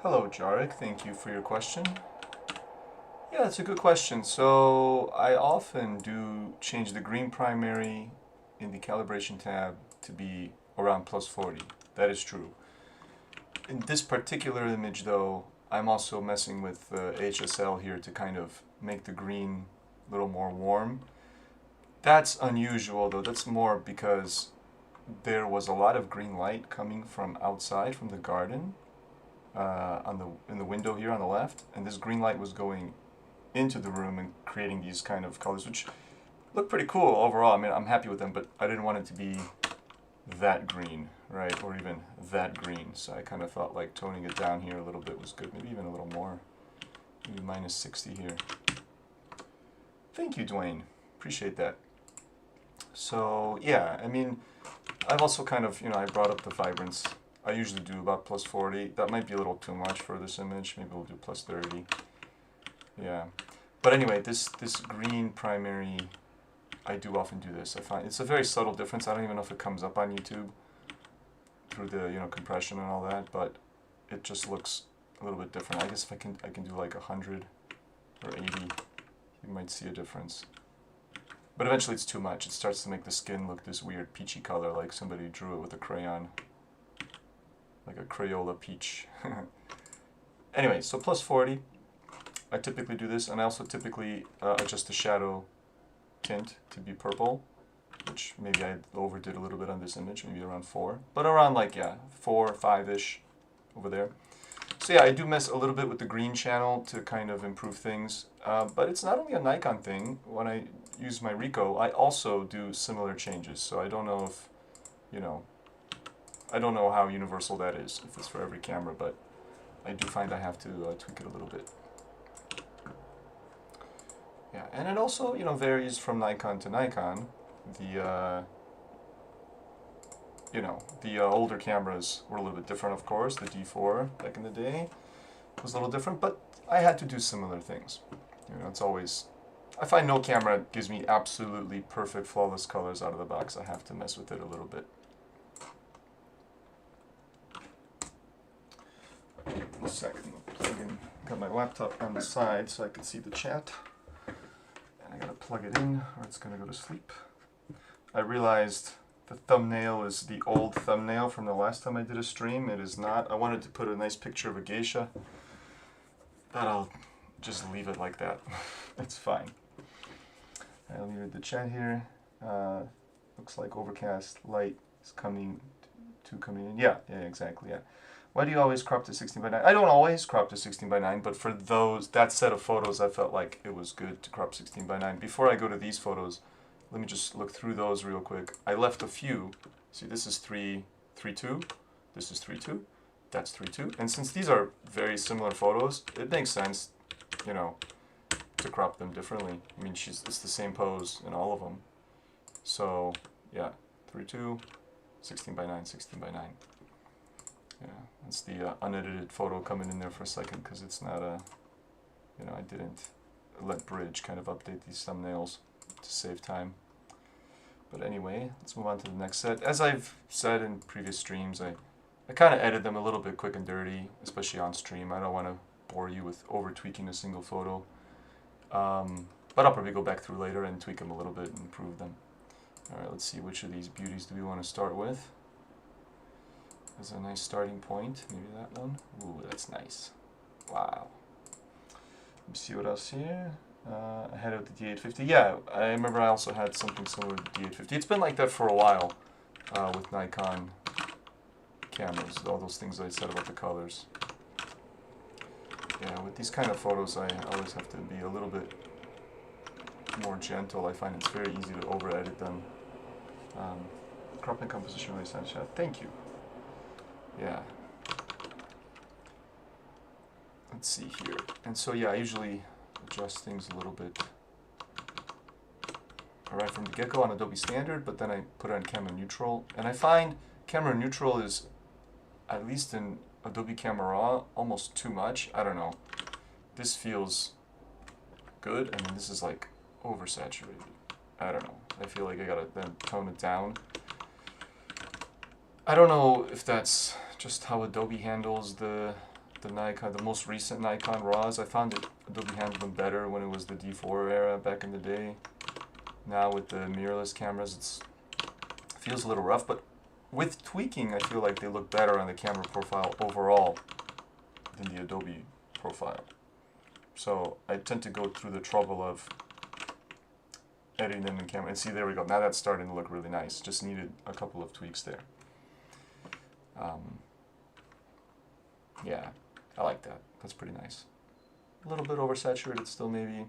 Hello, Jarek. Thank you for your question. Yeah, it's a good question. So I often do change the green primary in the calibration tab to be around plus 40. That is true. In this particular image though, I'm also messing with HSL here to kind of make the green a little more warm. That's unusual though. That's more because there was a lot of green light coming from outside from the garden in the window here on the left, and this green light was going into the room and creating these kind of colors, which look pretty cool overall. I mean, I'm happy with them, but I didn't want it to be that green, right? Or even that green. So I kind of felt like toning it down here a little bit was good. Maybe even a little more. Maybe minus 60 here. Thank you, Dwayne. Appreciate that. So yeah, I mean, I've also kind of, I brought up the vibrance. I usually do about plus 40. That might be a little too much for this image. Maybe we'll do plus 30. Yeah. But anyway, this green primary, I do often do this. I find it's a very subtle difference. I don't even know if it comes up on YouTube through the compression and all that, but it just looks a little bit different. I guess if I can do like 100 or 80, you might see a difference. But eventually it's too much. It starts to make the skin look this weird peachy color, like somebody drew it with a crayon. Like a Crayola peach. Anyway, so plus 40. I typically do this, and I also typically adjust the shadow tint to be purple, which maybe I overdid a little bit on this image, maybe around 4. But around like, 4, 5-ish over there. So yeah, I do mess a little bit with the green channel to kind of improve things. But it's not only a Nikon thing. When I use my Ricoh, I also do similar changes. So I don't know if, I don't know how universal that is, if it's for every camera, but I do find I have to tweak it a little bit. Yeah, and it also, varies from Nikon to Nikon. The older cameras were a little bit different, of course. The D4 back in the day was a little different, but I had to do similar things. It's always, I find no camera gives me absolutely perfect, flawless colors out of the box. I have to mess with it a little bit. A second, plug in. Got my laptop on the side so I can see the chat. I gotta plug it in or it's gonna go to sleep. I realized the thumbnail is the old thumbnail from the last time I did a stream. It is not. I wanted to put a nice picture of a geisha, but I'll just leave it like that. It's fine. I'll leave it the chat here. Looks like overcast light is coming in. Yeah, exactly, yeah. Why do you always crop to 16 by 9? I don't always crop to 16 by 9, but for that set of photos, I felt like it was good to crop 16 by 9. Before I go to these photos, let me just look through those real quick. I left a few. See, this is 3.2. This is 3.2. That's 3.2. And since these are very similar photos, it makes sense, to crop them differently. I mean, it's the same pose in all of them. So, yeah, 3.2, 16 by 9, 16 by 9. Yeah, that's the unedited photo coming in there for a second because it's not a, I didn't let Bridge kind of update these thumbnails to save time. But anyway, let's move on to the next set. As I've said in previous streams, I kind of edit them a little bit quick and dirty, especially on stream. I don't want to bore you with over tweaking a single photo. But I'll probably go back through later and tweak them a little bit and improve them. Alright, let's see, which of these beauties do we want to start with? That's a nice starting point. Maybe that one. Ooh, that's nice. Wow. Let me see what else here. Ahead of the D850. Yeah, I remember I also had something similar to the D850. It's been like that for a while with Nikon cameras. All those things I said about the colors. Yeah, with these kind of photos, I always have to be a little bit more gentle. I find it's very easy to over-edit them. Crop and composition really sound shot. Thank you. Yeah. Let's see here. And so yeah, I usually adjust things a little bit right from the get-go on Adobe Standard, but then I put it on camera neutral. And I find camera neutral is, at least in Adobe Camera Raw, almost too much. I don't know. This feels good, and then this is like oversaturated. I don't know. I feel like I gotta then tone it down. I don't know if that's just how Adobe handles the the Nikon, the most recent Nikon RAWs. I found it, Adobe handled them better when it was the D4 era back in the day. Now with the mirrorless cameras, it feels a little rough, but with tweaking, I feel like they look better on the camera profile overall than the Adobe profile. So I tend to go through the trouble of editing them in camera. And see, there we go. Now that's starting to look really nice. Just needed a couple of tweaks there. Yeah, I like that. That's pretty nice. A little bit oversaturated still, maybe.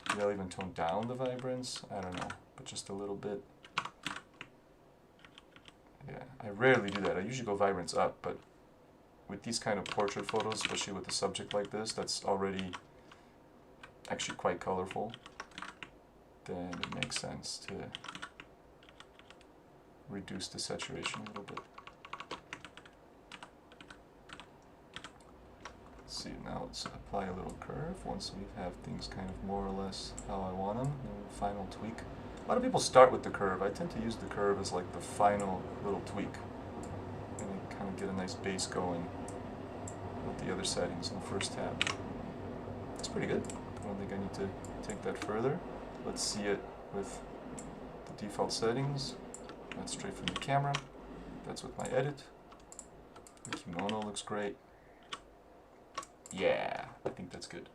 Maybe I'll even tone down the vibrance. I don't know, but just a little bit. Yeah, I rarely do that. I usually go vibrance up, but with these kind of portrait photos, especially with a subject like this, that's already actually quite colorful, then it makes sense to reduce the saturation a little bit. Let's see, now let's apply a little curve once we have things kind of more or less how I want them. And the final tweak. A lot of people start with the curve. I tend to use the curve as like the final little tweak. And you kind of get a nice base going with the other settings in the first tab. That's pretty good. I don't think I need to take that further. Let's see it with the default settings. That's straight from the camera. That's with my edit. The kimono looks great. Yeah, I think that's good.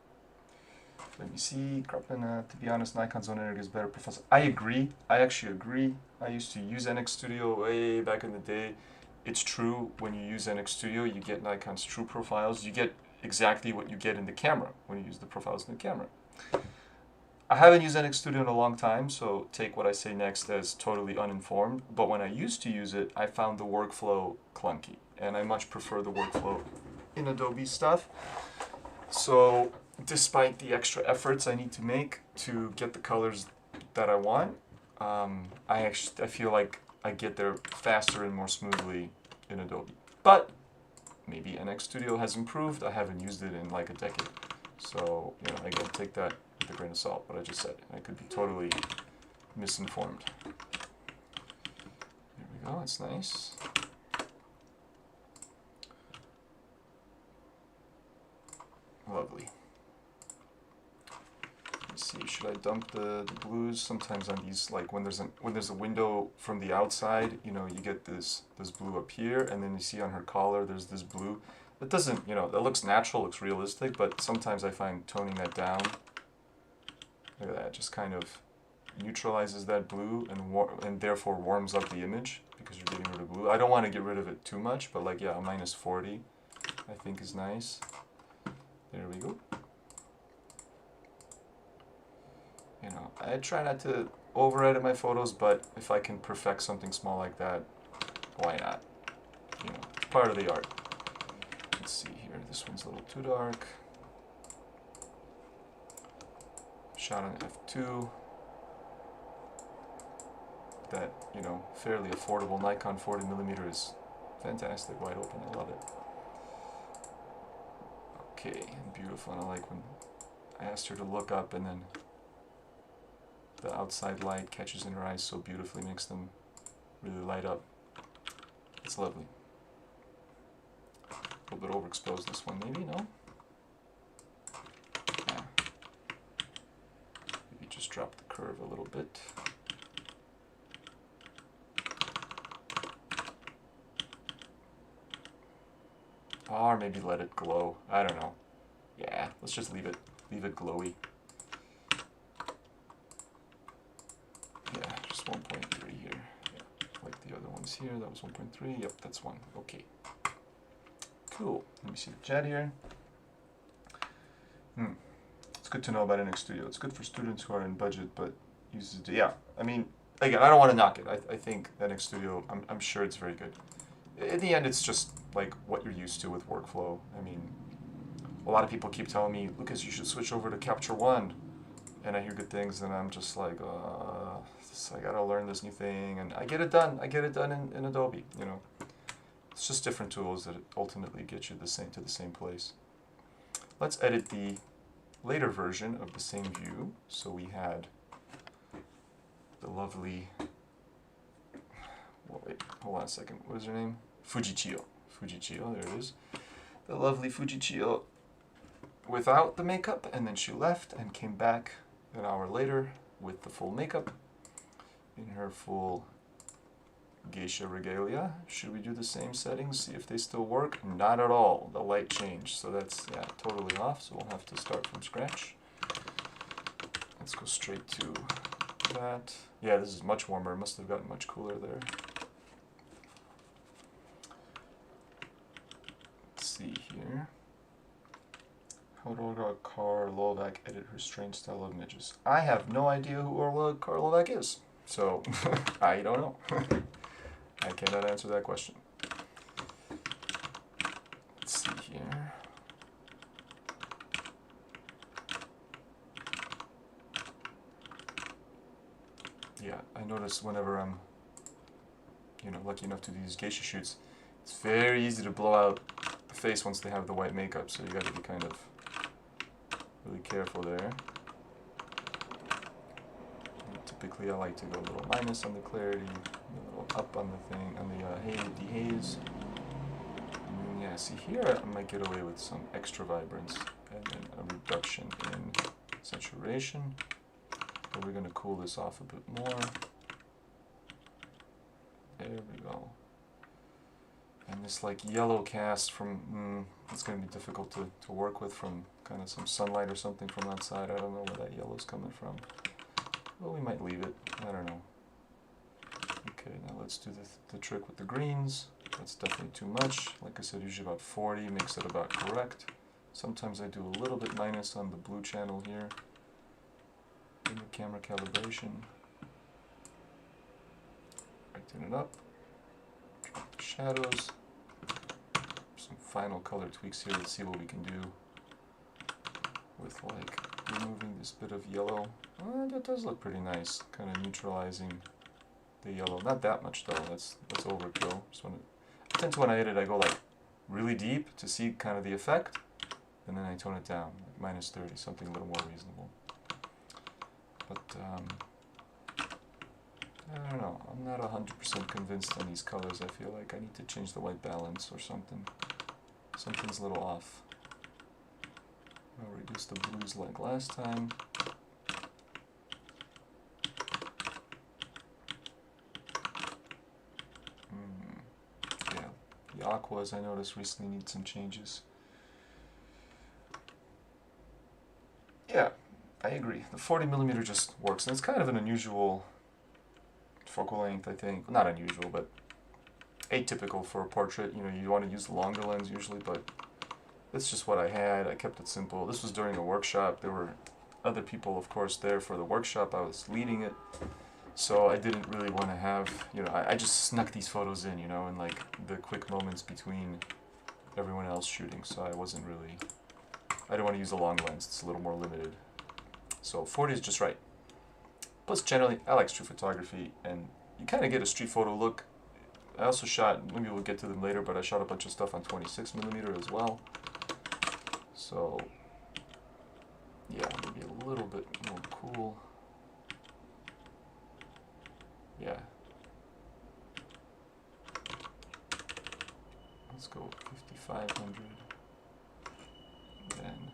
Let me see. To be honest, Nikon's Zone Energy is better profile. I agree. I actually agree. I used to use NX Studio way back in the day. It's true, when you use NX Studio, you get Nikon's true profiles. You get exactly what you get in the camera when you use the profiles in the camera. I haven't used NX Studio in a long time, so take what I say next as totally uninformed. But when I used to use it, I found the workflow clunky. And I much prefer the workflow in Adobe stuff. So despite the extra efforts I need to make to get the colors that I want, I feel like I get there faster and more smoothly in Adobe. But maybe NX Studio has improved. I haven't used it in like a decade. So, you know, again, take that with a grain of salt, what I just said. I could be totally misinformed. There we go, it's nice. Lovely. Let's see, should I dump the blues? Sometimes on these, like when there's a window from the outside, you know, you get this blue up here, and then you see on her collar there's this blue. It doesn't, you know, that looks natural, looks realistic, but sometimes I find toning that down, look at that, just kind of neutralizes that blue and therefore warms up the image because you're getting rid of blue. I don't want to get rid of it too much, but like, yeah, a -40 I think is nice. There we go. You know, I try not to over-edit my photos, but if I can perfect something small like that, why not? You know, it's part of the art. Let's see here, this one's a little too dark. Shot on f2. That, you know, fairly affordable Nikon 40mm is fantastic, wide open, I love it. Okay, and beautiful, and I like when I asked her to look up and then the outside light catches in her eyes so beautifully, makes them really light up. It's lovely. A little bit overexposed this one, maybe, no? Yeah. Maybe just drop the curve a little bit. Or maybe let it glow. I don't know. Yeah, let's just leave it glowy. Yeah, just 1.3 here. Yeah, like the other ones here. That was 1.3. Yep, that's 1. Okay. Cool. Let me see the chat here. It's good to know about NX Studio. It's good for students who are in budget, but uses it. Yeah, I mean, again, I don't want to knock it. I think NX Studio, I'm sure it's very good. In the end, it's just like what you're used to with workflow. I mean, a lot of people keep telling me, Lucas, you should switch over to Capture One. And I hear good things, and I'm just like, I gotta learn this new thing, and I get it done. I get it done in Adobe, you know. It's just different tools that ultimately get you to the same place. Let's edit the later version of the same view. So we had the lovely, well, wait, hold on a second, what is her name? Fujichio, there it is. the lovely Fujichio without the makeup, and then she left and came back an hour later with the full makeup in her full Geisha regalia. Should we do the same settings, see if they still work? Not at all. The light changed, so that's, yeah, totally off, so we'll have to start from scratch. Let's go straight to that. Yeah, this is much warmer. It must have gotten much cooler there. Let's see here. How would Olga Karlovac edit her strange style of images? I have no idea who Olga Karlovac is, so I don't know. I cannot answer that question. Let's see here. Yeah, I notice whenever I'm, lucky enough to do these geisha shoots, it's very easy to blow out the face once they have the white makeup, so you gotta be kind of really careful there. Typically I like to go a little minus on the clarity, a little up on the thing, on the haze. And then, yeah, see here I might get away with some extra vibrance and then a reduction in saturation. But we're going to cool this off a bit more. There we go. And this like yellow cast from, it's going to be difficult to work with from kind of some sunlight or something from outside. I don't know where that yellow's coming from. Well, we might leave it. I don't know. Okay, now let's do the trick with the greens. That's definitely too much. Like I said, usually about 40 makes it about correct. Sometimes I do a little bit minus on the blue channel here in the camera calibration. Brighten it up. Drop the shadows. Some final color tweaks here. Let's see what we can do with like removing this bit of yellow. That does look pretty nice, kind of neutralizing the yellow. Not that much though, that's overkill. I tend to, when I edit, I go like really deep to see kind of the effect, and then I tone it down, like minus 30, something a little more reasonable. But I don't know, I'm not 100% convinced on these colors. I feel like I need to change the white balance or something. Something's a little off. I'll reduce the blues like last time. Yeah, the aquas I noticed recently need some changes. Yeah, I agree. The 40mm just works, and it's kind of an unusual focal length, I think. Not unusual, but atypical for a portrait. You want to use the longer lens usually, but it's just what I had. I kept it simple. This was during a workshop. There were other people, of course, there for the workshop. I was leading it, so I didn't really want to have, I just snuck these photos in, in like the quick moments between everyone else shooting, so I didn't want to use a long lens. It's a little more limited. So 40 is just right. Plus, generally, I like street photography, and you kind of get a street photo look. I also shot, maybe we'll get to them later, but I shot a bunch of stuff on 26mm as well. So, yeah, maybe a little bit more cool. Yeah. Let's go 5500. Then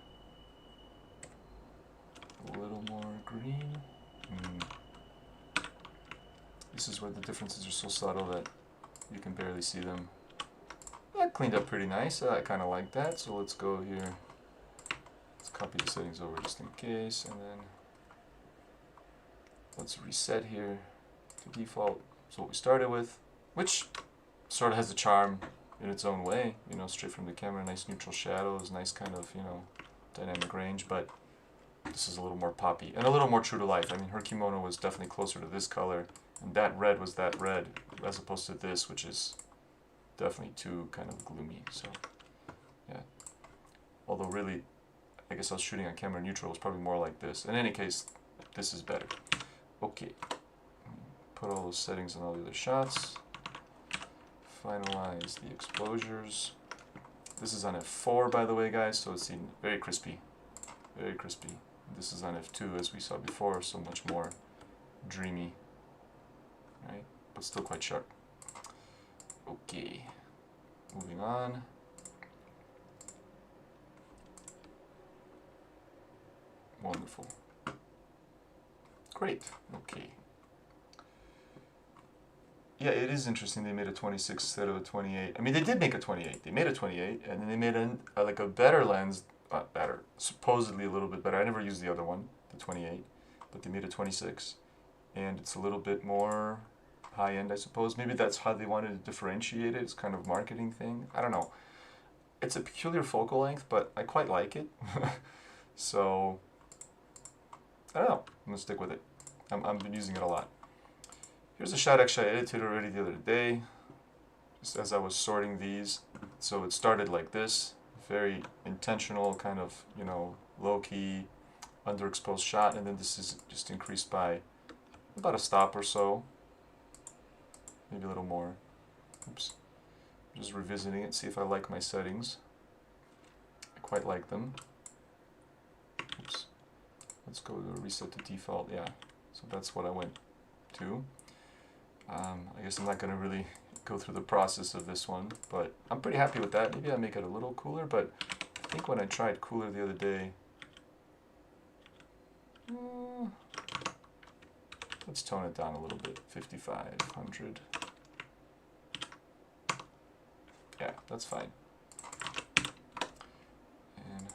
a little more green. This is where the differences are so subtle that you can barely see them. That cleaned up pretty nice. I kind of like that. So let's go here. Let's copy the settings over just in case, and then let's reset here to default. So what we started with, which sort of has a charm in its own way, straight from the camera, nice neutral shadows, nice kind of, dynamic range, but this is a little more poppy and a little more true to life. I mean, her kimono was definitely closer to this color, and that red was that red, as opposed to this, which is definitely too kind of gloomy. So, yeah. Although really, I guess I was shooting on camera neutral, it was probably more like this. In any case, this is better. Okay. Put all those settings on all the other shots. Finalize the exposures. This is on f4, by the way, guys, so it's very crispy. Very crispy. This is on f2, as we saw before, so much more dreamy. Right? But still quite sharp. Okay. Moving on. Wonderful. Great. Okay. Yeah, it is interesting they made a 26 instead of a 28. I mean, they did make a 28. They made a 28, and then they made like a better lens, better, supposedly a little bit better. I never used the other one, the 28, but they made a 26, and it's a little bit more high-end, I suppose. Maybe that's how they wanted to differentiate it. It's kind of marketing thing. I don't know. It's a peculiar focal length, but I quite like it. So, I don't know. I'm going to stick with it. I've been using it a lot. Here's a shot actually I edited already the other day, just as I was sorting these. So it started like this, very intentional, kind of, you know, low-key, underexposed shot, and then this is just increased by about a stop or so, maybe a little more. Oops. Just revisiting it, see if I like my settings. I quite like them. Oops. Let's go to reset to default, yeah. So that's what I went to. I guess I'm not going to really go through the process of this one, but I'm pretty happy with that. Maybe I'll make it a little cooler, but I think when I tried cooler the other day, let's tone it down a little bit, 5500. Yeah, that's fine. And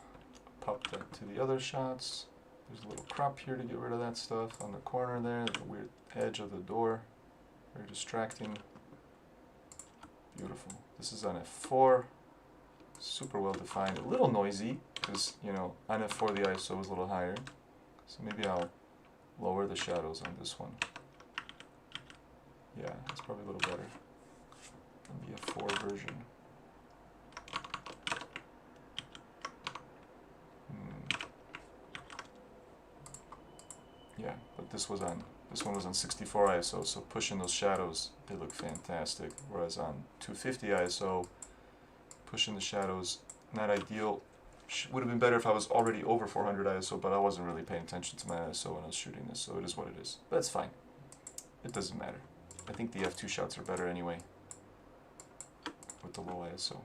pop that to the other shots. There's a little crop here to get rid of that stuff on the corner there, the weird edge of the door. Very distracting. Beautiful. This is on f4. Super well defined. A little noisy because, you know, on f4 the ISO is a little higher. So maybe I'll lower the shadows on this one. Yeah, it's probably a little better on the f4 version. Yeah, but this one was on 64 ISO, so pushing those shadows, they look fantastic. Whereas on 250 ISO, pushing the shadows, not ideal. Would have been better if I was already over 400 ISO, but I wasn't really paying attention to my ISO when I was shooting this, so it is what it is. But it's fine. It doesn't matter. I think the f2 shots are better anyway with the low ISO.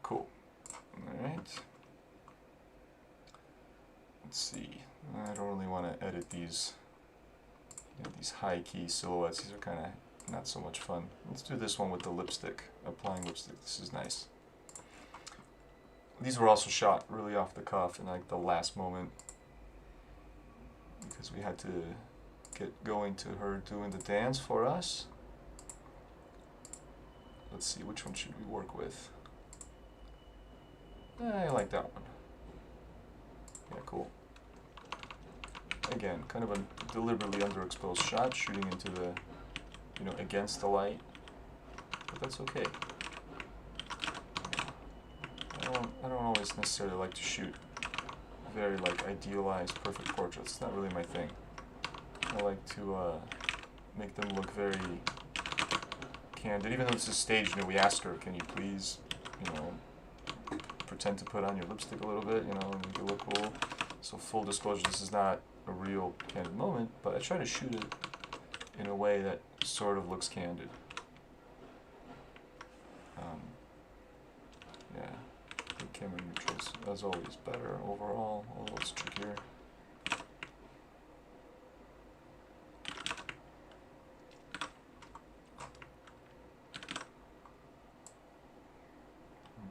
Cool. Alright. Let's see. I don't really want to edit these, you know, these high key silhouettes. These are kind of not so much fun. Let's do this one with the lipstick, applying lipstick. This is nice. These were also shot really off the cuff in like the last moment because we had to get going to her doing the dance for us. Let's see, which one should we work with? I like that one. Yeah, cool. Again, kind of a deliberately underexposed shot, shooting into the, you know, against the light, but that's okay. I don't always necessarily like to shoot very like idealized, perfect portraits. It's not really my thing. I like to make them look very candid. Even though it's a stage, you know, we ask her, can you please, you know, pretend to put on your lipstick a little bit, you know, and make it look cool. So full disclosure, this is not a real candid moment, but I try to shoot it in a way that sort of looks candid. Yeah, the camera neutrals, as always, better overall, although it's trickier. A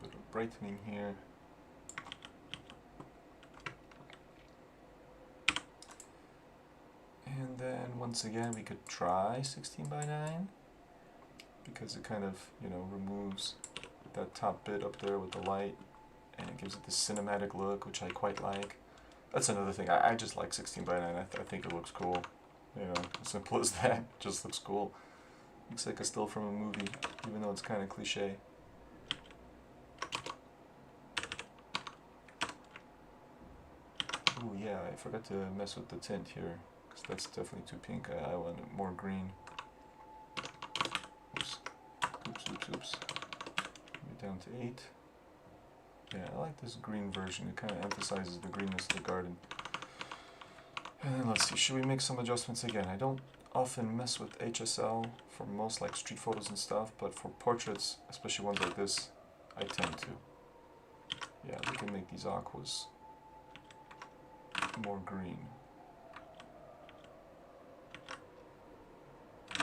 bit of brightening here. And then once again we could try 16:9 because it kind of, you know, removes that top bit up there with the light and it gives it this cinematic look, which I quite like. That's another thing. I just like 16:9. I think it looks cool. You know, simple as that. It just looks cool. Looks like a still from a movie, even though it's kind of cliche. Ooh, yeah, I forgot to mess with the tint here. That's definitely too pink. I want it more green. Oops. Oops. Down to 8. Yeah, I like this green version. It kind of emphasizes the greenness of the garden. And then let's see, should we make some adjustments again? I don't often mess with HSL for most like street photos and stuff, but for portraits, especially ones like this, I tend to. Yeah, we can make these aquas more green.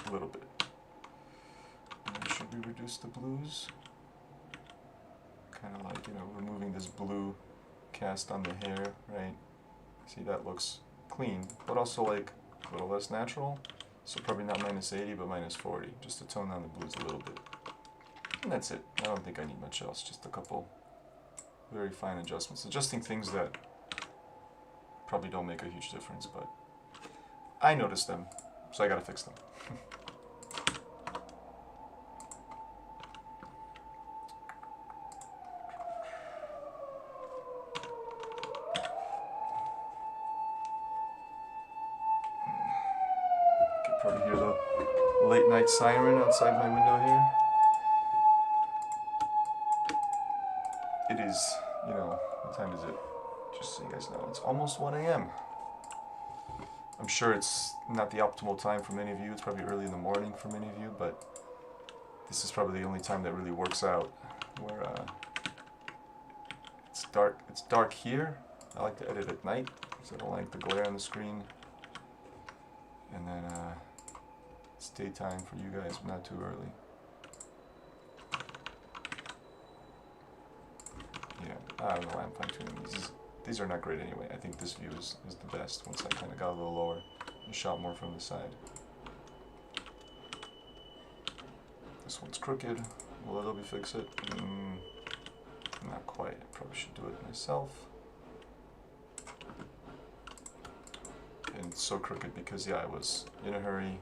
A little bit. And then should we reduce the blues? Kind of like, removing this blue cast on the hair, right? See, that looks clean, but also like a little less natural. So probably not -80, but -40, just to tone down the blues a little bit. And that's it. I don't think I need much else, just a couple very fine adjustments. Adjusting things that probably don't make a huge difference, but I noticed them, so I gotta fix them. You can probably hear the late night siren outside my window here. It is, what time is it? Just so you guys know, it's almost 1 a.m. I'm sure it's not the optimal time for many of you. It's probably early in the morning for many of you, but this is probably the only time that really works out, where it's dark. It's dark here. I like to edit at night because I don't like the glare on the screen. And then it's daytime for you guys, but not too early. Yeah, I don't know why I'm fine-tuning these. These are not great anyway. I think this view is the best once I kind of got a little lower and shot more from the side. This one's crooked. Will Adobe fix it? Not quite. I probably should do it myself. And it's so crooked because, yeah, I was in a hurry.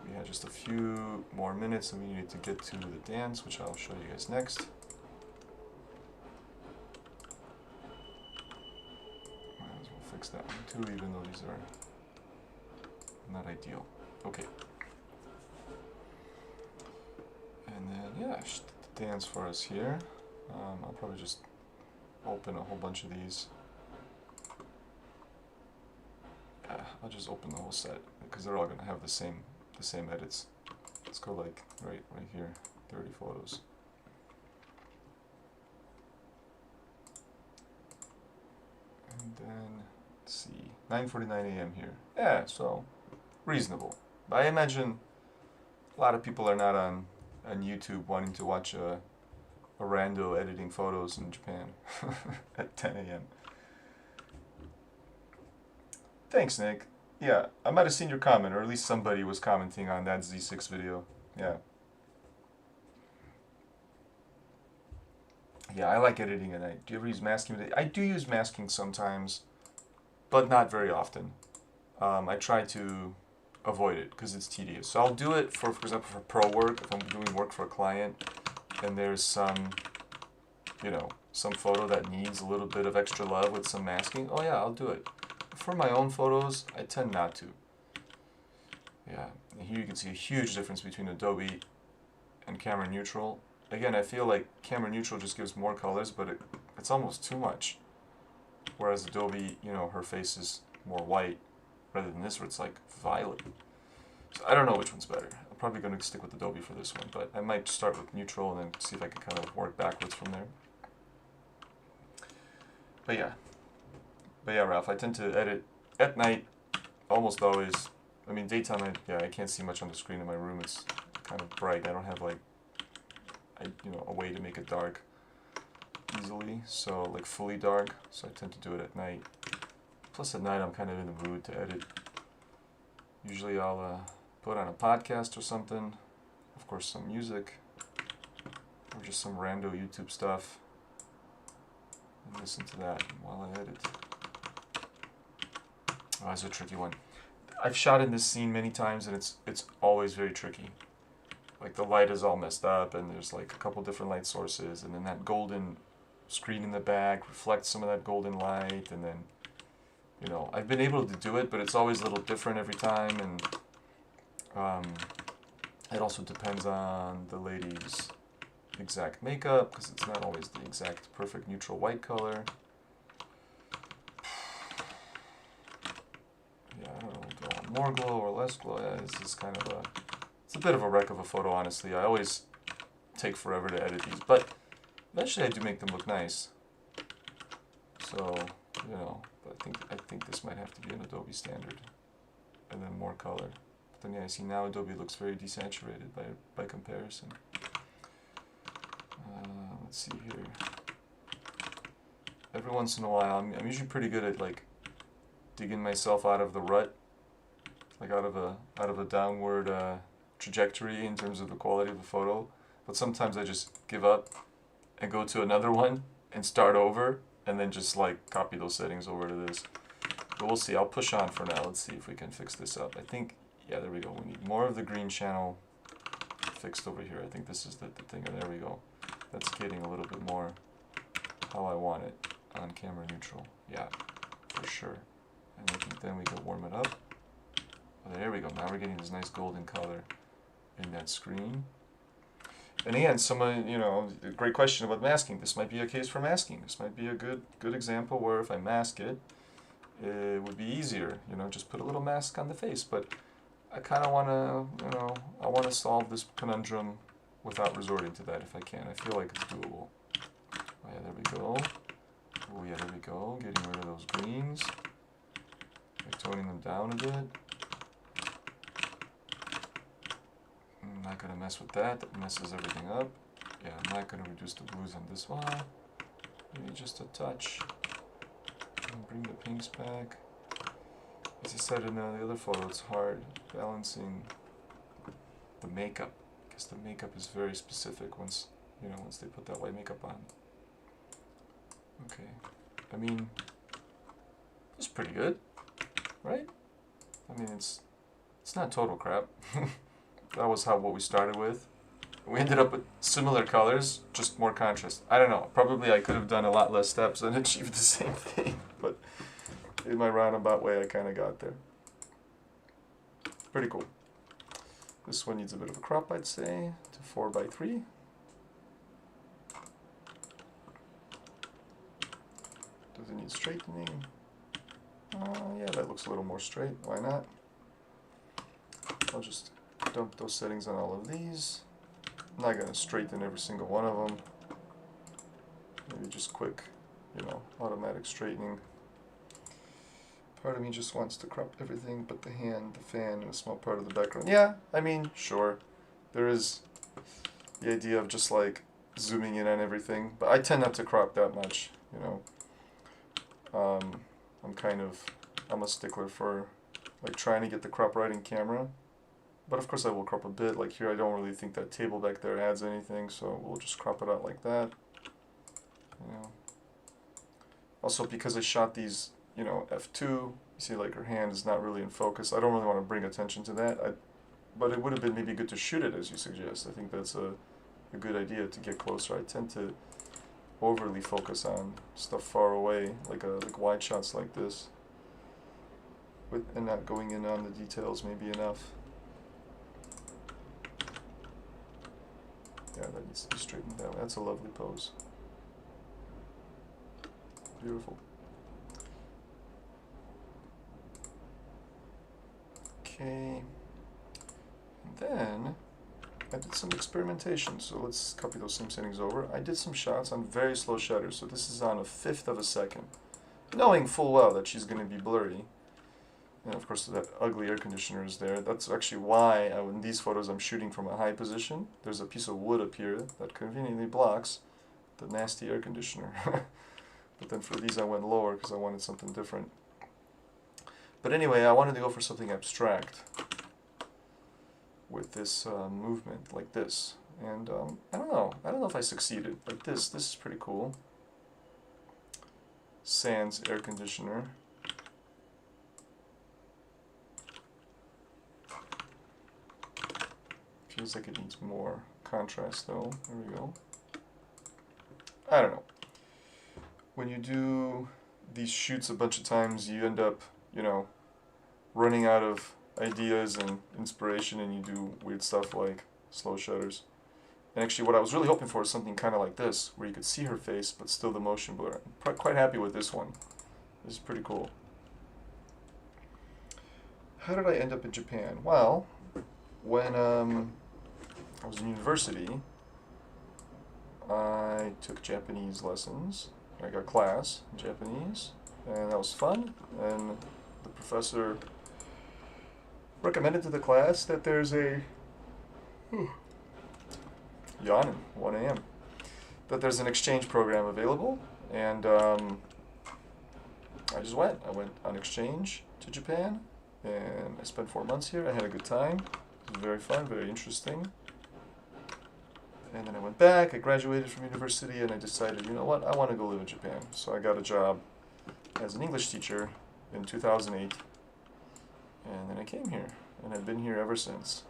We had just a few more minutes and we needed to get to the dance, which I'll show you guys next. Fix that one too, even though these are not ideal. Okay. And then, yeah, the dance for us here. I'll probably just open a whole bunch of these. Yeah, I'll just open the whole set because they're all gonna have the same edits. Let's go like right here, 30 photos. And then let's see, 9:49 a.m. here. Yeah, so reasonable. But I imagine a lot of people are not on YouTube wanting to watch a rando editing photos in Japan at 10 a.m. Thanks, Nick. Yeah, I might have seen your comment, or at least somebody was commenting on that Z6 video. Yeah. Yeah, I like editing at night. Do you ever use masking? I do use masking sometimes, but not very often. I try to avoid it because it's tedious. So I'll do it for example, for pro work. If I'm doing work for a client and there's some photo that needs a little bit of extra love with some masking, oh yeah, I'll do it. For my own photos, I tend not to. Yeah, and here you can see a huge difference between Adobe and camera neutral. Again, I feel like camera neutral just gives more colors, but it's almost too much. Whereas Adobe, her face is more white, rather than this where it's like violet. So I don't know which one's better. I'm probably going to stick with Adobe for this one, but I might start with neutral and then see if I can kind of work backwards from there. But yeah, Ralph, I tend to edit at night, almost always. I mean, daytime, I can't see much on the screen in my room. It's kind of bright. I don't have like, a way to make it dark easily. So like fully dark. So I tend to do it at night. Plus at night, I'm kind of in the mood to edit. Usually I'll put on a podcast or something. Of course, some music. Or just some rando YouTube stuff. And listen to that while I edit. Oh, that's a tricky one. I've shot in this scene many times and it's always very tricky. Like the light is all messed up and there's like a couple different light sources and then that golden screen in the back reflects some of that golden light and then, I've been able to do it, but it's always a little different every time and it also depends on the lady's exact makeup because it's not always the exact perfect neutral white color. Yeah, I don't know, do I want more glow or less glow? Yeah, this is kind of it's a bit of a wreck of a photo, honestly. I always take forever to edit these, but eventually I do make them look nice. So, you know, but I think this might have to be an Adobe standard, and then more color. But then yeah, I see now Adobe looks very desaturated by comparison. Let's see here. Every once in a while, I'm usually pretty good at like digging myself out of the rut, like out of a downward trajectory in terms of the quality of the photo. But sometimes I just give up and go to another one and start over, and then just like copy those settings over to this. But we'll see. I'll push on for now. Let's see if we can fix this up. I think, yeah, there we go. We need more of the green channel fixed over here. I think this is the thing. There we go. That's getting a little bit more how I want it on camera neutral. Yeah, for sure. And I think then we can warm it up. Oh, there we go. Now we're getting this nice golden color in that screen. And again, someone, you know, a great question about masking. This might be a case for masking. This might be a good example where if I mask it, it would be easier. You know, just put a little mask on the face. But I kind of want to, you know, I want to solve this conundrum without resorting to that if I can. I feel like it's doable. Oh yeah, there we go. Oh yeah, there we go. Getting rid of those greens. Like toning them down a bit. I'm not going to mess with that. That messes everything up. Yeah, I'm not going to reduce the blues on this one. Maybe just a touch. And bring the pinks back. As I said in the other photo, it's hard balancing the makeup, because the makeup is very specific once, you know, once they put that white makeup on. Okay, I mean, it's pretty good, right? I mean, it's not total crap. That was what we started with. We ended up with similar colors, just more contrast. I don't know, probably I could have done a lot less steps and achieved the same thing, but in my roundabout way I kind of got there. Pretty cool. This one needs a bit of a crop, I'd say, to 4:3. Does it need straightening? Yeah, that looks a little more straight. Why not? I'll just dump those settings on all of these. I'm not going to straighten every single one of them. Maybe just quick, you know, automatic straightening. Part of me just wants to crop everything but the hand, the fan, and a small part of the background. Yeah, I mean, sure. There is the idea of just like zooming in on everything, but I tend not to crop that much, you know. I'm a stickler for like trying to get the crop right in camera. But of course I will crop a bit. Like here I don't really think that table back there adds anything, so we'll just crop it out like that. You know. Also because I shot these, you know, f2, you see like her hand is not really in focus. I don't really want to bring attention to that. But it would have been maybe good to shoot it as you suggest. I think that's a good idea to get closer. I tend to overly focus on stuff far away, like wide shots like this, and not going in on the details maybe enough. Yeah, that needs to be straightened out. That's a lovely pose. Beautiful. Okay. And then I did some experimentation. So let's copy those same settings over. I did some shots on very slow shutter. So this is on 1/5 of a second. Knowing full well that she's going to be blurry. And of course that ugly air conditioner is there. That's actually why in these photos I'm shooting from a high position. There's a piece of wood up here that conveniently blocks the nasty air conditioner. But then for these I went lower because I wanted something different. But anyway, I wanted to go for something abstract with this movement like this. And I don't know if I succeeded. Like this is pretty cool. Sans air conditioner. Feels like it needs more contrast though. There we go. I don't know. When you do these shoots a bunch of times, you end up, you know, running out of ideas and inspiration, and you do weird stuff like slow shutters. And actually what I was really hoping for is something kind of like this, where you could see her face but still the motion blur. I'm quite happy with this one. This is pretty cool. How did I end up in Japan? Well, when I was in university, I took Japanese lessons, I got class in Japanese, and that was fun. And the professor recommended to the class that there's a yawning 1 a.m. that there's an exchange program available, and I just went. I went on exchange to Japan, and I spent 4 months here. I had a good time. It was very fun, very interesting. And then I went back. I graduated from university, and I decided, you know what, I want to go live in Japan. So I got a job as an English teacher in 2008, and then I came here, and I've been here ever since.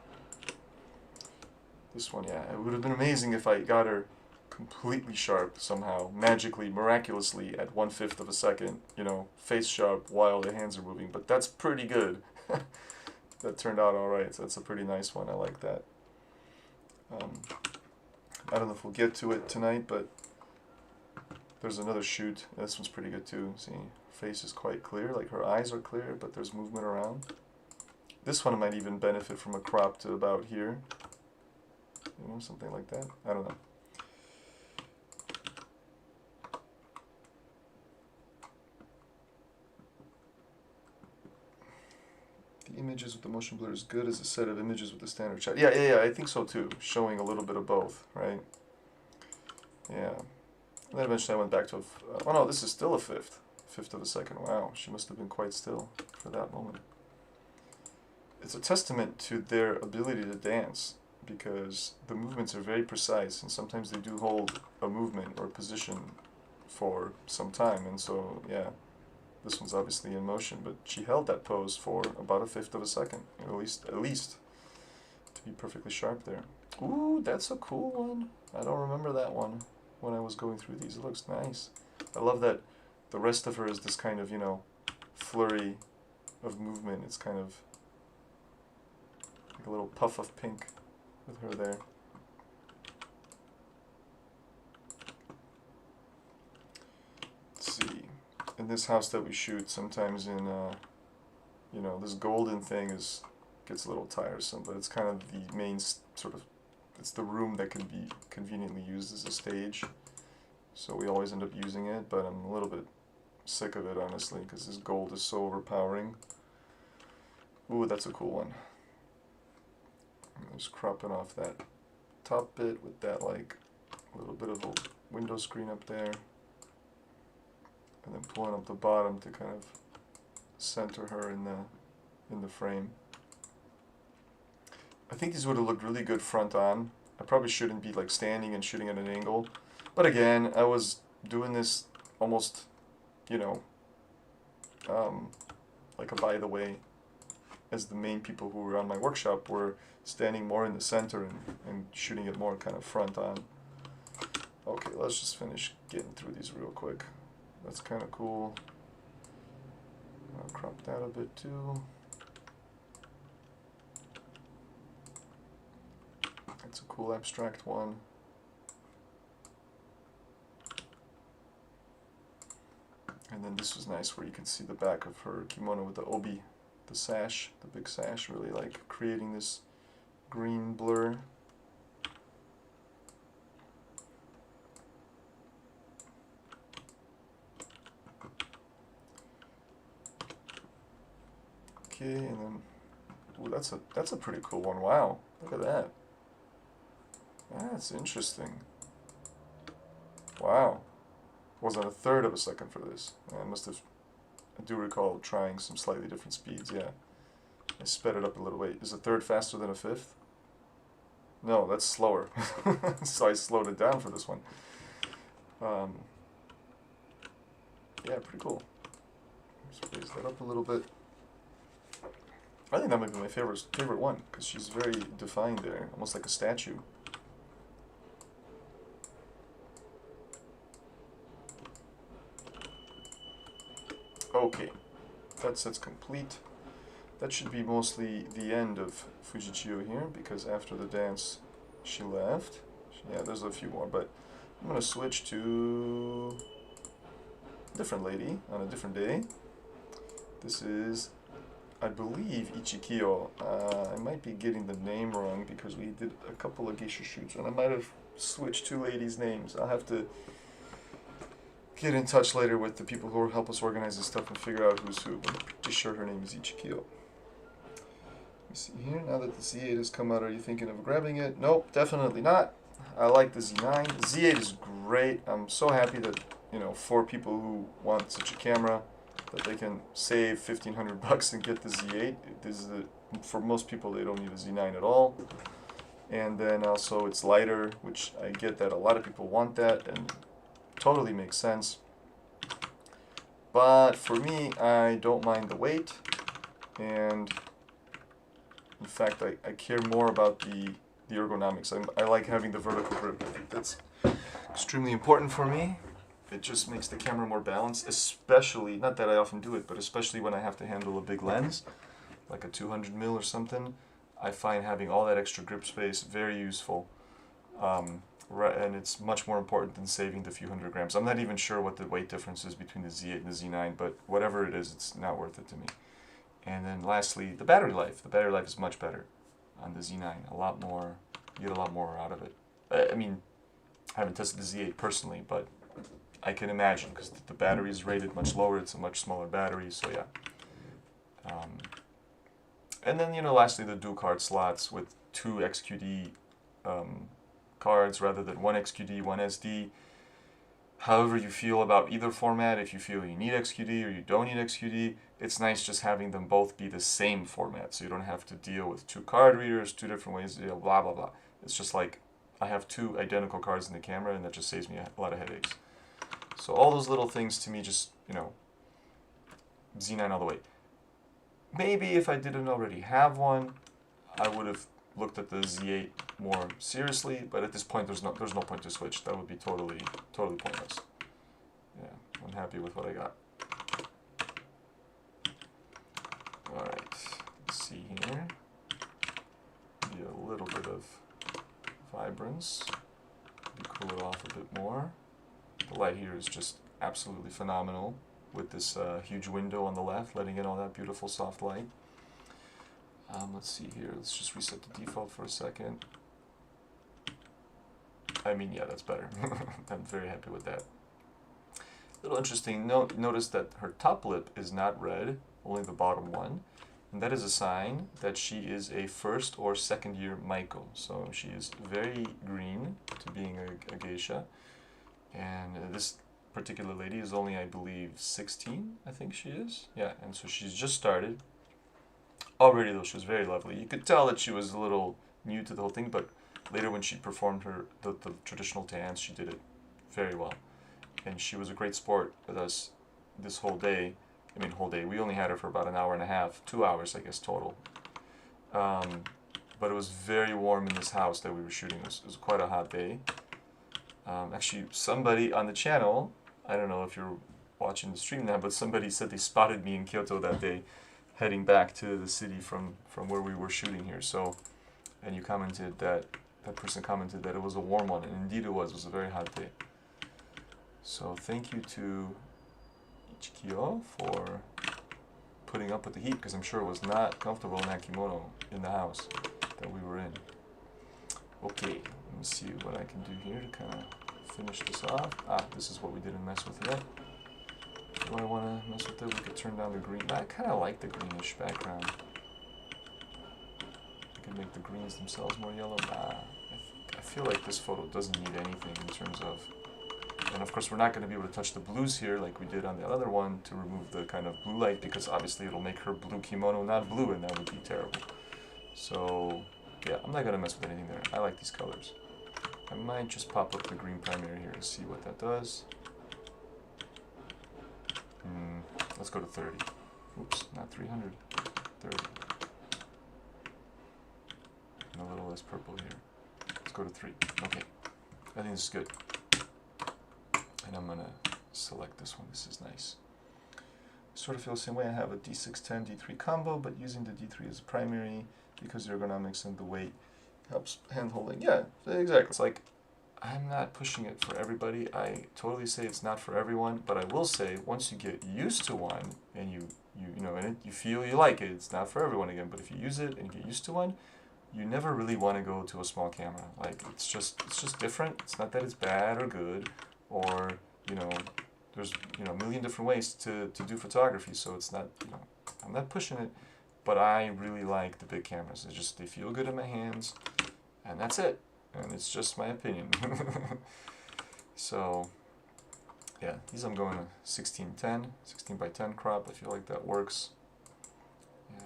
This one, yeah, it would have been amazing if I got her completely sharp somehow, magically, miraculously, at 1/5 of a second, you know, face sharp while the hands are moving, but that's pretty good. That turned out alright, so that's a pretty nice one. I like that. I don't know if we'll get to it tonight, but there's another shoot. This one's pretty good too. See, her face is quite clear, like her eyes are clear, but there's movement around. This one might even benefit from a crop to about here. You know, something like that. I don't know. The images with the motion blur is good as a set of images with the standard shot. Yeah, I think so too. Showing a little bit of both, right? Yeah. And then eventually I went back to oh no, this is still a fifth of a second. Wow, she must have been quite still for that moment. It's a testament to their ability to dance, because the movements are very precise, and sometimes they do hold a movement or a position for some time, and so yeah, this one's obviously in motion, but she held that pose for about a 1/5 of a second, at least to be perfectly sharp there. Ooh, that's a cool one. I don't remember that one when I was going through these. It looks nice. I love that the rest of her is this kind of, you know, flurry of movement. It's kind of like a little puff of pink with her there. Let's see. In this house that we shoot, sometimes in, you know, this golden thing gets a little tiresome, but it's kind of the main sort of, it's the room that can be conveniently used as a stage. So we always end up using it, but I'm a little bit sick of it, honestly, because this gold is so overpowering. Ooh, that's a cool one. I'm just cropping off that top bit with that, like, little bit of a window screen up there. And then pulling up the bottom to kind of center her in the frame. I think these would have looked really good front on. I probably shouldn't be like standing and shooting at an angle. But again, I was doing this almost, you know, like a by the way, as the main people who were on my workshop were standing more in the center and shooting it more kind of front on. Okay, let's just finish getting through these real quick. That's kind of cool. I'll crop that a bit too. That's a cool abstract one. And then this was nice where you can see the back of her kimono with the obi, the sash, the big sash, really like creating this green blur. Okay, and then, ooh, that's a pretty cool one. Wow, look at that. That's interesting. Wow, wasn't a 1/3 of a second for this. I must have. I do recall trying some slightly different speeds. Yeah, I sped it up a little. Wait, is a 1/3 faster than a 1/5? No, that's slower. So I slowed it down for this one. Yeah, pretty cool. Just raise that up a little bit. I think that might be my favorite one, because she's very defined there, almost like a statue. Okay, that set's complete. That should be mostly the end of Fujichio here, because after the dance she left. Yeah, there's a few more, but I'm going to switch to a different lady on a different day. This is, I believe, Ichikio. I might be getting the name wrong because we did a couple of geisha shoots and I might have switched two ladies' names. I'll have to get in touch later with the people who help us organize this stuff and figure out who's who. I'm pretty sure her name is Ichikio. Let me see here. Now that the Z8 has come out, are you thinking of grabbing it? Nope, definitely not. I like the Z9. The Z8 is great. I'm so happy that, you know, for people who want such a camera, that they can save $1,500 and get the Z8. This is for most people, they don't need a Z9 at all. And then also it's lighter, which I get that a lot of people want that, and totally makes sense. But for me, I don't mind the weight, and in fact, I care more about the ergonomics. I like having the vertical grip. I think that's extremely important for me. It just makes the camera more balanced, especially, not that I often do it, but especially when I have to handle a big lens, like a 200mm or something. I find having all that extra grip space very useful. And it's much more important than saving the few hundred grams. I'm not even sure what the weight difference is between the Z8 and the Z9, but whatever it is, it's not worth it to me. And then lastly, the battery life. The battery life is much better on the Z9. A lot more, you get a lot more out of it. I mean, I haven't tested the Z8 personally, but I can imagine, because the battery is rated much lower. It's a much smaller battery, so yeah. And then, you know, lastly, the dual card slots with 2 XQD cards rather than 1 XQD, 1 SD. However you feel about either format, if you feel you need XQD or you don't need XQD, it's nice just having them both be the same format, so you don't have to deal with 2 card readers, 2 different ways, you know, blah, blah, blah. It's just like, I have 2 identical cards in the camera, and that just saves me a lot of headaches. So all those little things to me just, you know, Z9 all the way. Maybe if I didn't already have one, I would have looked at the Z8 more seriously, but at this point there's no point to switch. That would be totally pointless. Yeah, I'm happy with what I got. Alright, let's see here. Maybe a little bit of vibrance. Maybe cool it off a bit more. The light here is just absolutely phenomenal, with this huge window on the left, letting in all that beautiful soft light. Let's see here, let's just reset the default for a second. I mean, yeah, that's better. I'm very happy with that. A little interesting, notice that her top lip is not red, only the bottom one. And that is a sign that she is a first or second year Maiko. So she is very green to being a geisha. And this particular lady is only, I believe, 16, I think she is. Yeah, and so she's just started. Already, though, she was very lovely. You could tell that she was a little new to the whole thing, but later when she performed the traditional dance, she did it very well. And she was a great sport with us this whole day. I mean, whole day. We only had her for about an hour and a half, 2 hours, I guess, total. But it was very warm in this house that we were shooting. It was quite a hot day. Actually, somebody on the channel, I don't know if you're watching the stream now, but somebody said they spotted me in Kyoto that day, heading back to the city from where we were shooting here. So, and you commented that person commented that it was a warm one, and indeed it was. It was a very hot day. So thank you to Ichikio for putting up with the heat, because I'm sure it was not comfortable in that kimono in the house that we were in. Okay, let me see what I can do here to kind of finish this off. This is what we didn't mess with yet. Do I want to mess with it? We could turn down the green. I kind of like the greenish background. I could make the greens themselves more yellow. I feel like this photo doesn't need anything in terms of... And of course we're not going to be able to touch the blues here like we did on the other one to remove the kind of blue light, because obviously it'll make her blue kimono not blue, and that would be terrible. So yeah, I'm not going to mess with anything there. I like these colors. I might just pop up the green primary here to see what that does. Let's go to 30. Oops, not 300. 30. And a little less purple here. Let's go to 3. Okay. I think this is good. And I'm going to select this one. This is nice. Sort of feel the same way. I have a D610, D3 combo, but using the D3 as a primary because the ergonomics and the weight helps hand holding. Yeah, exactly. It's like, I'm not pushing it for everybody. I totally say it's not for everyone, but I will say once you get used to one and you know, and you feel you like it, it's not for everyone again. But if you use it and you get used to one, you never really want to go to a small camera. Like it's just different. It's not that it's bad or good, or you know, there's a million different ways to do photography, so it's not, I'm not pushing it, but I really like the big cameras. It's just, they feel good in my hands, and that's it. And it's just my opinion. So yeah, these I'm going to 16:10, 16 by 10 crop. I feel like that works. Yeah,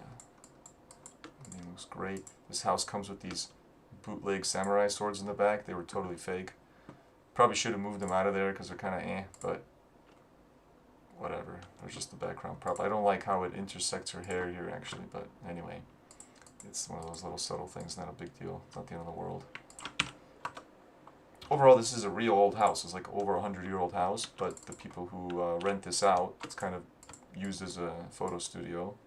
everything looks great. This house comes with these bootleg samurai swords in the back. They were totally fake. Probably should have moved them out of there because they're kind of but whatever. They're just the background prop. I don't like how it intersects her hair here actually, but anyway, it's one of those little subtle things, not a big deal. It's not the end of the world. Overall, this is a real old house. It's like over 100-year-old house, but the people who rent this out, it's kind of used as a photo studio.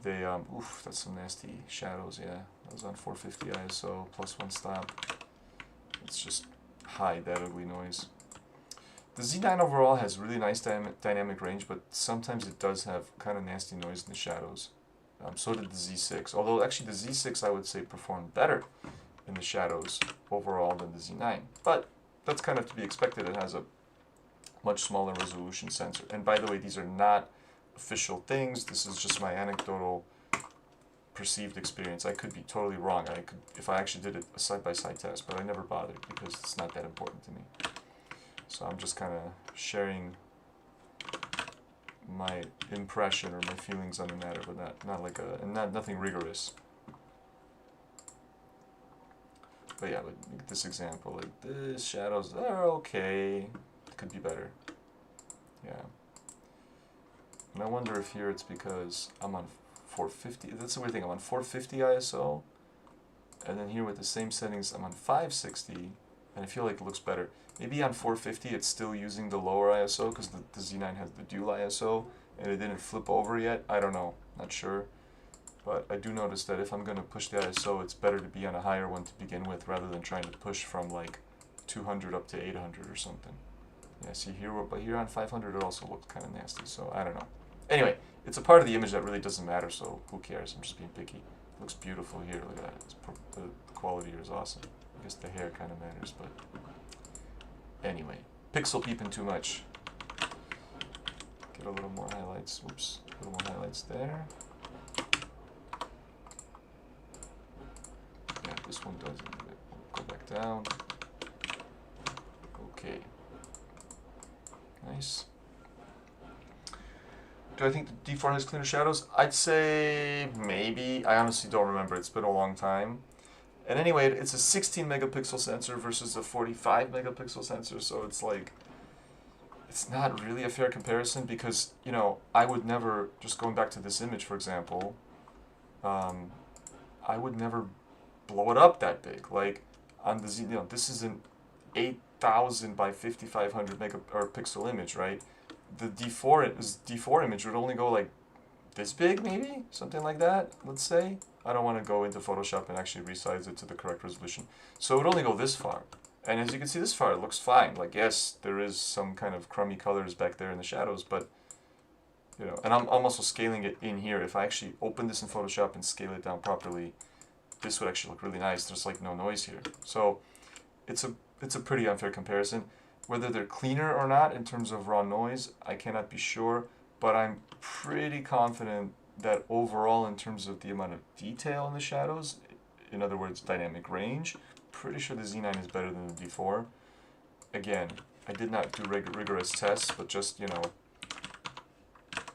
They, oof, that's some nasty shadows, yeah. That was on 450 ISO, +1 stop. Let's just hide that ugly noise. The Z9 overall has really nice dynamic range, but sometimes it does have kind of nasty noise in the shadows. So did the Z6, although actually the Z6 I would say performed better in the shadows overall than the Z9. But that's kind of to be expected. It has a much smaller resolution sensor. And by the way, these are not official things. This is just my anecdotal perceived experience. I could be totally wrong. I could, if I actually did a side-by-side test, but I never bothered because it's not that important to me. So I'm just kind of sharing my impression or my feelings on the matter, but not like nothing rigorous. But yeah, like this example, like the shadows are okay. It could be better. Yeah. And I wonder if here it's because I'm on 450. That's the weird thing. I'm on 450 ISO, and then here with the same settings, I'm on 560, and I feel like it looks better. Maybe on 450 it's still using the lower ISO because the Z9 has the dual ISO, and it didn't flip over yet. I don't know. Not sure. But I do notice that if I'm going to push the ISO, it's better to be on a higher one to begin with rather than trying to push from like 200 up to 800 or something. Yeah, see here, but here on 500 it also looks kind of nasty, so I don't know. Anyway, it's a part of the image that really doesn't matter, so who cares? I'm just being picky. It looks beautiful here, look at that. The quality here is awesome. I guess the hair kind of matters, but anyway. Pixel peeping too much. Get a little more highlights, whoops, a little more highlights there. Yeah, this one doesn't. Go back down. Okay. Nice. Do I think the D4 has cleaner shadows? I'd say maybe. I honestly don't remember. It's been a long time. And anyway, it's a 16 megapixel sensor versus a 45 megapixel sensor, so it's like, it's not really a fair comparison because, I would never, just going back to this image, for example, I would never blow it up that big. Like on the Z, this is an 8,000 by 5,500 pixel image, right? The D4 image would only go like this big, maybe something like that. Let's say I don't want to go into Photoshop and actually resize it to the correct resolution, so it would only go this far. And as you can see, this far it looks fine. Like yes, there is some kind of crummy colors back there in the shadows, but and I'm also scaling it in here. If I actually open this in Photoshop and scale it down properly, this would actually look really nice. There's like no noise here, so it's a pretty unfair comparison. Whether they're cleaner or not in terms of raw noise, I cannot be sure, but I'm pretty confident that overall in terms of the amount of detail in the shadows, in other words dynamic range, pretty sure the Z9 is better than the D4. Again, I did not do rigorous tests, but just,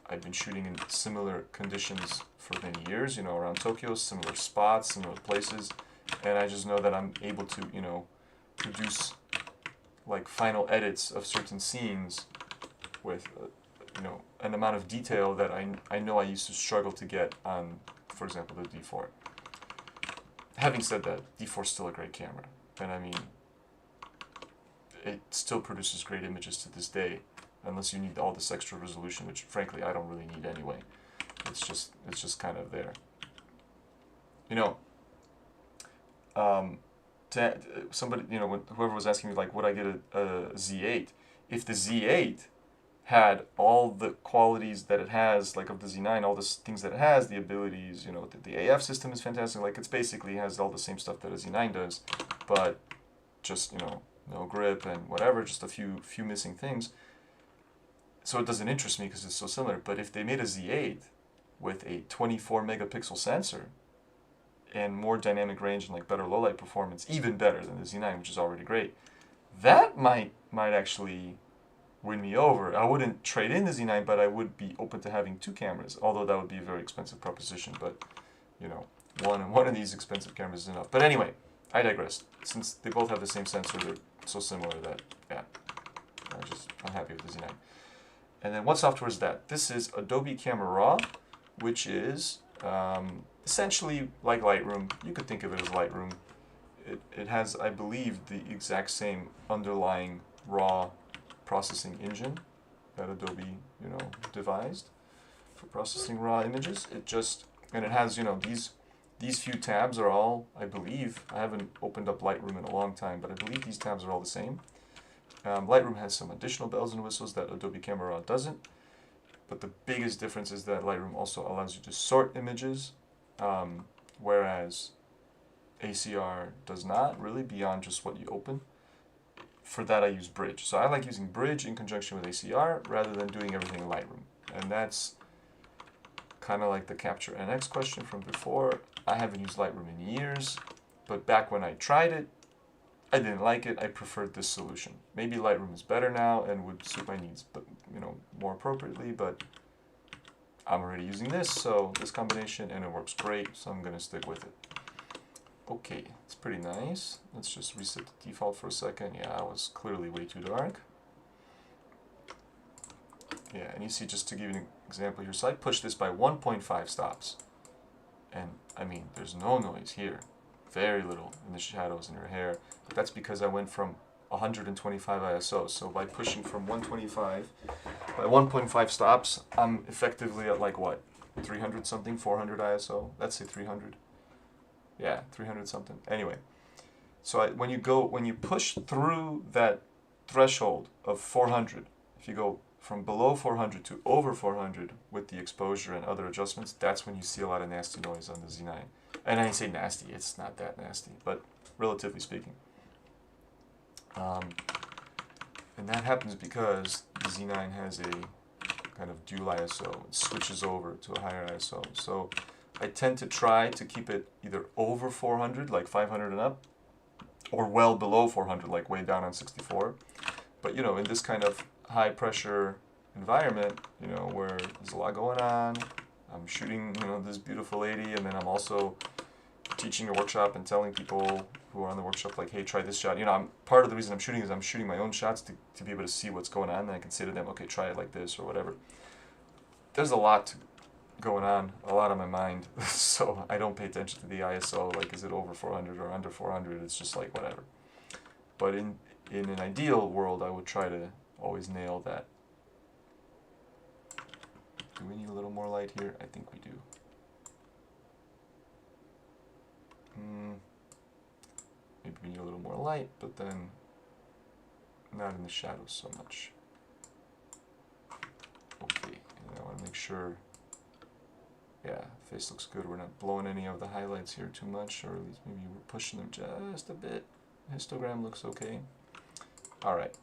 I've been shooting in similar conditions for many years, around Tokyo, similar spots, similar places, and I just know that I'm able to, produce like final edits of certain scenes with, an amount of detail that I know I used to struggle to get on, for example, the D4. Having said that, D4 is still a great camera, and I mean, it still produces great images to this day, unless you need all this extra resolution, which frankly I don't really need anyway. It's just kind of there. Somebody, whoever was asking me like, would I get a Z8? If the Z8 had all the qualities that it has, like of the Z9, all the things that it has, the abilities, the AF system is fantastic. Like it's basically has all the same stuff that a Z9 does, but just no grip and whatever, just a few missing things. so it doesn't interest me because it's so similar. But if they made a Z8 with a 24 megapixel sensor and more dynamic range and like better low light performance, even better than the Z9, which is already great, that might actually win me over. I wouldn't trade in the Z9, but I would be open to having 2 cameras, although that would be a very expensive proposition. But you know, one of these expensive cameras is enough. But anyway, I digress. Since they both have the same sensor, they're so similar that yeah, I'm happy with the Z9. And then what software is that? This is Adobe Camera Raw, which is essentially like Lightroom. You could think of it as Lightroom. It has, I believe, the exact same underlying raw processing engine that Adobe, devised for processing raw images. And it has, these few tabs are all, I believe, I haven't opened up Lightroom in a long time, but I believe these tabs are all the same. Lightroom has some additional bells and whistles that Adobe Camera Raw doesn't, but the biggest difference is that Lightroom also allows you to sort images, whereas ACR does not really, beyond just what you open. For that I use Bridge. So I like using Bridge in conjunction with ACR rather than doing everything in Lightroom. And that's kind of like the Capture NX question from before. I haven't used Lightroom in years, but back when I tried it, I didn't like it. I preferred this solution. Maybe Lightroom is better now and would suit my needs, but more appropriately, but I'm already using this combination, and it works great, so I'm going to stick with it. Okay, it's pretty nice. Let's just reset the default for a second. Yeah, it was clearly way too dark. Yeah, and you see, just to give you an example here, so I pushed this by 1.5 stops. And, I mean, there's no noise here. Very little in the shadows in your hair. But that's because I went from 125 ISO. So by pushing from 125 by 1.5 stops, I'm effectively at like what? 300 something, 400 ISO? Let's say 300. Yeah, 300 something. Anyway, so when you push through that threshold of 400, if you go from below 400 to over 400 with the exposure and other adjustments, that's when you see a lot of nasty noise on the Z9. And I say nasty, it's not that nasty, but relatively speaking. And that happens because the Z9 has a kind of dual ISO. It switches over to a higher ISO. So I tend to try to keep it either over 400, like 500 and up, or well below 400, like way down on 64. But in this kind of high pressure environment, where there's a lot going on, I'm shooting, this beautiful lady, and then I'm also teaching a workshop and telling people who are on the workshop, like, hey, try this shot. Part of the reason I'm shooting is I'm shooting my own shots to be able to see what's going on, and I can say to them, okay, try it like this or whatever. There's a lot going on, a lot on my mind, so I don't pay attention to the ISO, like, is it over 400 or under 400? It's just like, whatever. But in an ideal world, I would try to always nail that. Do we need a little more light here? I think we do. Maybe we need a little more light, but then not in the shadows so much. Okay, and I want to make sure, yeah, face looks good. We're not blowing any of the highlights here too much, or at least maybe we're pushing them just a bit. Histogram looks okay. All right.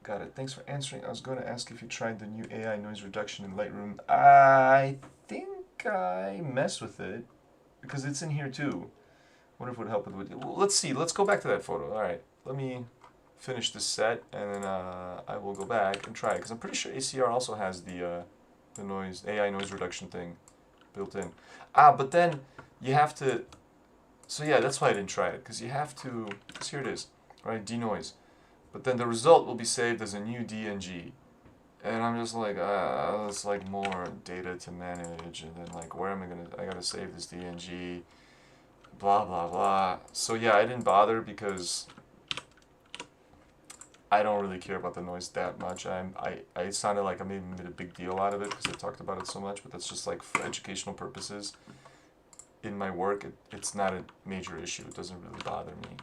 Got it. Thanks for answering. I was going to ask if you tried the new AI noise reduction in Lightroom. I think I messed with it because it's in here too. Wonder if it would help with it. Well, let's see. Let's go back to that photo. All right. Let me finish this set, and then I will go back and try it because I'm pretty sure ACR also has the noise AI noise reduction thing built in. But then you have to. So yeah, that's why I didn't try it, because you have to. So here it is, right? Denoise. But then the result will be saved as a new DNG. And I'm just like, it's like more data to manage, and then like, where am I gotta save this DNG, blah, blah, blah. So yeah, I didn't bother because I don't really care about the noise that much. It sounded like I maybe made a big deal out of it because I talked about it so much, but that's just like for educational purposes. In my work, it's not a major issue. It doesn't really bother me.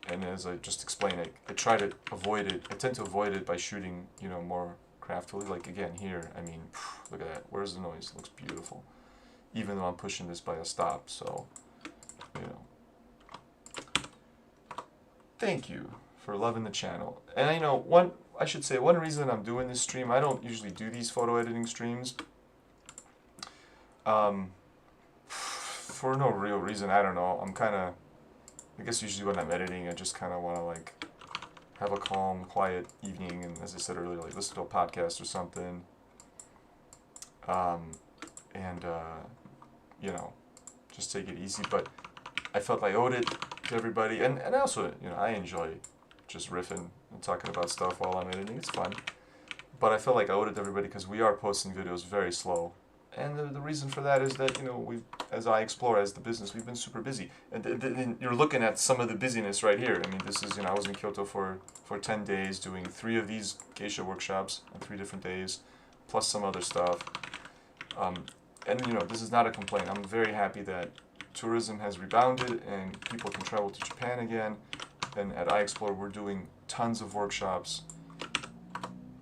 And as I just explained, I try to avoid it. I tend to avoid it by shooting, more craftily. Like again here, I mean, look at that. Where's the noise? It looks beautiful. Even though I'm pushing this by a stop, so, Thank you for loving the channel. And I know I should say one reason I'm doing this stream, I don't usually do these photo editing streams. For no real reason, I don't know. I'm kind of, I guess usually when I'm editing, I just kind of want to like have a calm, quiet evening, and as I said earlier, like listen to a podcast or something. And you know, just take it easy. But I felt I owed it to everybody, and I also, you know, I enjoy just riffing and talking about stuff while I'm editing. It's fun. But I felt like I owed it to everybody because we are posting videos very slow. And the reason for that is that, you know, we've, as I explore as the business, we've been super busy. And you're looking at some of the busyness right here. I mean, this is, you know, I was in Kyoto for 10 days doing 3 of these geisha workshops on 3 different days, plus some other stuff. And, you know, this is not a complaint. I'm very happy that tourism has rebounded and people can travel to Japan again. And at iExplore, we're doing tons of workshops,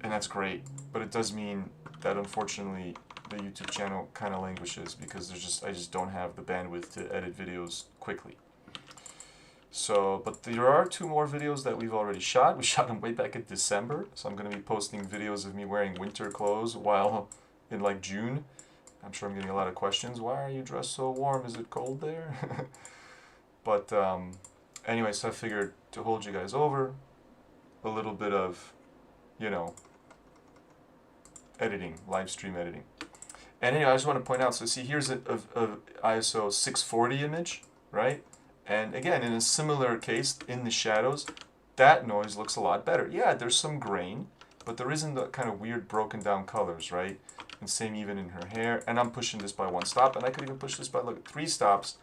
and that's great. But it does mean that, unfortunately, the YouTube channel kind of languishes because I just don't have the bandwidth to edit videos quickly. So, but there are 2 more videos that we've already shot. We shot them way back in December, so I'm going to be posting videos of me wearing winter clothes while in like June. I'm sure I'm getting a lot of questions. Why are you dressed so warm? Is it cold there? But anyway, so I figured to hold you guys over, a little bit of, you know, editing, live stream editing. And anyway, I just want to point out, so see, here's a ISO 640 image, right? And again, in a similar case, in the shadows, that noise looks a lot better. Yeah, there's some grain, but there isn't the kind of weird broken down colors, right? And same even in her hair. And I'm pushing this by 1 stop, and I could even push this by, look, 3 stops.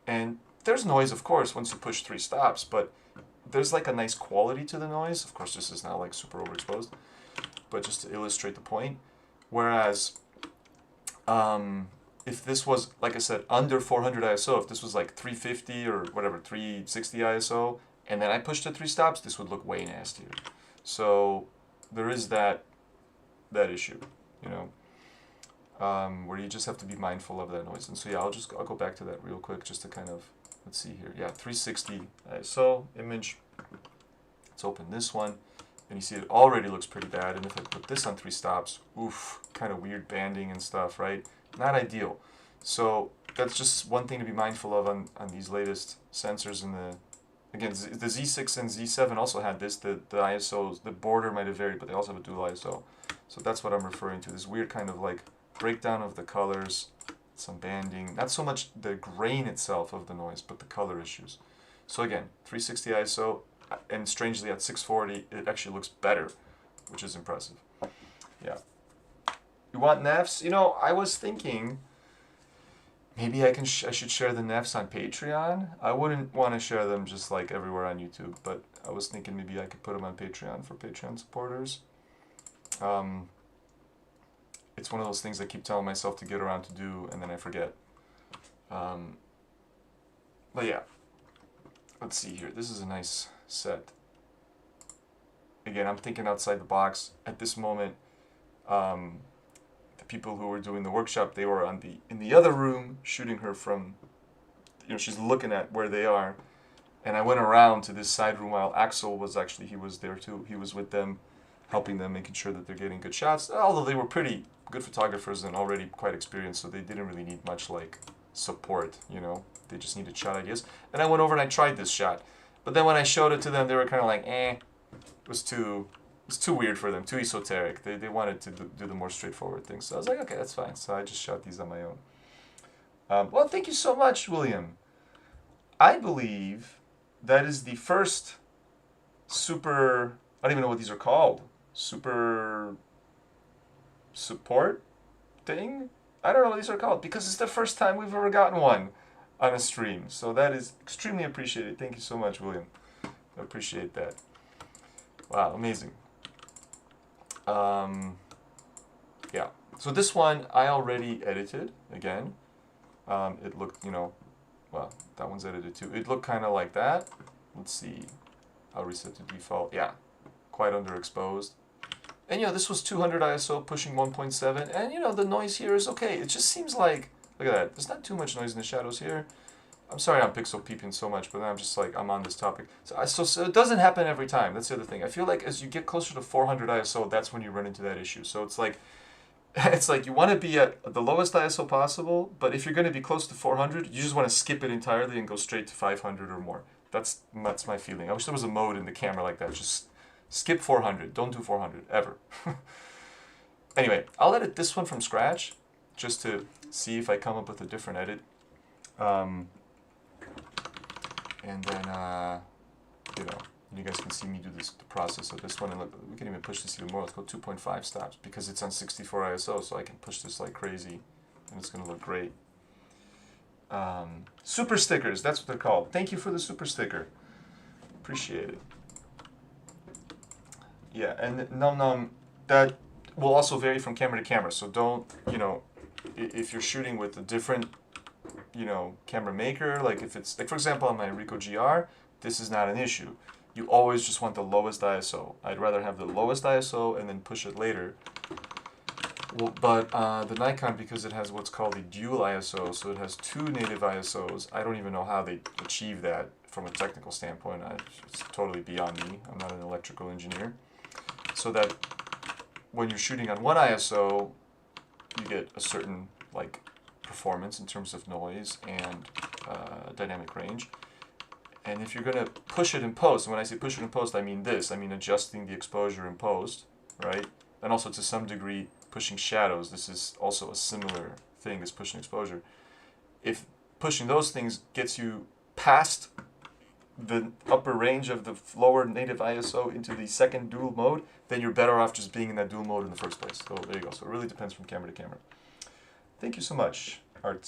And there's noise, of course, once you push 3 stops, but there's like a nice quality to the noise. Of course, this is not like super overexposed, but just to illustrate the point. Whereas, if this was, like I said, under 400 ISO, if this was like 350 or whatever, 360 ISO, and then I pushed it 3 stops, this would look way nastier. So there is that issue, you know, where you just have to be mindful of that noise. And so yeah, I'll go back to that real quick just to kind of, let's see here. Yeah, 360 ISO image. Let's open this one. And you see it already looks pretty bad. And if I put this on 3 stops, oof, kind of weird banding and stuff, right? Not ideal. So that's just one thing to be mindful of on these latest sensors. In the, again, the Z6 and Z7 also had this. The ISOs, the border might have varied, but they also have a dual ISO. So that's what I'm referring to. This weird kind of like breakdown of the colors, some banding. Not so much the grain itself of the noise, but the color issues. So again, 360 ISO. And strangely, at 640, it actually looks better, which is impressive. Yeah. You want NEFs? You know, I was thinking maybe I should share the NEFs on Patreon. I wouldn't want to share them just like everywhere on YouTube, but I was thinking maybe I could put them on Patreon for Patreon supporters. It's one of those things I keep telling myself to get around to do, and then I forget. But yeah. Let's see here. This is a nice set. Again, I'm thinking outside the box. At this moment, the people who were doing the workshop, they were in the other room shooting her from, you know, she's looking at where they are. And I went around to this side room while Axel was actually, he was there too. He was with them, helping them, making sure that they're getting good shots. Although they were pretty good photographers and already quite experienced, so they didn't really need much like support, you know. They just needed shot ideas. And I went over and I tried this shot. But then when I showed it to them, they were kind of like, it was too weird for them, too esoteric. They wanted to do the more straightforward things. So I was like, okay, that's fine. So I just shot these on my own. Well, thank you so much, William. I believe that is the first super, I don't even know what these are called, super support thing? I don't know what these are called, because it's the first time we've ever gotten one on a stream. So that is extremely appreciated. Thank you so much, William. I appreciate that. Wow, amazing. Yeah. So this one I already edited again. It looked, you know, well, that one's edited too. It looked kind of like that. Let's see. I'll reset to default. Yeah, quite underexposed. And, you know, this was 200 ISO pushing 1.7. And, you know, the noise here is okay. It just seems like, look at that. There's not too much noise in the shadows here. I'm sorry I'm pixel peeping so much, but I'm just like, I'm on this topic. So it doesn't happen every time. That's the other thing. I feel like as you get closer to 400 ISO, that's when you run into that issue. So it's like, it's like you want to be at the lowest ISO possible, but if you're going to be close to 400, you just want to skip it entirely and go straight to 500 or more. That's my feeling. I wish there was a mode in the camera like that. Just skip 400. Don't do 400 ever. Anyway, I'll edit this one from scratch just to see if I come up with a different edit. And then, you know, you guys can see me do the process of this one. And look, we can even push this even more. Let's go 2.5 stops because it's on 64 ISO, so I can push this like crazy, and it's going to look great. Super stickers, that's what they're called. Thank you for the super sticker. Appreciate it. Yeah, and num that will also vary from camera to camera. So don't, you know, if you're shooting with a different, you know, camera maker, like if it's, like for example on my Ricoh GR, this is not an issue. You always just want the lowest ISO. I'd rather have the lowest ISO and then push it later. Well, but the Nikon, because it has what's called a dual ISO, so it has two native ISOs, I don't even know how they achieve that from a technical standpoint. It's totally beyond me. I'm not an electrical engineer. So that when you're shooting on one ISO, you get a certain like performance in terms of noise and dynamic range. And if you're going to push it in post, and when I say push it in post, I mean this. I mean adjusting the exposure in post, right? And also to some degree pushing shadows. This is also a similar thing as pushing exposure. If pushing those things gets you past the upper range of the lower native ISO into the second dual mode, then you're better off just being in that dual mode in the first place. So there you go. So it really depends from camera to camera. Thank you so much, Art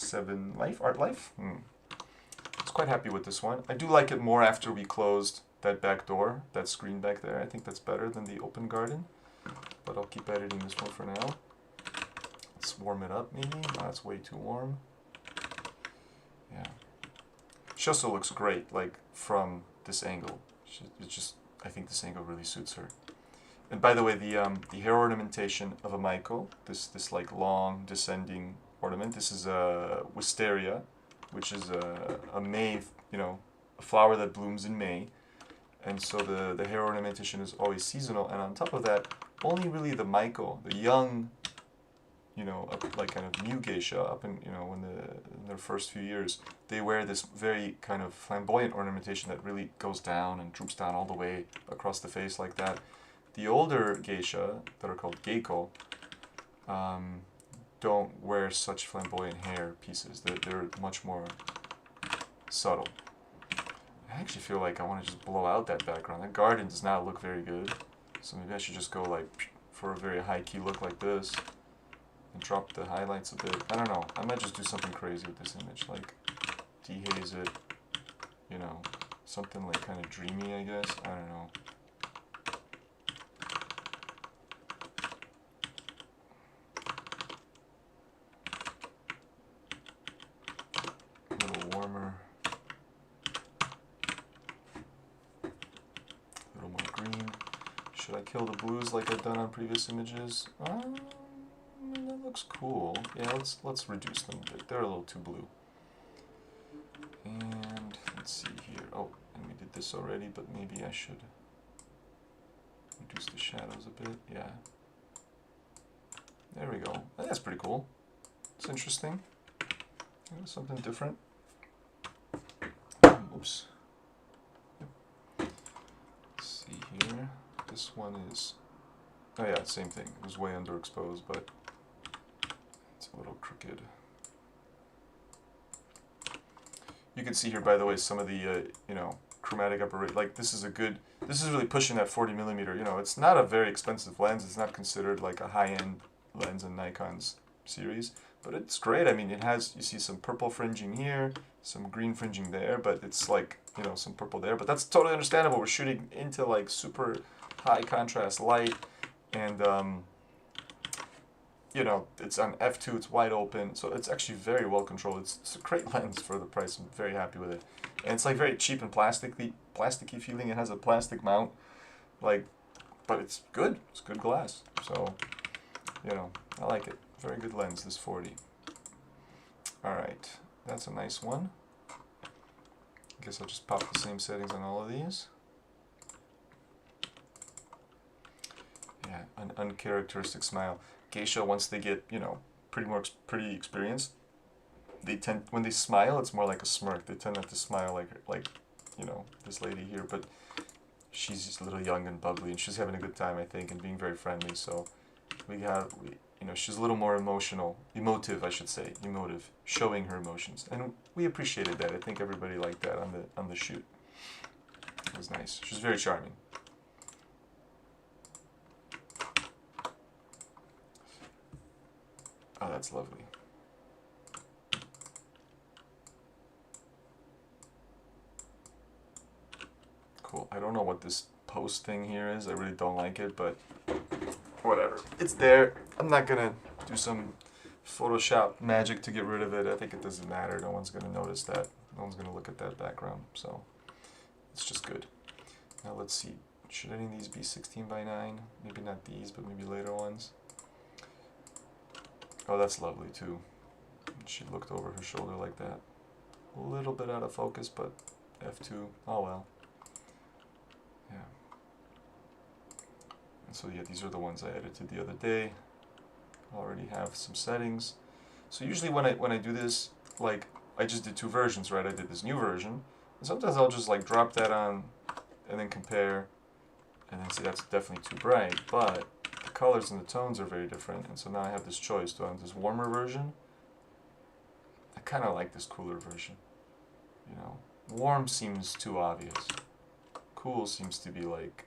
Life. I was quite happy with this one. I do like it more after we closed that back door, that screen back there. I think that's better than the open garden, but I'll keep editing this one for now. Let's warm it up maybe. No, that's way too warm. Yeah. She also looks great, like from this angle. It's just, I think this angle really suits her. And by the way, the hair ornamentation of a Maiko, this like long descending ornament, this is a wisteria, which is a May, you know, a flower that blooms in May. And so the hair ornamentation is always seasonal. And on top of that, only really the Maiko, the young, you know, like kind of new geisha, up in, you know, in their first few years, they wear this very kind of flamboyant ornamentation that really goes down and droops down all the way across the face like that. The older geisha, that are called geiko, don't wear such flamboyant hair pieces. They're much more subtle. I actually feel like I want to just blow out that background. That garden does not look very good. So maybe I should just go like for a very high key look like this and drop the highlights a bit. I don't know. I might just do something crazy with this image, like dehaze it, you know, something like kind of dreamy, I guess. I don't know. A little warmer. A little more green. Should I kill the blues like I've done on previous images? That looks cool. Yeah, let's reduce them a bit. They're a little too blue. And let's see here. Oh, and we did this already, but maybe I should reduce the shadows a bit. Yeah. There we go. That's pretty cool. It's interesting. Something different. Oops. Let's see here. This one is, oh yeah, same thing. It was way underexposed, but it's a little crooked. You can see here, by the way, some of the, you know, chromatic aberration. Like this is really pushing that 40mm. You know, it's not a very expensive lens. It's not considered like a high-end lens in Nikon's series, but it's great. I mean, it has, you see some purple fringing here, some green fringing there, but it's like, you know, some purple there. But that's totally understandable. We're shooting into like super high contrast light, and you know, it's on f2, it's wide open, so it's actually very well controlled. It's a great lens for the price. I'm very happy with it, and it's like very cheap and plasticky feeling. It has a plastic mount, like, but it's good. It's good glass, so you know, I like it. Very good lens, this 40. All right, that's a nice one. I guess I'll just pop the same settings on all of these. Yeah, an uncharacteristic smile. Geisha, once they get, you know, pretty experienced, they tend, when they smile, it's more like a smirk. They tend not to smile like, you know, this lady here, but she's just a little young and bubbly, and she's having a good time, I think, and being very friendly. So you know, she's a little more emotive, I should say, emotive, showing her emotions, and we appreciated that. I think everybody liked that on the shoot. It was nice. She was very charming. Oh, that's lovely. Cool. I don't know what this post thing here is. I really don't like it, but whatever. It's there. I'm not gonna do some Photoshop magic to get rid of it. I think it doesn't matter. No one's gonna notice that. No one's gonna look at that background. So it's just good. Now let's see. Should any of these be 16 by 9? Maybe not these, but maybe later ones. Oh, that's lovely too. She looked over her shoulder like that. A little bit out of focus, but F2. Oh well. Yeah. And so yeah, these are the ones I edited the other day. I already have some settings. So usually when I do this, like I just did 2 versions, right? I did this new version, and sometimes I'll just like drop that on and then compare, and then see that's definitely too bright, but the colors and the tones are very different, and so now I have this choice. Do I want this warmer version? I kind of like this cooler version. You know, warm seems too obvious. Cool seems to be like,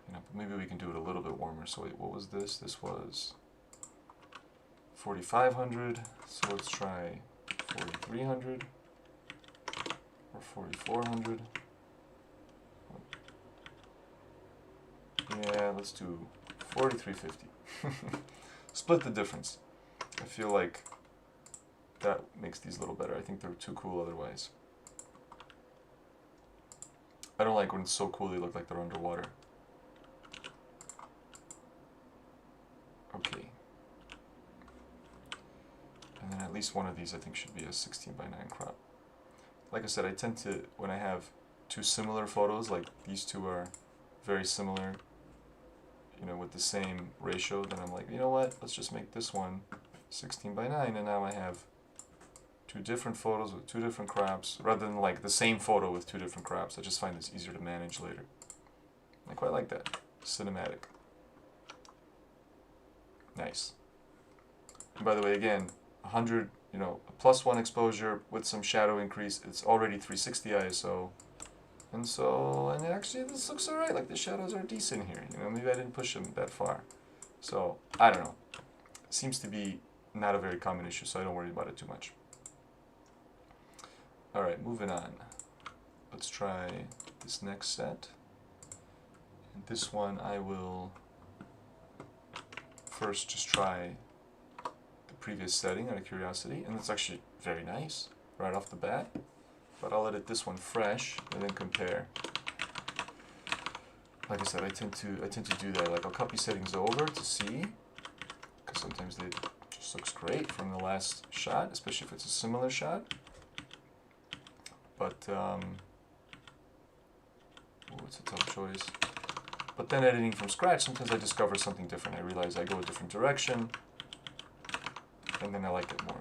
you know, maybe we can do it a little bit warmer. So wait, what was this? This was 4500. So let's try 4300 or 4400. Yeah, let's do 4350. Split the difference. I feel like that makes these a little better. I think they're too cool otherwise. I don't like when it's so cool they look like they're underwater. Okay. And then at least one of these I think should be a 16 by 9 crop. Like I said, I tend to, when I have 2 similar photos, like these 2 are very similar, you know, with the same ratio, then I'm like, you know what, let's just make this one 16 by 9, and now I have 2 different photos with 2 different crops, rather than like the same photo with 2 different crops. I just find this easier to manage later. I quite like that. Cinematic. Nice. And by the way, again, 100, you know, a +1 exposure with some shadow increase, it's already 360 ISO. And so, and actually this looks alright, like the shadows are decent here, you know, maybe I didn't push them that far. So, I don't know. It seems to be not a very common issue, so I don't worry about it too much. Alright, moving on. Let's try this next set. And this one I will first just try the previous setting out of curiosity, and it's actually very nice right off the bat. But I'll edit this one fresh and then compare. Like I said, I tend to do that. Like I'll copy settings over to see, because sometimes it just looks great from the last shot, especially if it's a similar shot. But it's a tough choice. But then editing from scratch, sometimes I discover something different. I realize I go a different direction, and then I like it more.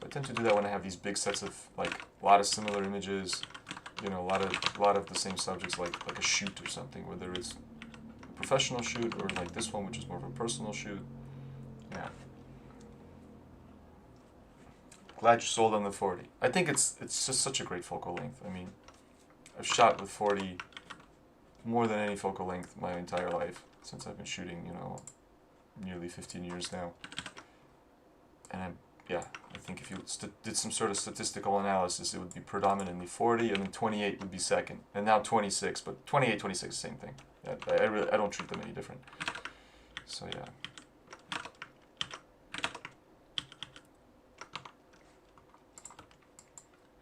I tend to do that when I have these big sets of like a lot of similar images, you know, a lot of the same subjects, like a shoot or something, whether it's a professional shoot or like this one, which is more of a personal shoot. Yeah. Glad you sold on the 40. I think it's just such a great focal length. I mean, I've shot with 40 more than any focal length my entire life since I've been shooting, you know, nearly 15 years now. And yeah, I think if you did some sort of statistical analysis, it would be predominantly 40, and then 28 would be second, and now 26, but 28, 26, same thing. Yeah, I don't treat them any different. So yeah.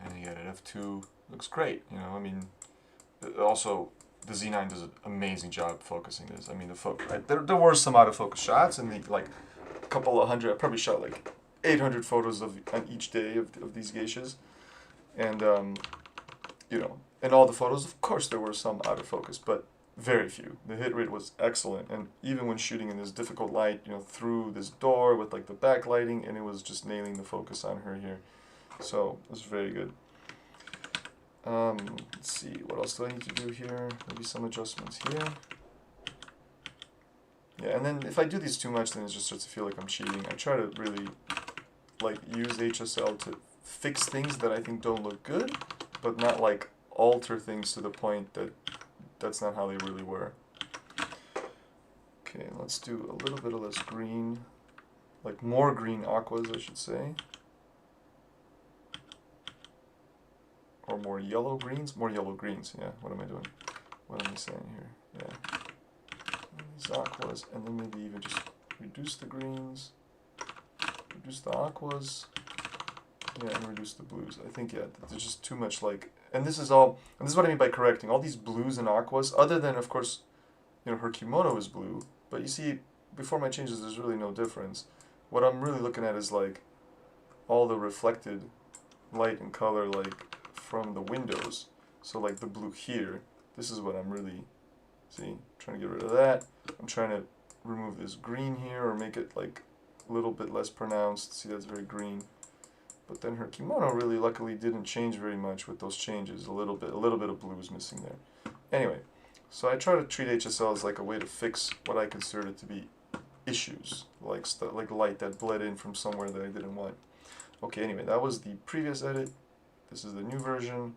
And again, at f2 looks great. You know, I mean, also the Z9 does an amazing job focusing this. I mean, there were some out of focus shots, and like a couple of hundred. I probably shot like 800 photos on each day of these geishas, And you know, in all the photos, of course, there were some out of focus, but very few. The hit rate was excellent, and even when shooting in this difficult light, you know, through this door with like the backlighting, and it was just nailing the focus on her here. So it was very good. Let's see, what else do I need to do here? Maybe some adjustments here. Yeah, and then if I do these too much, then it just starts to feel like I'm cheating. I try to really like use HSL to fix things that I think don't look good, but not like alter things to the point that that's not how they really were. Okay, let's do a little bit of less green, like more green aquas, I should say. Or more yellow greens? More yellow greens, yeah. What am I doing? What am I saying here? Yeah. These aquas, and then maybe even just reduce the greens, reduce the aquas, yeah, and reduce the blues. I think, yeah, there's just too much, like, and this is what I mean by correcting. All these blues and aquas, other than, of course, you know, her kimono is blue, but you see, before my changes, there's really no difference. What I'm really looking at is, like, all the reflected light and color, like, from the windows. So, like, the blue here, this is what I'm really, see, trying to get rid of that. I'm trying to remove this green here, or make it, like, a little bit less pronounced. See, that's very green. But then her kimono really, luckily, didn't change very much with those changes. A little bit of blue is missing there. Anyway, so I try to treat HSL as like a way to fix what I consider to be issues, like like light that bled in from somewhere that I didn't want. Okay, anyway, that was the previous edit. This is the new version.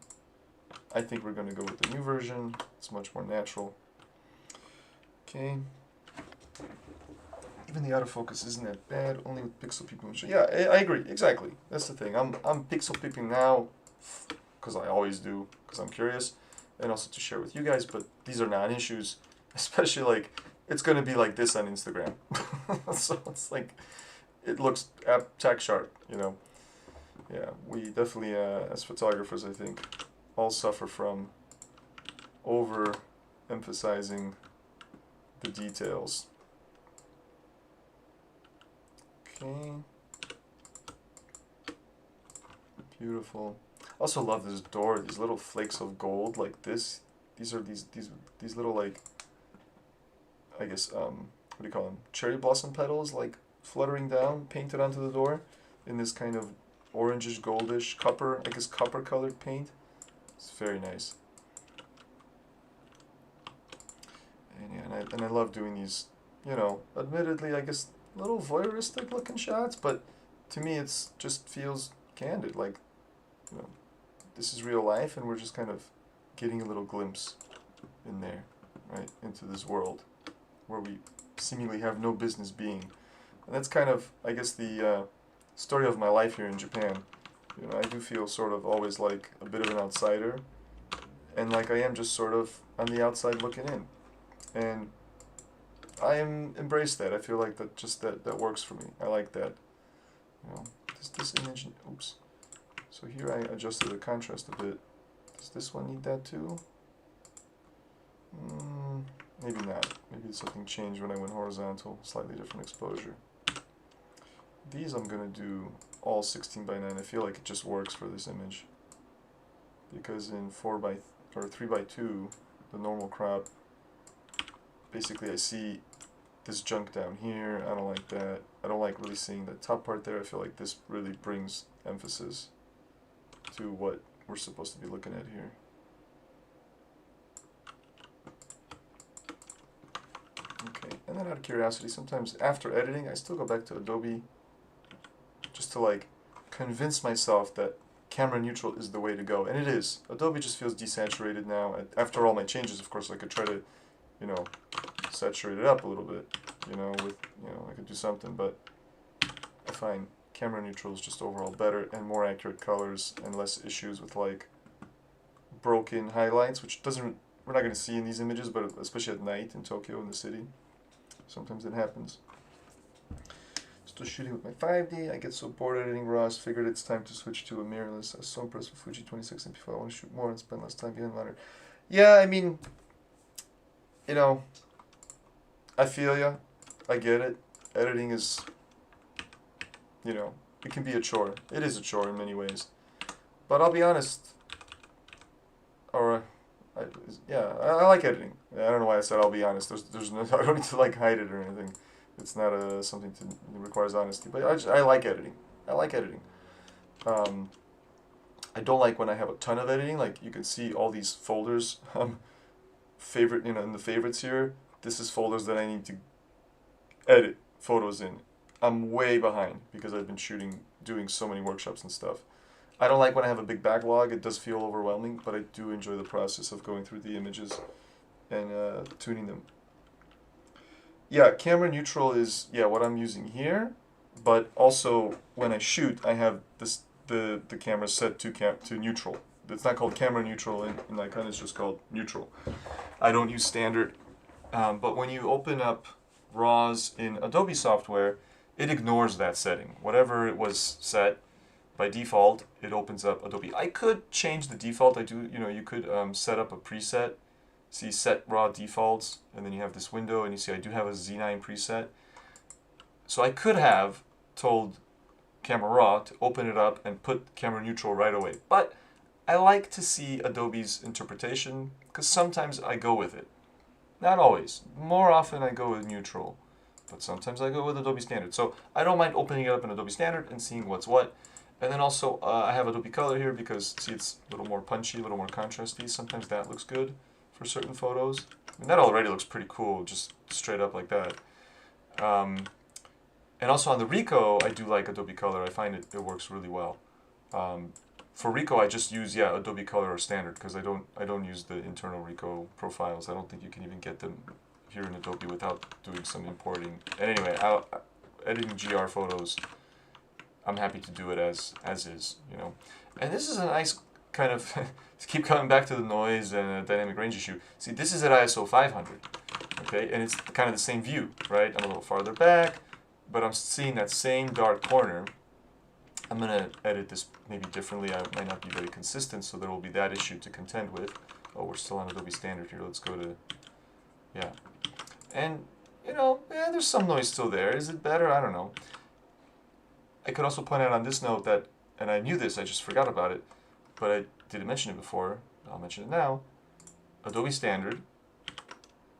I think we're going to go with the new version. It's much more natural. Okay. Even the autofocus isn't that bad, only with pixel peeping. Yeah, I agree, exactly. That's the thing. I'm pixel peeping now, because I always do, because I'm curious, and also to share with you guys, but these are non-issues, especially like, it's going to be like this on Instagram. So it's like, it looks tack sharp, you know. Yeah, we definitely, as photographers, I think, all suffer from over-emphasizing the details. Okay. Beautiful. Also love this door, these little flakes of gold like this. These are these little, like, I guess, what do you call them? Cherry blossom petals, like, fluttering down, painted onto the door in this kind of orangish, goldish, copper, I guess copper colored paint. It's very nice. And yeah, and I love doing these, you know, admittedly, I guess, little voyeuristic looking shots, but to me it's just feels candid, like, you know, this is real life and we're just kind of getting a little glimpse in there, right, into this world where we seemingly have no business being. And that's kind of, I guess, the story of my life here in Japan. You know, I do feel sort of always like a bit of an outsider, and like I am just sort of on the outside looking in. And I embrace that. I feel like that works for me. I like that. You know, this image, oops. So here I adjusted the contrast a bit. Does this one need that too? Maybe not. Maybe something changed when I went horizontal. Slightly different exposure. These I'm gonna do all 16:9. I feel like it just works for this image, because in 3:2, the normal crop, basically I see this junk down here. I don't like that. I don't like really seeing the top part there. I feel like this really brings emphasis to what we're supposed to be looking at here. Okay, and then out of curiosity, sometimes after editing, I still go back to Adobe just to like convince myself that camera neutral is the way to go, and it is. Adobe just feels desaturated now. After all my changes, of course, I could try to, you know, saturate it up a little bit, you know, with, you know, I could do something, but I find camera neutral is just overall better and more accurate colors and less issues with like broken highlights, which we're not going to see in these images, but especially at night in Tokyo, in the city, sometimes it happens. Still shooting with my 5D. I get so bored editing RAWs, figured it's time to switch to a mirrorless. I was so impressed with Fuji 26 MP4. I want to shoot more and spend less time behind the monitor. Yeah, I mean, you know, I feel ya. I get it. Editing is, you know, it can be a chore. It is a chore in many ways. But I'll be honest, or I, yeah, I like editing. I don't know why I said I'll be honest. There's no, I don't need to like hide it or anything. It's not something that requires honesty. But I like editing. I like editing. Um, I don't like when I have a ton of editing. Like you can see all these folders. Favorite, in the favorites here. This is folders that I need to edit photos in. I'm way behind because I've been doing so many workshops and stuff. I don't like when I have a big backlog. It does feel overwhelming, but I do enjoy the process of going through the images and tuning them. Yeah, camera neutral is what I'm using here, but also when I shoot, I have the camera set to neutral. It's not called camera neutral in Nikon. It's just called neutral. I don't use standard, but when you open up RAWs in Adobe software, it ignores that setting. Whatever it was set by default, it opens up Adobe. I could change the default. You could set up a preset. See set raw defaults, and then you have this window, and you see I do have a Z9 preset. So I could have told Camera Raw to open it up and put camera neutral right away. But I like to see Adobe's interpretation, because sometimes I go with it. Not always. More often I go with neutral, but sometimes I go with Adobe Standard. So I don't mind opening it up in Adobe Standard and seeing what's what. And then also I have Adobe Color here because, see, it's a little more punchy, a little more contrasty. Sometimes that looks good for certain photos. I mean, that already looks pretty cool, just straight up like that. And also on the Ricoh, I do like Adobe Color. I find it works really well. For Ricoh, I just use Adobe Color or Standard because I don't use the internal Ricoh profiles. I don't think you can even get them here in Adobe without doing some importing. And anyway, editing GR photos, I'm happy to do it as is, And this is a nice kind of to keep coming back to the noise and dynamic range issue. See, this is at ISO 500, okay, and it's kind of the same view, right? I'm a little farther back, but I'm seeing that same dark corner. I'm gonna edit this maybe differently. I might not be very consistent, so there will be that issue to contend with. Oh, we're still on Adobe Standard here. Let's go to, and there's some noise still there. Is it better? I don't know. I could also point out on this note that, and I knew this, I just forgot about it, but I didn't mention it before. I'll mention it now. Adobe Standard,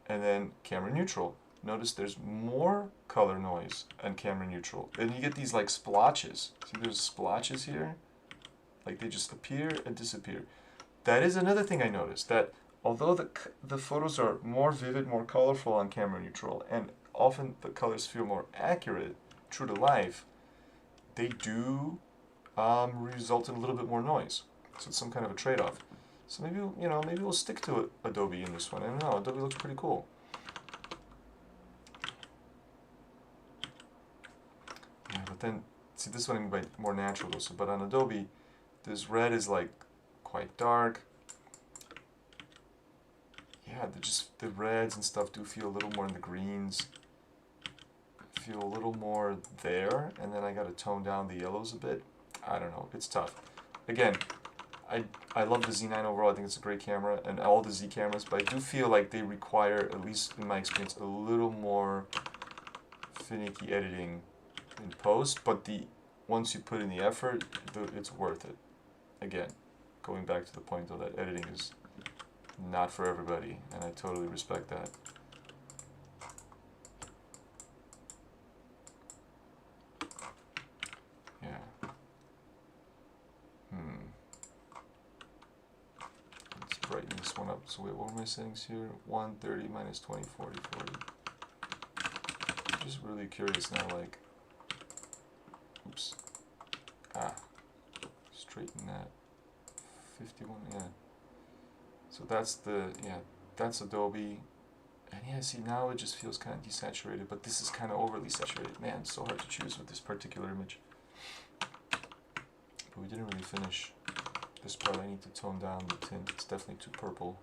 and then camera neutral. Notice there's more color noise on camera neutral. And you get these like splotches. See, there's splotches here. Like they just appear and disappear. That is another thing I noticed, that although the photos are more vivid, more colorful on camera neutral, and often the colors feel more accurate, true to life, they do result in a little bit more noise. So it's some kind of a trade-off. So maybe maybe we'll stick to Adobe in this one. I don't know. Adobe looks pretty cool. Yeah, but then see, this one by more natural though. So, but on Adobe, this red is like quite dark. Yeah, the reds and stuff do feel a little more in the greens. Feel a little more there, and then I got to tone down the yellows a bit. I don't know. It's tough. Again, I love the Z9 overall. I think it's a great camera, and all the Z cameras, but I do feel like they require, at least in my experience, a little more finicky editing in post, but once you put in the effort, it's worth it. Again, going back to the point though that editing is not for everybody, and I totally respect that. Yeah. Let's brighten this one up. So wait, what were my settings here? 130 minus 20, 40, 40. I'm just really curious now, like, oops. Straighten that. 51, yeah. So that's that's Adobe. And yeah, see, now it just feels kind of desaturated, but this is kind of overly saturated. Man, it's so hard to choose with this particular image. But we didn't really finish this part. I need to tone down the tint. It's definitely too purple.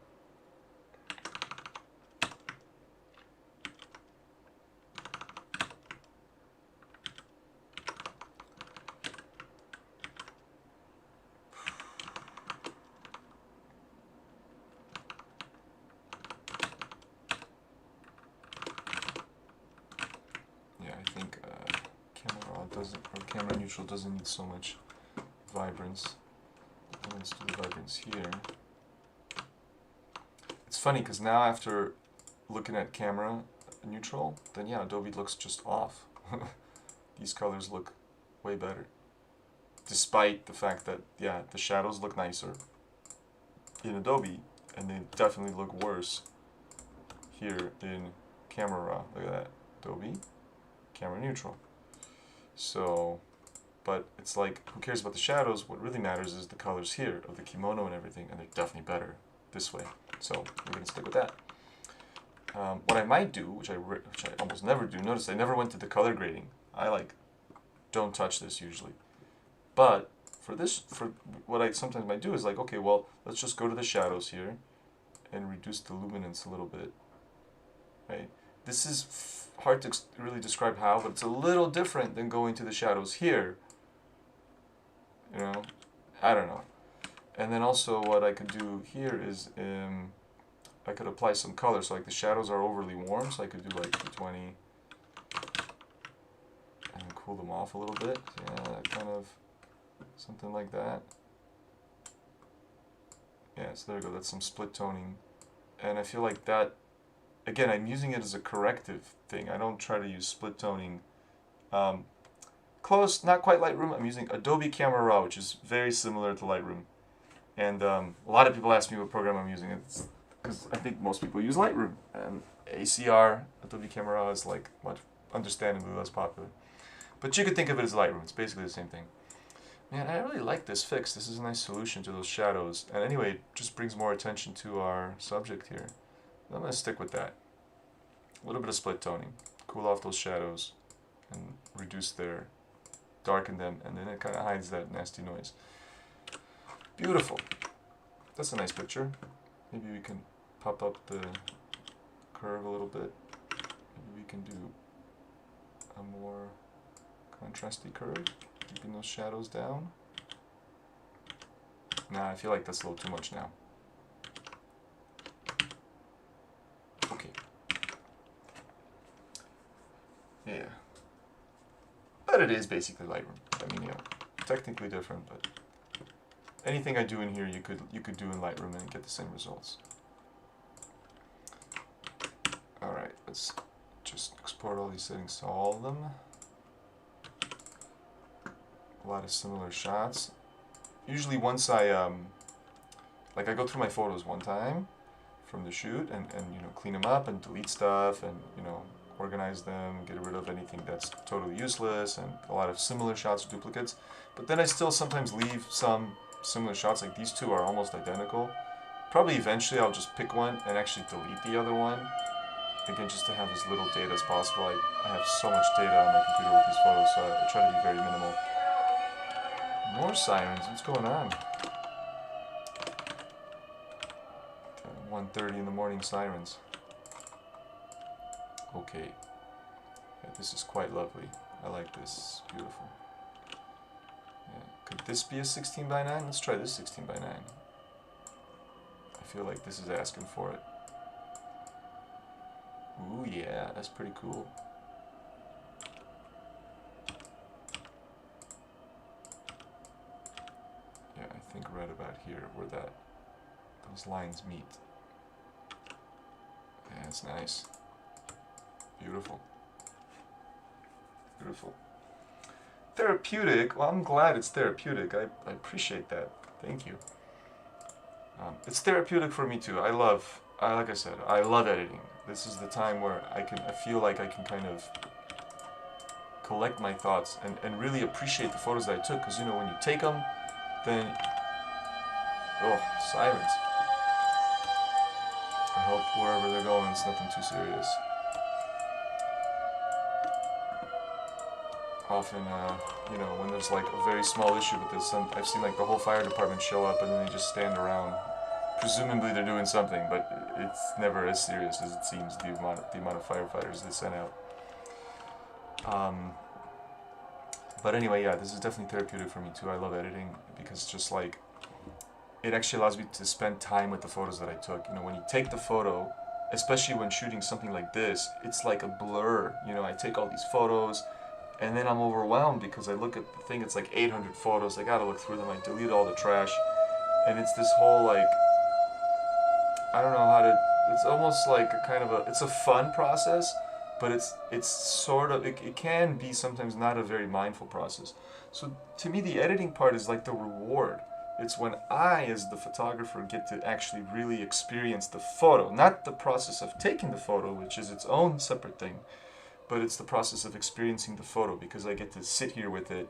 Camera neutral doesn't need so much vibrance. let's do the vibrance here. It's funny because now after looking at camera neutral, then yeah, Adobe looks just off. These colors look way better. Despite the fact that, yeah, the shadows look nicer in Adobe, and they definitely look worse here in Camera Raw. Look at that. Adobe, camera neutral. So, but it's like, who cares about the shadows? What really matters is the colors here of the kimono and everything, and they're definitely better this way. So we're going to stick with that. What I might do, which I almost never do, notice I never went to the color grading. I don't touch this usually. But for what I sometimes might do is like, okay, well, let's just go to the shadows here and reduce the luminance a little bit, right? This is hard to really describe how, but it's a little different than going to the shadows here. You know, I don't know. And then also what I could do here is I could apply some color. So like the shadows are overly warm, so I could do like 220 and cool them off a little bit. Yeah, kind of something like that. Yeah, so there we go. That's some split toning. And I feel like that, again, I'm using it as a corrective thing. I don't try to use split toning. Close, not quite Lightroom. I'm using Adobe Camera Raw, which is very similar to Lightroom. And a lot of people ask me what program I'm using. It's because I think most people use Lightroom. And ACR, Adobe Camera Raw, is like much understandably less popular. But you could think of it as Lightroom. It's basically the same thing. Man, I really like this fix. This is a nice solution to those shadows. And anyway, it just brings more attention to our subject here. I'm going to stick with that. A little bit of split toning. Cool off those shadows and darken them, and then it kind of hides that nasty noise. Beautiful. That's a nice picture. Maybe we can pop up the curve a little bit. Maybe we can do a more contrasty curve, keeping those shadows down. Nah, I feel like that's a little too much now. Okay. Yeah. But it is basically Lightroom. I mean, technically different, but anything I do in here you could do in Lightroom and get the same results. Alright, let's just export all these settings to all of them. A lot of similar shots. Usually once I go through my photos one time from the shoot and clean them up and delete stuff and organize them, get rid of anything that's totally useless, and a lot of similar shots or duplicates. But then I still sometimes leave some similar shots, like these two are almost identical. Probably eventually I'll just pick one and actually delete the other one. Again, just to have as little data as possible. I have so much data on my computer with these photos, so I try to be very minimal. More sirens, what's going on? 1:30 in the morning sirens. Okay, yeah, this is quite lovely. I like this, it's beautiful. Yeah. Could this be a 16 by 9? Let's try this 16 by 9. I feel like this is asking for it. Ooh yeah, that's pretty cool. Yeah, I think right about here where those lines meet. Yeah, it's nice. Beautiful. Beautiful. Therapeutic. Well, I'm glad it's therapeutic. I appreciate that. Thank you. It's therapeutic for me too. Like I said, I love editing. This is the time where I feel like I can kind of collect my thoughts and really appreciate the photos that I took. Because, when you take them, then... Oh, sirens. I hope wherever they're going, it's nothing too serious. Often, when there's like a very small issue with this, I've seen like the whole fire department show up and then they just stand around. Presumably they're doing something, but it's never as serious as it seems, the amount of firefighters they sent out. But anyway, yeah, this is definitely therapeutic for me too. I love editing because just like, it actually allows me to spend time with the photos that I took. When you take the photo, especially when shooting something like this, it's like a blur. I take all these photos, and then I'm overwhelmed because I look at the thing, it's like 800 photos, I gotta look through them, I delete all the trash, And it's this whole like, I don't know how to, it's almost like a kind of a, it's a fun process, but it's sort of, it can be sometimes not a very mindful process. So to me, the editing part is like the reward. It's when I, as the photographer, get to actually really experience the photo, not the process of taking the photo, which is its own separate thing, but it's the process of experiencing the photo, because I get to sit here with it,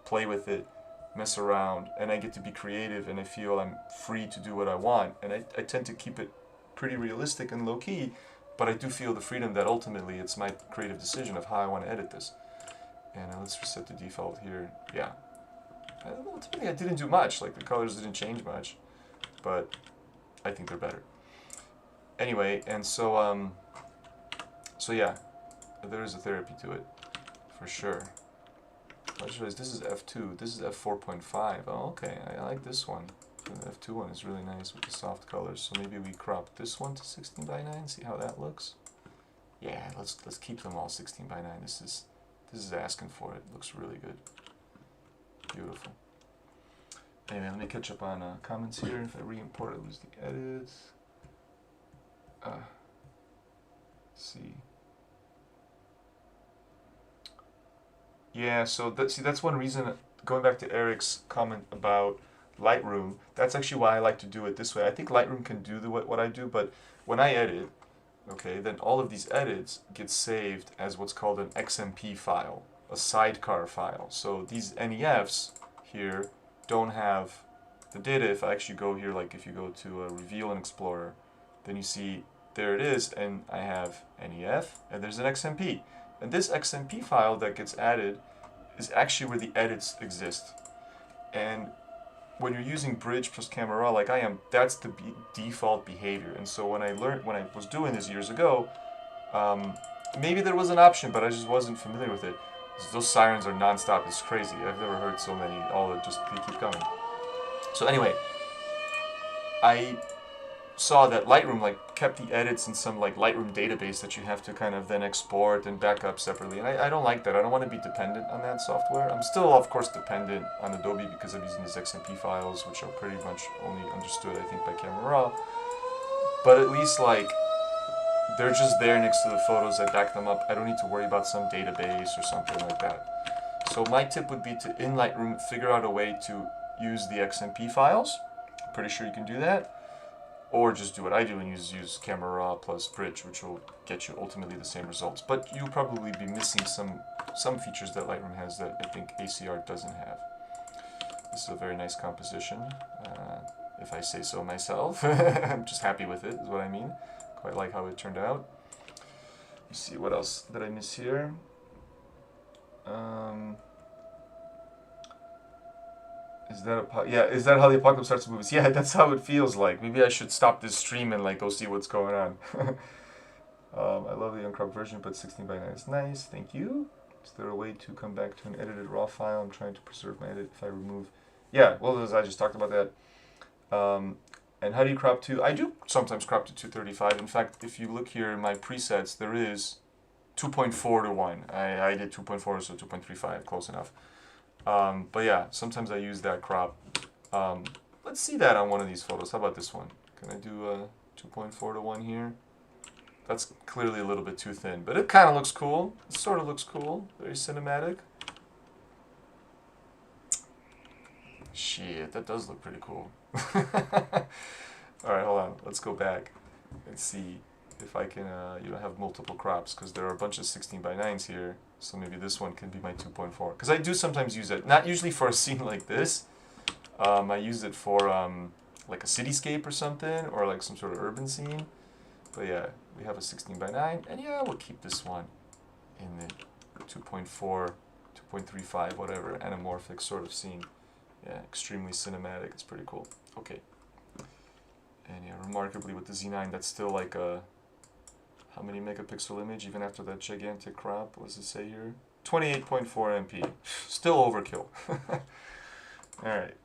play with it, mess around, and I get to be creative, and I feel I'm free to do what I want. And I tend to keep it pretty realistic and low key, but I do feel the freedom that ultimately it's my creative decision of how I want to edit this. And let's reset the default here. Yeah. Ultimately, I didn't do much. Like, the colors didn't change much, but I think they're better. Anyway, and so, so yeah, there is a therapy to it, for sure. I just realized this is F2, this is F4.5. Oh, okay, I like this one. The F2 one is really nice with the soft colors. So maybe we crop this one to 16 by 9, see how that looks. Yeah, let's keep them all 16 by 9. This is asking for it. Looks really good. Beautiful. Anyway, let me catch up on comments here. If I re-import, I lose the edits. Let's see. Yeah, so that's one reason, going back to Eric's comment about Lightroom, that's actually why I like to do it this way. I think Lightroom can do what I do, but when I edit, okay, then all of these edits get saved as what's called an XMP file, a sidecar file. So these NEFs here don't have the data. If I actually go here, like if you go to Reveal in Explorer, then you see there it is, and I have NEF, and there's an XMP. And this XMP file that gets added is actually where the edits exist. And when you're using Bridge plus Camera Raw like I am, that's the default behavior. And so when I was doing this years ago, maybe there was an option, but I just wasn't familiar with it. Those sirens are non-stop. It's crazy. I've never heard so many. They keep coming. So anyway, I saw that Lightroom kept the edits in some Lightroom database that you have to kind of then export and back up separately, and I don't like that. I don't want to be dependent on that software. I'm still of course dependent on Adobe because I'm using these XMP files, which are pretty much only understood I think by Camera Raw, but at least they're just there next to the photos. I back them up. I don't need to worry about some database or something like that. So my tip would be to, in Lightroom, figure out a way to use the XMP files. I'm pretty sure you can do that. Or just do what I do and use Camera Raw plus Bridge, which will get you ultimately the same results. But you'll probably be missing some features that Lightroom has that I think ACR doesn't have. This is a very nice composition, if I say so myself. I'm just happy with it, is what I mean. Quite like how it turned out. You see, what else did I miss here? Is that how the apocalypse starts movies? Yeah, that's how it feels like. Maybe I should stop this stream and go see what's going on. I love the uncropped version, but 16 by 9 is nice. Thank you. Is there a way to come back to an edited raw file? I'm trying to preserve my edit if I remove. Yeah, well, as I just talked about that. And how do you crop to? I do sometimes crop to 235. In fact, if you look here in my presets, there is 2.4 to 1. I did 2.4, so 2.35, close enough. But yeah, sometimes I use that crop. Let's see that on one of these photos. How about this one? Can I do 2.4 to 1 here? That's clearly a little bit too thin, but it kind of looks cool. It sort of looks cool. Very cinematic. Shit, that does look pretty cool. Alright, hold on. Let's go back and see if I can have multiple crops, because there are a bunch of 16 by 9s here. So maybe this one can be my 2.4. Because I do sometimes use it, not usually for a scene like this. I use it for like a cityscape or something, or like some sort of urban scene. But yeah, we have a 16 by 9, and yeah, we'll keep this one in the 2.4, 2.35, whatever, anamorphic sort of scene. Yeah, extremely cinematic. It's pretty cool. Okay. And yeah, remarkably with the Z9, that's still like a, how many megapixel image even after that gigantic crop? What does it say here? 28.4 MP. Still overkill. Alright.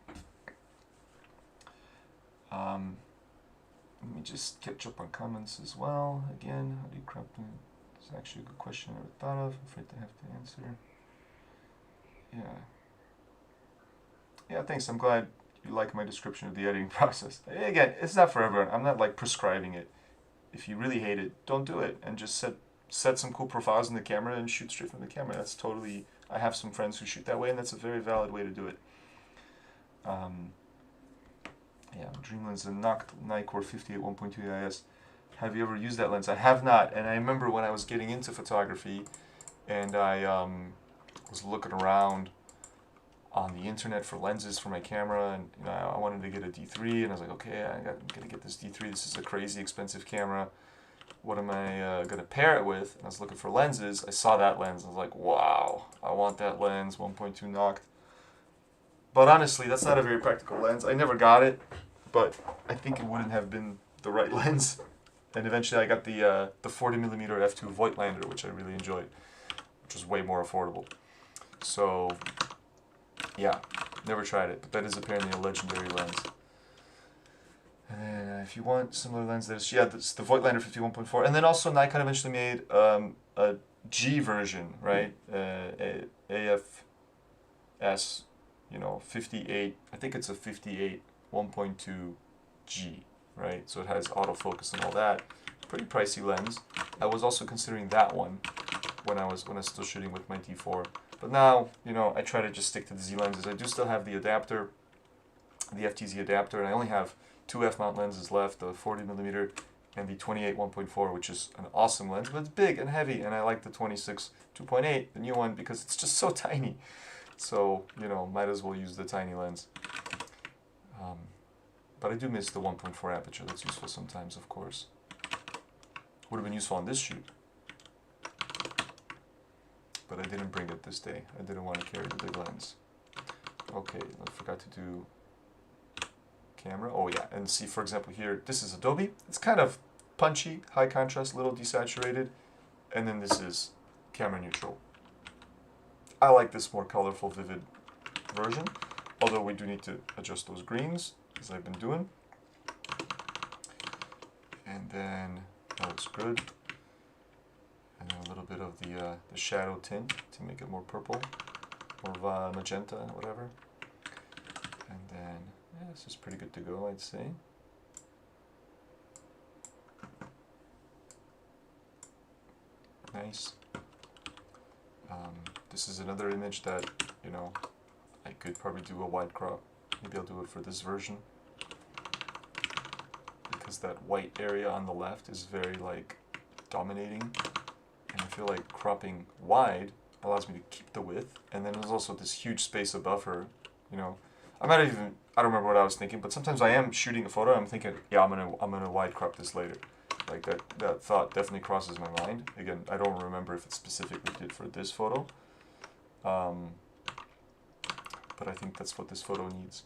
Let me just catch up on comments as well. Again, how do you crop them? It's actually a good question I never thought of. I'm afraid to have to answer. Yeah. Yeah, thanks. I'm glad you like my description of the editing process. Again, it's not for everyone. I'm not like prescribing it. If you really hate it, don't do it, and just set some cool profiles in the camera and shoot straight from the camera. That's totally. I have some friends who shoot that way, and that's a very valid way to do it. Yeah, Dreamlens, the Nikkor 58 1.2 IS. Have you ever used that lens? I have not, and I remember when I was getting into photography, and I was looking around on the internet for lenses for my camera, and you know, I wanted to get a D3, and I was like, okay, I'm gonna get this D3. This is a crazy expensive camera. What am I gonna pair it with? And I was looking for lenses. I saw that lens. I was like, wow, I want that lens. 1.2 Noct. But honestly, that's not a very practical lens. I never got it, but I think it wouldn't have been the right lens. And eventually, I got the 40mm f2 Voigtlander, which I really enjoyed, which was way more affordable. So, yeah, never tried it, but that is apparently a legendary lens. And then if you want similar lens, there's it's the Voigtlander 51.4, and then also Nikon eventually made a G version, right? AFS, 58. I think it's a 58 1.2 G, right? So it has autofocus and all that. Pretty pricey lens. I was also considering that one when I was still shooting with my D4. But now, I try to just stick to the Z lenses. I do still have the adapter, the FTZ adapter, and I only have two f-mount lenses left, the 40mm and the 28 1.4, which is an awesome lens, but it's big and heavy, and I like the 26 2.8, the new one, because it's just so tiny. So, might as well use the tiny lens. But I do miss the 1.4 aperture. That's useful sometimes, of course. Would have been useful on this shoot. But I didn't bring it this day. I didn't want to carry the big lens. Okay, I forgot to do camera. Oh yeah, and see, for example, here, this is Adobe. It's kind of punchy, high contrast, little desaturated. And then this is camera neutral. I like this more colorful, vivid version. Although we do need to adjust those greens, as I've been doing. And then that looks good. And then a little bit of the shadow tint to make it more purple, or magenta, whatever. And then, yeah, this is pretty good to go, I'd say. Nice. This is another image that, I could probably do a wide crop. Maybe I'll do it for this version. Because that white area on the left is very, dominating. And I feel like cropping wide allows me to keep the width. And then there's also this huge space above her, I don't remember what I was thinking, but sometimes I am shooting a photo and I'm thinking, yeah, I'm gonna wide crop this later. Like that thought definitely crosses my mind. Again, I don't remember if it's specifically did for this photo. But I think that's what this photo needs.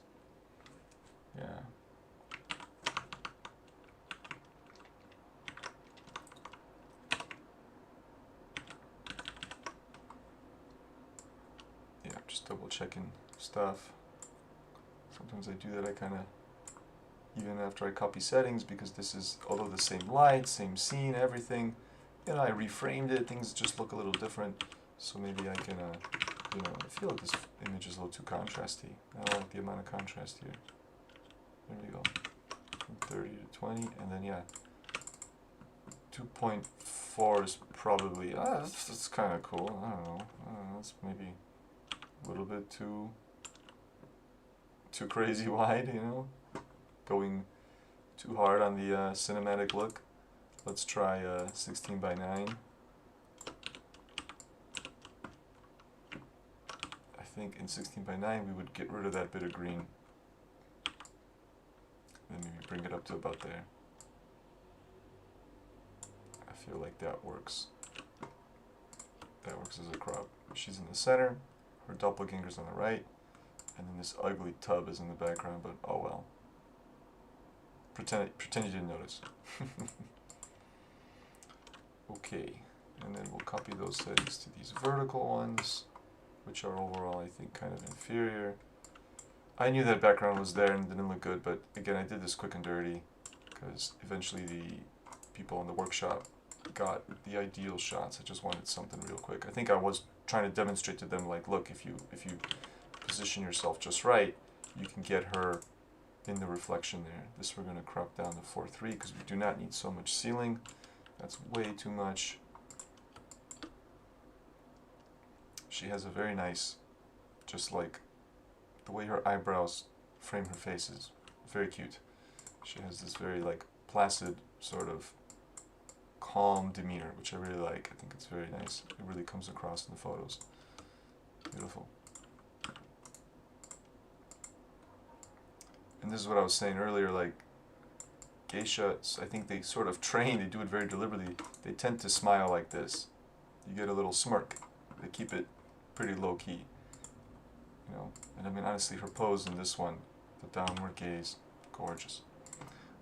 Yeah. Yeah, just double checking stuff. Sometimes I do that, I kind of, even after I copy settings, because this is, although the same light, same scene, everything, I reframed it, things just look a little different. So maybe I can, I feel like this image is a little too contrasty. I don't like the amount of contrast here. There we go. From 30 to 20, and then, yeah, 2.4 is probably, that's kind of cool. I don't know. That's maybe a little bit too crazy wide, going too hard on the cinematic look. Let's try 16 by 9. I think in 16 by 9 we would get rid of that bit of green. Then maybe bring it up to about there. I feel like that works. That works as a crop. She's in the center, her doppelganger's on the right, and then this ugly tub is in the background, but oh well. Pretend you didn't notice. Okay, and then we'll copy those settings to these vertical ones, which are overall, I think, kind of inferior. I knew that background was there and didn't look good, but again, I did this quick and dirty because eventually the people in the workshop got the ideal shots. I just wanted something real quick. I think I was trying to demonstrate to them, like, look, if you position yourself just right, you can get her in the reflection there. This we're going to crop down to 4:3 because we do not need so much ceiling. That's way too much. She has a very nice, just like the way her eyebrows frame her face is very cute. She has this very like placid sort of calm demeanor, which I really like. I think it's very nice. It really comes across in the photos. Beautiful. And this is what I was saying earlier, like geisha, I think they sort of train, they do it very deliberately. They tend to smile like this. You get a little smirk. They keep it pretty low key. You know, and I mean honestly her pose in this one, the downward gaze, gorgeous.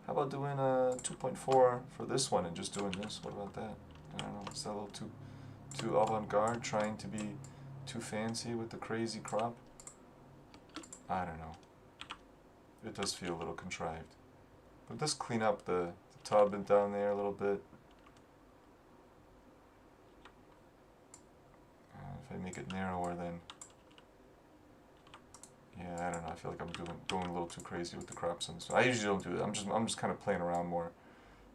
How about doing a 2.4 for this one and just doing this? What about that? I don't know, is that a little too avant-garde, trying to be too fancy with the crazy crop? I don't know. It does feel a little contrived. But it does clean up the tub and down there a little bit. If I make it narrower, then yeah, I don't know. I feel like I'm going a little too crazy with the crops on this one. I usually don't do it. I'm just kind of playing around more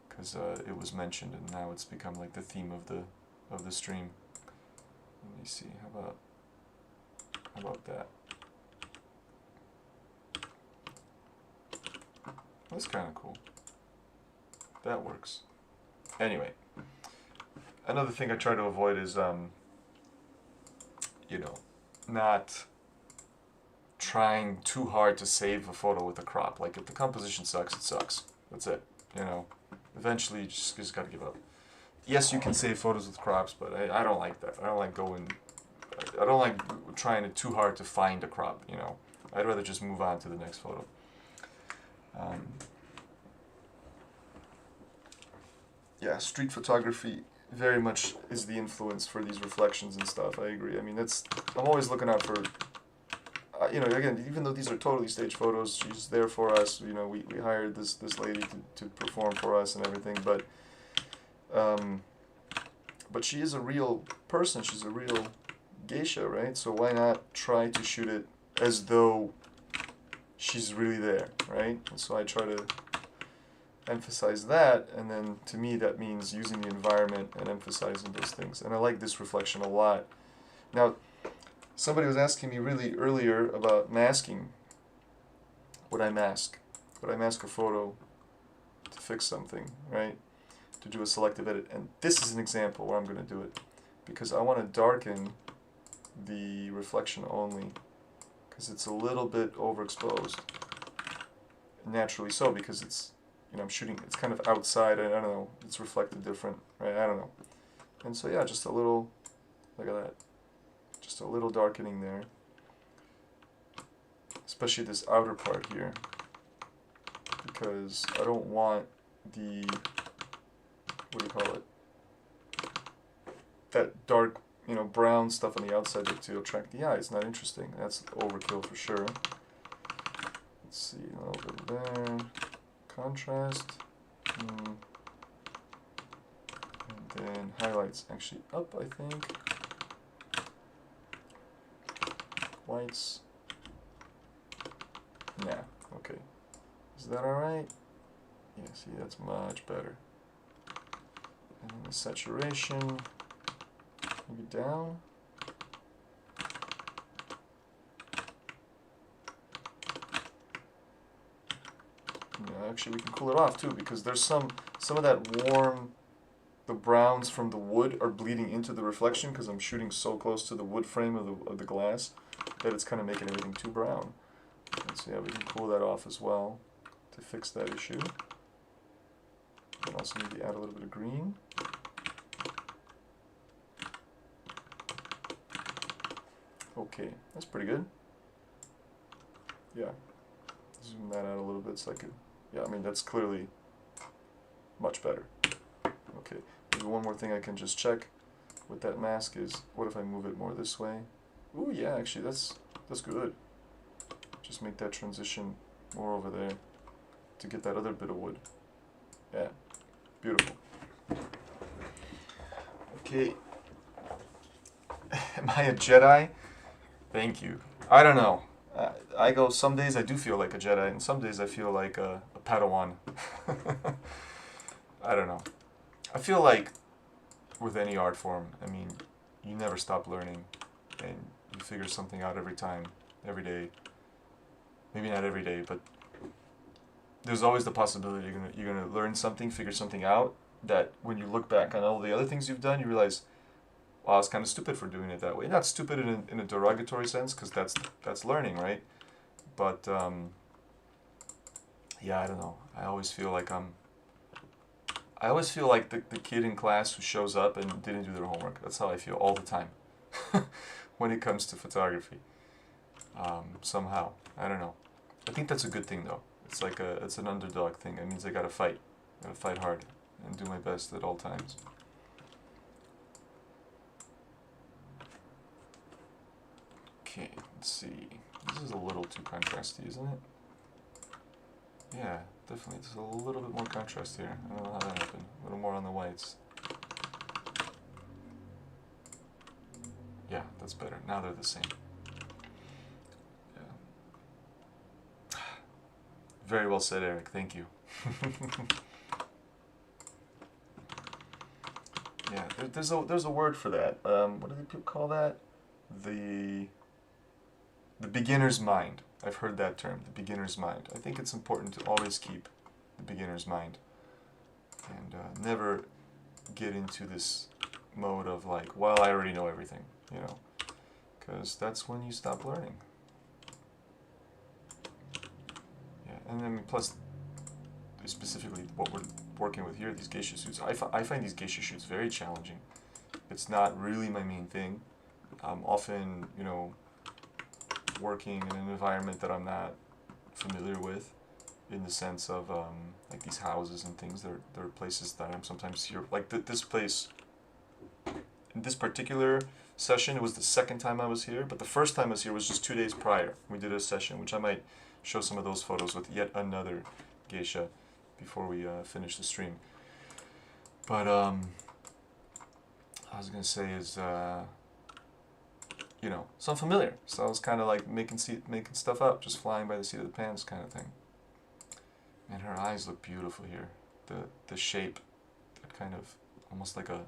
because it was mentioned, and now it's become like the theme of the stream. Let me see. How about that? That's kind of cool. That works. Anyway, another thing I try to avoid is you know, not trying too hard to save a photo with a crop. Like if the composition sucks, it sucks. That's it. You know, eventually you just gotta give up. Yes, you can save photos with crops, but I don't like that. I don't like trying it too hard to find a crop. You know, I'd rather just move on to the next photo. Yeah, street photography very much is the influence for these reflections and stuff. I agree. I mean, I'm always looking out for, you know, again, even though these are totally staged photos, she's there for us. You know, we hired this lady to perform for us and everything, but she is a real person. She's a real geisha, right? So why not try to shoot it as though she's really there, right? And so I try to emphasize that, and then to me that means using the environment and emphasizing those things. And I like this reflection a lot. Now, somebody was asking me really earlier about masking. Would I mask? Would I mask a photo to fix something, right? To do a selective edit. And this is an example where I'm going to do it, because I want to darken the reflection only, because it's a little bit overexposed. Naturally so, because it's, you know, I'm shooting, it's kind of outside, and I don't know, it's reflected different, right? I don't know. And so yeah, just a little, look at that, just a little darkening there, especially this outer part here, because I don't want the, what do you call it, that dark, you know, brown stuff on the outside to attract the eye. It's not interesting. That's overkill for sure. Let's see, a little bit there. Contrast, and then highlights actually up, I think. Whites, yeah, okay. Is that alright? Yeah, see, that's much better. And then the saturation, maybe down. Actually, we can cool it off too, because there's some of that warm, the browns from the wood are bleeding into the reflection because I'm shooting so close to the wood frame of the glass that it's kind of making everything too brown. And so yeah, we can cool that off as well to fix that issue. And also maybe add a little bit of green. Okay, that's pretty good. Yeah, zoom that out a little bit so I could. Yeah, I mean, that's clearly much better. Okay, maybe one more thing I can just check with that mask is, what if I move it more this way? Ooh, yeah, actually, that's good. Just make that transition more over there to get that other bit of wood. Yeah, beautiful. Okay. Am I a Jedi? Thank you. I don't know. I go, some days I do feel like a Jedi, and some days I feel like a Padawan. I don't know. I feel like with any art form, I mean, you never stop learning, and you figure something out every time, every day. Maybe not every day, but there's always the possibility you're gonna learn something, figure something out that when you look back on all the other things you've done, you realize, wow, I was kind of stupid for doing it that way. Not stupid in a derogatory sense, because that's learning, right? But yeah, I don't know. I always feel like the kid in class who shows up and didn't do their homework. That's how I feel all the time when it comes to photography. Somehow, I don't know. I think that's a good thing though. It's an underdog thing. It means I gotta fight hard, and do my best at all times. Okay, let's see. This is a little too contrasty, isn't it? Yeah, definitely. There's a little bit more contrast here. I don't know how that happened. A little more on the whites. Yeah, that's better. Now they're the same. Yeah. Very well said, Eric. Thank you. Yeah, there's a word for that. What do people call that? The beginner's mind. I've heard that term, the beginner's mind. I think it's important to always keep the beginner's mind, and never get into this mode of like, well, I already know everything, you know, because that's when you stop learning. Yeah, and then plus, specifically what we're working with here, these geisha shoots, I find these geisha shoots very challenging. It's not really my main thing. I'm often, you know, working in an environment that I'm not familiar with, in the sense of like these houses and things. There are places that I'm sometimes here, like this place. In this particular session, it was the second time I was here, but the first time I was here was just 2 days prior. We did a session, which I might show some of those photos with yet another geisha before we finish the stream. But I was gonna say is, you know, so I'm familiar. So I was kind of like making stuff up, just flying by the seat of the pants kind of thing. And her eyes look beautiful here. The shape, that kind of almost like a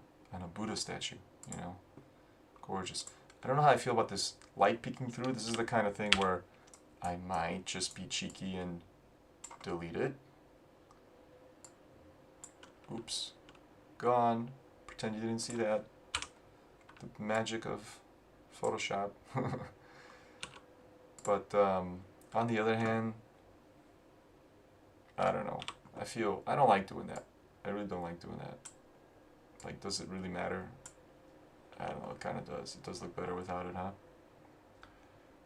Buddha statue, you know, gorgeous. I don't know how I feel about this light peeking through. This is the kind of thing where I might just be cheeky and delete it. Oops, gone. Pretend you didn't see that. The magic of Photoshop. But on the other hand, I don't know. I don't like doing that. I really don't like doing that. Like, does it really matter? I don't know. It kind of does. It does look better without it, huh?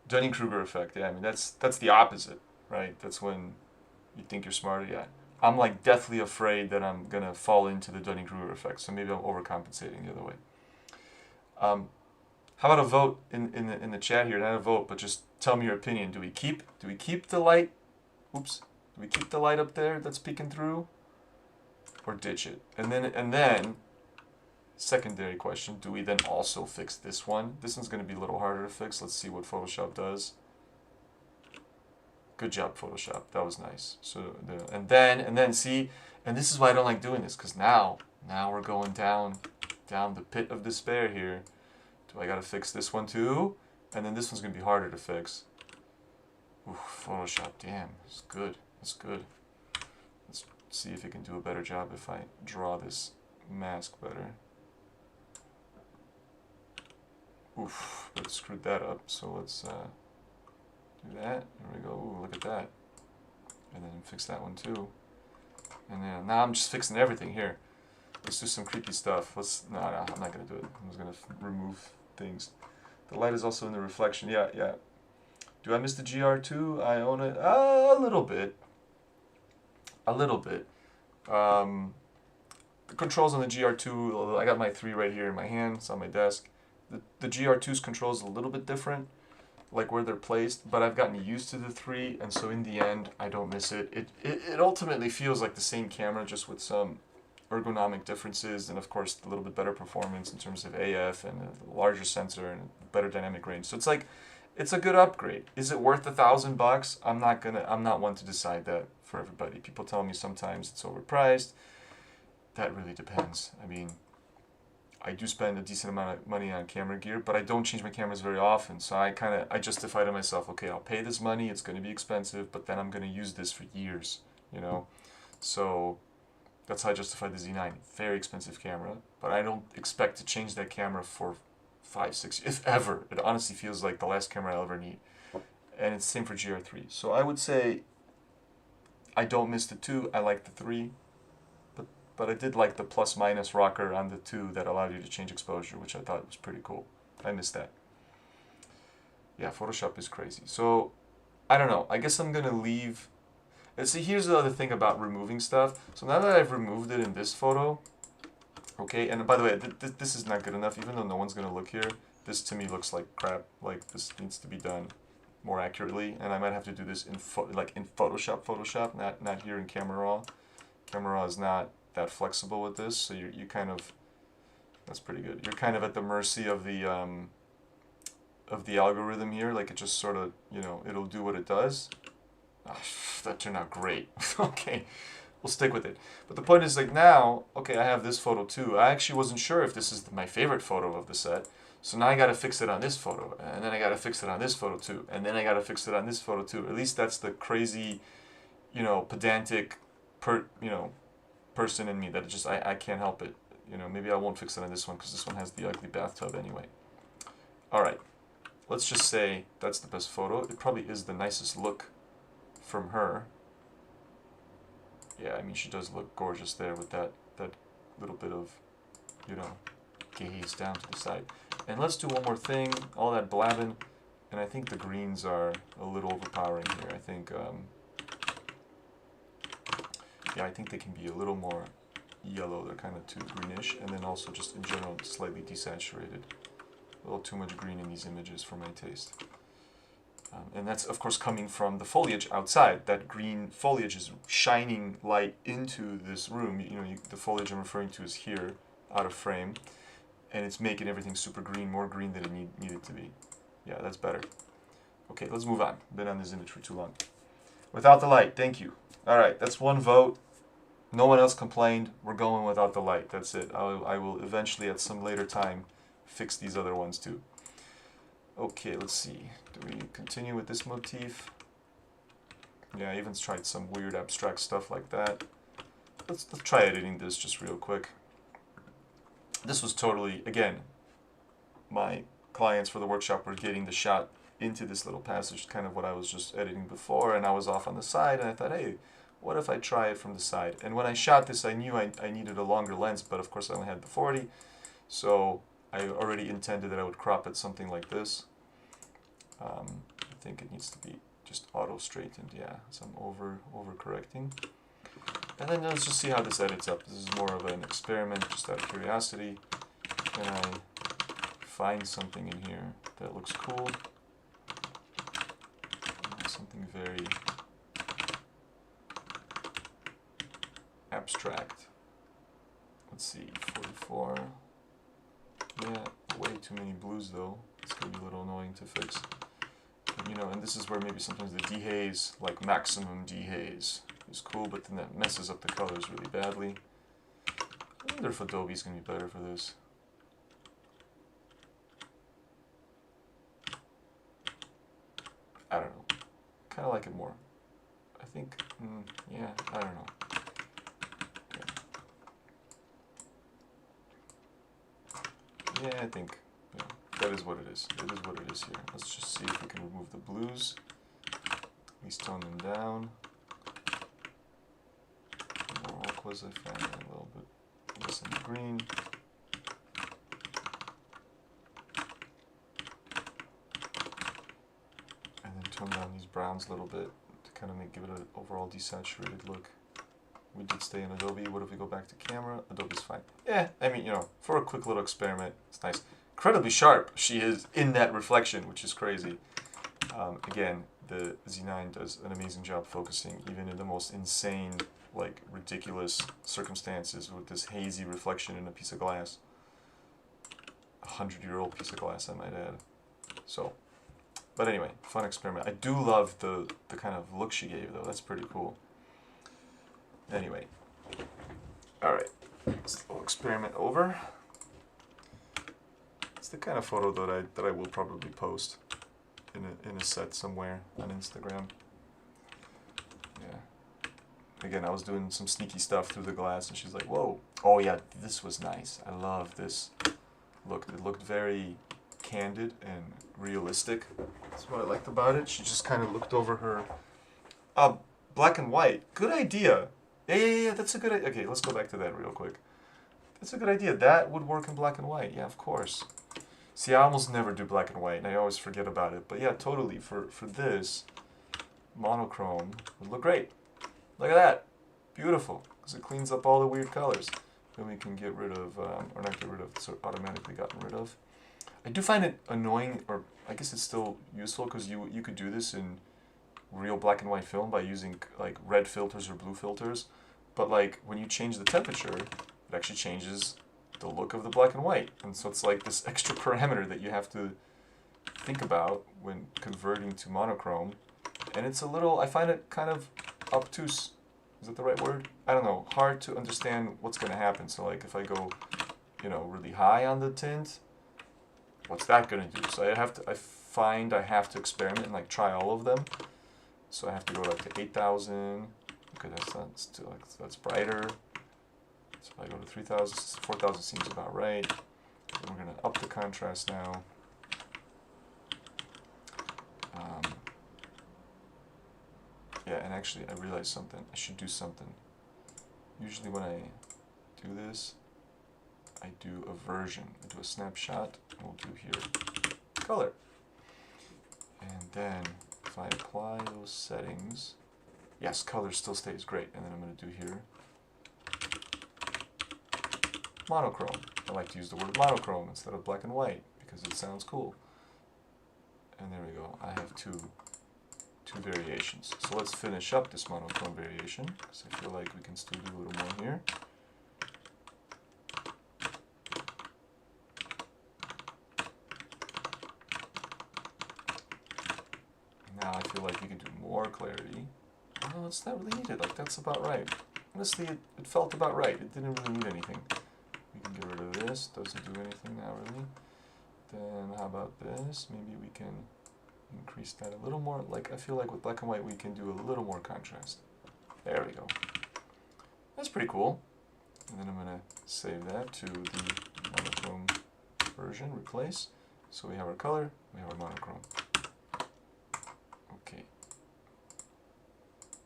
Dunning-Kruger effect. Yeah, I mean that's the opposite, right? That's when you think you're smarter. Yeah, I'm like deathly afraid that I'm gonna fall into the Dunning-Kruger effect. So maybe I'm overcompensating the other way. How about a vote in the chat here? Not a vote, but just tell me your opinion. Do we keep the light? Oops. Do we keep the light up there that's peeking through, or ditch it? And then secondary question: do we then also fix this one? This one's going to be a little harder to fix. Let's see what Photoshop does. Good job, Photoshop. That was nice. So and then see, and this is why I don't like doing this, because now we're going down the pit of despair here. Do I gotta fix this one too? And then this one's gonna be harder to fix. Oof, Photoshop, damn, it's good. That's good. Let's see if it can do a better job if I draw this mask better. Oof, but screwed that up. So let's do that. There we go. Ooh, look at that. And then fix that one too. And then now I'm just fixing everything here. Let's do some creepy stuff. No, I'm not gonna do it. I'm just gonna remove things. The light is also in the reflection. Yeah. Do I miss the GR2? I own it a little bit. The controls on the GR2, I got my 3 right here in my hand. It's on my desk. The GR2's controls a little bit different, like where they're placed, but I've gotten used to the 3, and so in the end, I don't miss it. It ultimately feels like the same camera, just with some ergonomic differences, and of course a little bit better performance in terms of AF and a larger sensor and better dynamic range. So it's like It's a good upgrade. Is it worth $1,000? I'm not one to decide that for everybody. People tell me sometimes it's overpriced. That really depends. I mean, I do spend a decent amount of money on camera gear, but I don't change my cameras very often. So I justify to myself, okay, I'll pay this money. It's going to be expensive, but then I'm going to use this for years, you know. So that's how I justify the Z9. Very expensive camera, but I don't expect to change that camera for 5, 6 years, if ever. It honestly feels like the last camera I'll ever need. And it's the same for GR3. So I would say I don't miss the 2. I like the 3. But I did like the plus minus rocker on the 2 that allowed you to change exposure, which I thought was pretty cool. I missed that. Yeah, Photoshop is crazy. So, I don't know. I guess I'm going to leave. And see, here's the other thing about removing stuff. So now that I've removed it in this photo, okay, and by the way, this is not good enough, even though no one's going to look here. This to me looks like crap. Like, this needs to be done more accurately, and I might have to do this in Photoshop, not here in Camera Raw. Camera Raw is not that flexible with this, so you kind of, that's pretty good. You're kind of at the mercy of the algorithm here. Like, it just sort of, you know, it'll do what it does. Oh, that turned out great. Okay, we'll stick with it. But the point is, like, now, okay, I have this photo too. I actually wasn't sure if this is my favorite photo of the set. So now I got to fix it on this photo, and then I got to fix it on this photo too, and then I got to fix it on this photo too. At least that's the crazy, you know, pedantic, person in me that just I can't help it. You know, maybe I won't fix it on this one because this one has the ugly bathtub anyway. All right, let's just say that's the best photo. It probably is the nicest look from her. Yeah, I mean, she does look gorgeous there with that little bit of, you know, gaze down to the side. And let's do one more thing. All that blabbing, and I think the greens are a little overpowering here. I think, yeah, I think they can be a little more yellow. They're kind of too greenish, and then also just in general slightly desaturated. A little too much green in these images for my taste. And that's, of course, coming from the foliage outside. That green foliage is shining light into this room. You know, the foliage I'm referring to is here, out of frame. And it's making everything super green, more green than it needed to be. Yeah, that's better. Okay, let's move on. Been on this image for too long. Without the light, thank you. All right, that's one vote. No one else complained. We're going without the light. That's it. I will eventually, at some later time, fix these other ones too. Okay, let's see. Do we continue with this motif? Yeah, I even tried some weird abstract stuff like that. Let's try editing this just real quick. This was totally, again, my clients for the workshop were getting the shot into this little passage, kind of what I was just editing before, and I was off on the side, and I thought, hey, what if I try it from the side? And when I shot this, I knew I needed a longer lens, but of course I only had the 40, so I already intended that I would crop it something like this. I think it needs to be just auto-straightened, yeah, so I'm over-correcting. And then let's just see how this edits up. This is more of an experiment, just out of curiosity. Can I find something in here that looks cool? Something very abstract. Let's see, 44. Yeah, way too many blues though. It's gonna be a little annoying to fix. And, you know, and this is where maybe sometimes the dehaze, like maximum dehaze, is cool, but then that messes up the colors really badly. I wonder if Adobe's gonna be better for this. I don't know. Kind of like it more. I think, yeah, I don't know. Yeah, I think that is what it is. It is what it is here. Let's just see if we can remove the blues. At least tone them down. More aquas I found, a little bit less in the green. And then tone down these browns a little bit to kind of give it an overall desaturated look. We did stay in Adobe. What if we go back to camera? Adobe's fine. Yeah, I mean, you know, for a quick little experiment, it's nice. Incredibly sharp she is in that reflection, which is crazy. Again, the Z9 does an amazing job focusing, even in the most insane, like, ridiculous circumstances with this hazy reflection in a piece of glass. 100-year-old piece of glass, I might add. So, But anyway, fun experiment. I do love the kind of look she gave though. That's pretty cool. Anyway, all right, this little experiment over. It's the kind of photo that I will probably post in a set somewhere on Instagram. Yeah. Again, I was doing some sneaky stuff through the glass, and she's like, "Whoa! Oh yeah, this was nice. I love this look. It looked very candid and realistic. That's what I liked about it. She just kind of looked over her. Black and white. Good idea. Yeah. That's a good idea. Okay, let's go back to that real quick. That's a good idea. That would work in black and white. Yeah, of course. See, I almost never do black and white, and I always forget about it. But yeah, totally. For this, monochrome would look great. Look at that. Beautiful. Because it cleans up all the weird colors. Then we can get rid of, or not get rid of, so automatically gotten rid of. I do find it annoying, or I guess it's still useful, because you could do this in real black and white film by using like red filters or blue filters. But like when you change the temperature, it actually changes the look of the black and white. And so it's like this extra parameter that you have to think about when converting to monochrome. And it's a little, I find it kind of obtuse. Is that the right word? I don't know. Hard to understand what's going to happen. So like if I go, really high on the tint, what's that going to do? So I find I have to experiment and like try all of them. So I have to go like to 8,000. Okay, that's brighter. So if I go to 3,000, 4,000 seems about right. And we're going to up the contrast now. Yeah, and actually I realized something. I should do something. Usually when I do this, I do a version. I do a snapshot, and we'll do here color. And then if I apply those settings, yes, color still stays great. And then I'm going to do here monochrome. I like to use the word monochrome instead of black and white because it sounds cool. And there we go. I have two variations. So let's finish up this monochrome variation because I feel like we can still do a little more here. Now I feel like we can do more clarity. Oh, it's not really needed. Like that's about right. Honestly, it felt about right. It didn't really need anything. We can get rid of this. Doesn't do anything now really. Then how about this? Maybe we can increase that a little more. Like I feel like with black and white we can do a little more contrast. There we go. That's pretty cool. And then I'm going to save that to the monochrome version, replace. So we have our color, we have our monochrome. Okay.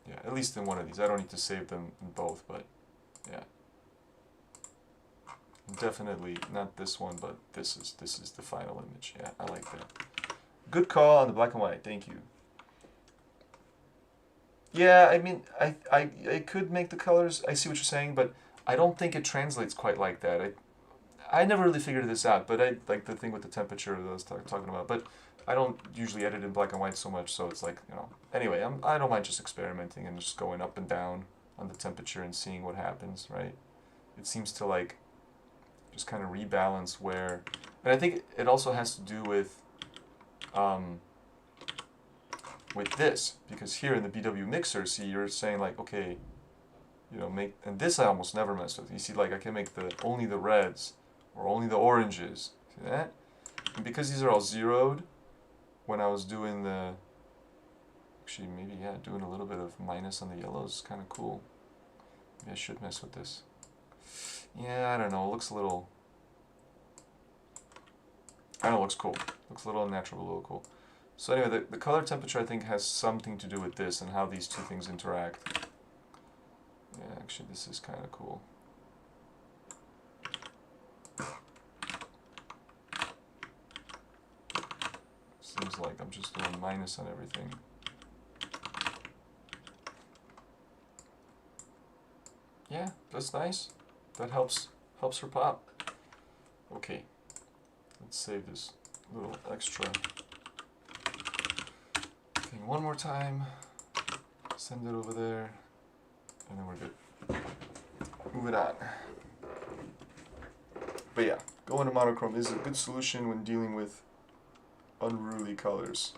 Yeah, at least in one of these. I don't need to save them in both, but yeah. Definitely not this one, but this is the final image. Yeah, I like that. Good call on the black and white. Thank you. Yeah, I mean, I could make the colors. I see what you're saying, but I don't think it translates quite like that. I never really figured this out, but I like the thing with the temperature that I was talking about. But I don't usually edit in black and white so much, so it's like, Anyway, I don't mind just experimenting and just going up and down on the temperature and seeing what happens, right? It seems to like just kind of rebalance where, and I think it also has to do with this, because here in the BW mixer, see, you're saying like, okay, and this I almost never mess with. You see, like I can make only the reds or only the oranges. See that? And because these are all zeroed, when I was doing actually maybe, yeah, doing a little bit of minus on the yellows is kind of cool. Maybe I should mess with this. Yeah, I don't know, it looks a little, I don't know, it looks cool. Looks a little unnatural, but a little cool. So anyway, the color temperature I think has something to do with this and how these two things interact. Yeah, actually this is kind of cool. Seems like I'm just doing minus on everything. Yeah, that's nice. That helps her pop. Okay, let's save this little extra thing one more time. Send it over there, and then we're good. Moving on. But yeah, going to monochrome is a good solution when dealing with unruly colors.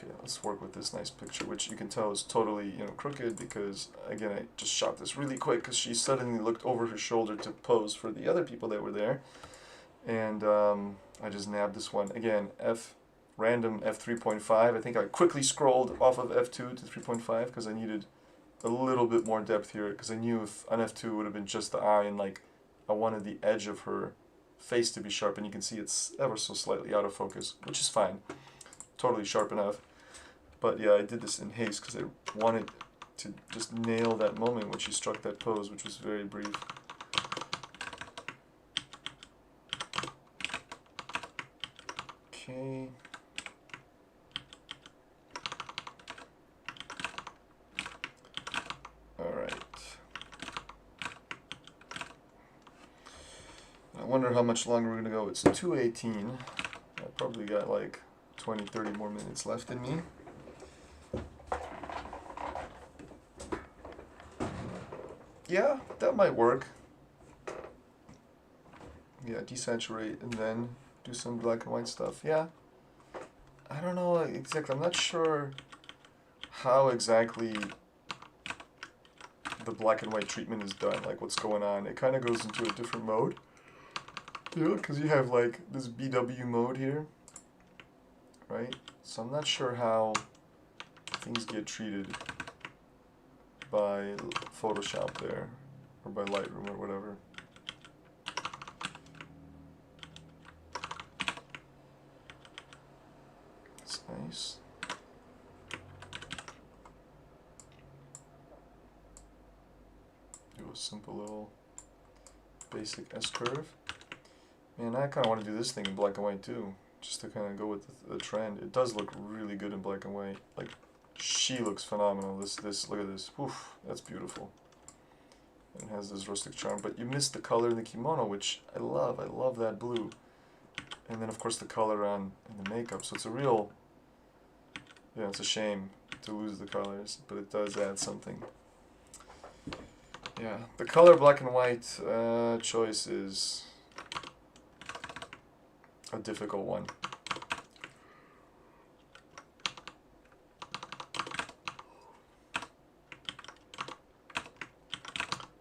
Okay, let's work with this nice picture, which you can tell is totally, crooked because, again, I just shot this really quick because she suddenly looked over her shoulder to pose for the other people that were there. And I just nabbed this one. Again, random f3.5. I think I quickly scrolled off of f2 to 3.5 because I needed a little bit more depth here because I knew if on f2 would have been just the eye and like I wanted the edge of her face to be sharp, and you can see it's ever so slightly out of focus, which is fine. Totally sharp enough. But yeah, I did this in haste because I wanted to just nail that moment when she struck that pose, which was very brief. Okay. Alright. I wonder how much longer we're going to go. It's 2:18. I probably got like 20, 30 more minutes left in me. Yeah, that might work. Yeah, desaturate and then do some black and white stuff. Yeah. I don't know exactly. I'm not sure how exactly the black and white treatment is done, like what's going on. It kind of goes into a different mode. Yeah, because you have like this BW mode here, right? So I'm not sure how things get treated by Photoshop there, or by Lightroom or whatever. It's nice. Do a simple little basic S-curve. Man, I kind of want to do this thing in black and white too, just to kind of go with the trend. It does look really good in black and white. Like, she looks phenomenal. Look at this. Oof, that's beautiful. And it has this rustic charm, but you missed the color in the kimono, which I love. I love that blue. And then, of course, the color on in the makeup. So it's a real, yeah, it's a shame to lose the colors, but it does add something. Yeah, the color black and white choice is a difficult one.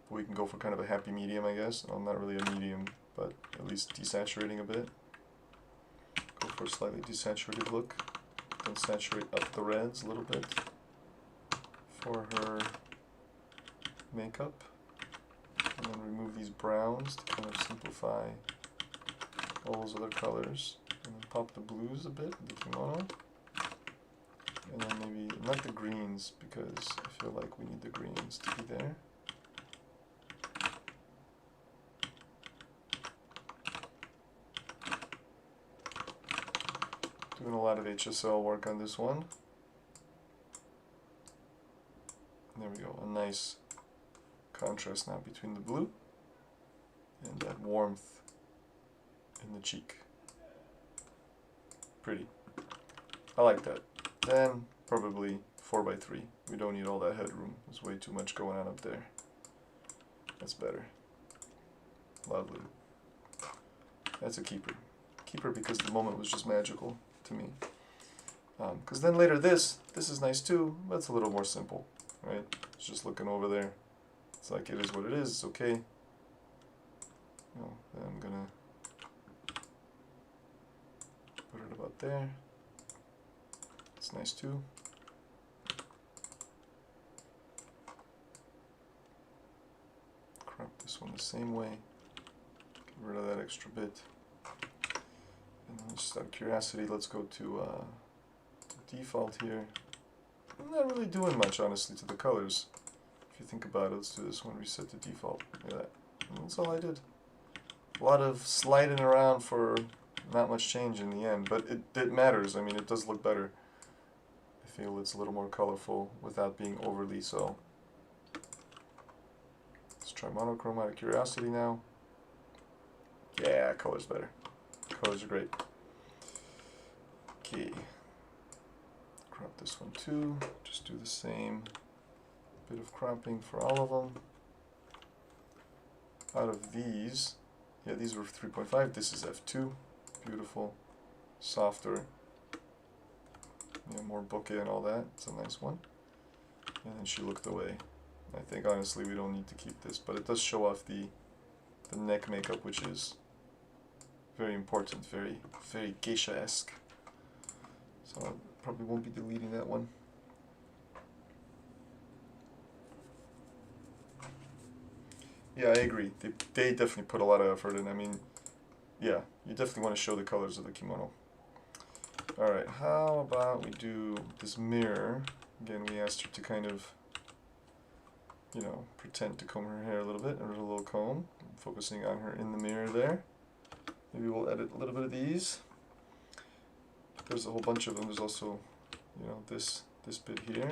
We can go for kind of a happy medium, I guess. Well, not really a medium, but at least desaturating a bit. Go for a slightly desaturated look. Then saturate up the reds a little bit for her makeup. And then remove these browns to kind of simplify all those other colors. And then pop the blues a bit, the kimono. And then maybe, not the greens, because I feel like we need the greens to be there. Doing a lot of HSL work on this one. There we go, a nice contrast now between the blue and that warmth in the cheek. Pretty. I like that. Then probably 4:3. We don't need all that headroom. There's way too much going on up there. That's better. Lovely. That's a keeper. Keeper because the moment was just magical to me. Because then later this is nice too, but it's a little more simple, right? It's just looking over there. It's like it is what it is. It's okay. Then I'm gonna put it about there. It's nice too. Crop this one the same way. Get rid of that extra bit. And then just out of curiosity, let's go to default here. I'm not really doing much, honestly, to the colors. If you think about it, let's do this one, reset to default. Look at that. And that's all I did. A lot of sliding around for not much change in the end, but it matters. I mean, it does look better. I feel it's a little more colorful without being overly so. Let's try monochrome out of curiosity now. Yeah, color's better. Colors are great. Okay. Crop this one too. Just do the same bit of cropping for all of them. Out of these, yeah, these were 3.5. This is f2. Beautiful. Softer. you know, more bokeh and all that. It's a nice one. And then she looked away. I think honestly we don't need to keep this, but it does show off the neck makeup, which is very important, very geisha-esque. So I probably won't be deleting that one. Yeah, I agree. They definitely put a lot of effort in. I mean, yeah, you definitely want to show the colors of the kimono. Alright, how about we do this mirror. Again, we asked her to kind of, you know, pretend to comb her hair a little bit, and a little comb, focusing on her in the mirror there. Maybe we'll edit a little bit of these. There's a whole bunch of them. There's also, you know, this bit here.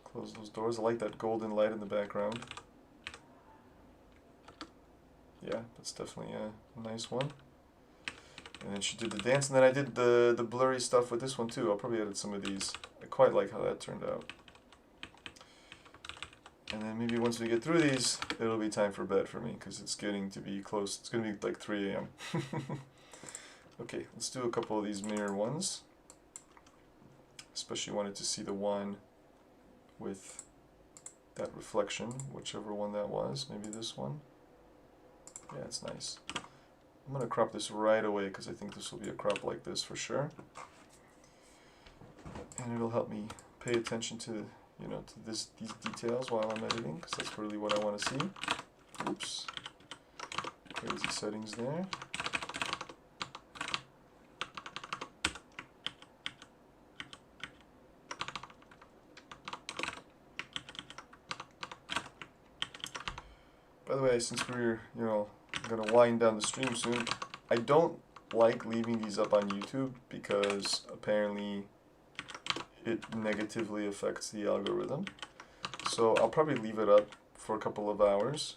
Close those doors. I like that golden light in the background. Yeah, that's definitely a nice one. And then she did the dance, and then I did the blurry stuff with this one too. I'll probably edit some of these. I quite like how that turned out. And then maybe once we get through these, it'll be time for bed for me, because it's getting to be close. It's going to be like 3 a.m. Okay, let's do a couple of these mirror ones. Especially wanted to see the one with that reflection, whichever one that was. Maybe this one. Yeah, it's nice. I'm going to crop this right away because I think this will be a crop like this for sure. And it'll help me pay attention to, you know, to these details while I'm editing, because that's really what I want to see. Oops. Crazy settings there. By the way, since we're, you know, going to wind down the stream soon, I don't like leaving these up on YouTube because apparently it negatively affects the algorithm. So I'll probably leave it up for a couple of hours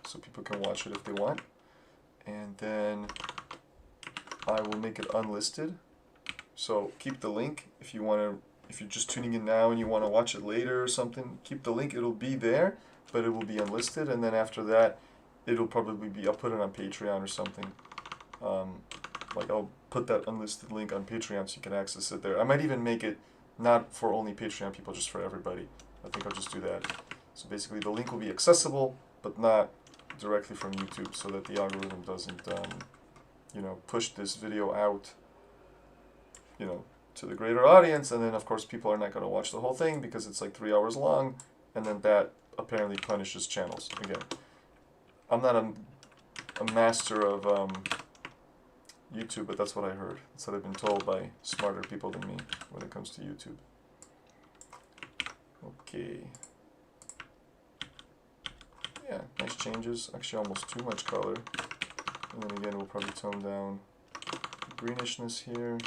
so people can watch it if they want. And then I will make it unlisted. So keep the link if you want to, if you're just tuning in now and you want to watch it later or something, keep the link, it'll be there, but it will be unlisted, and then after that, it'll probably be, I'll put it on Patreon or something. Like I'll put that unlisted link on Patreon so you can access it there. I might even make it not for only Patreon people, just for everybody. I think I'll just do that. So basically the link will be accessible, but not directly from YouTube, so that the algorithm doesn't, you know, push this video out, you know, to the greater audience, and then of course people are not going to watch the whole thing because it's like 3 hours long, and then that apparently punishes channels. Again, I'm not a master of YouTube, but that's what I heard. That's what I've been told by smarter people than me when it comes to YouTube. Okay. Yeah, nice changes. Actually, almost too much color. And then again, we'll probably tone down the greenishness here.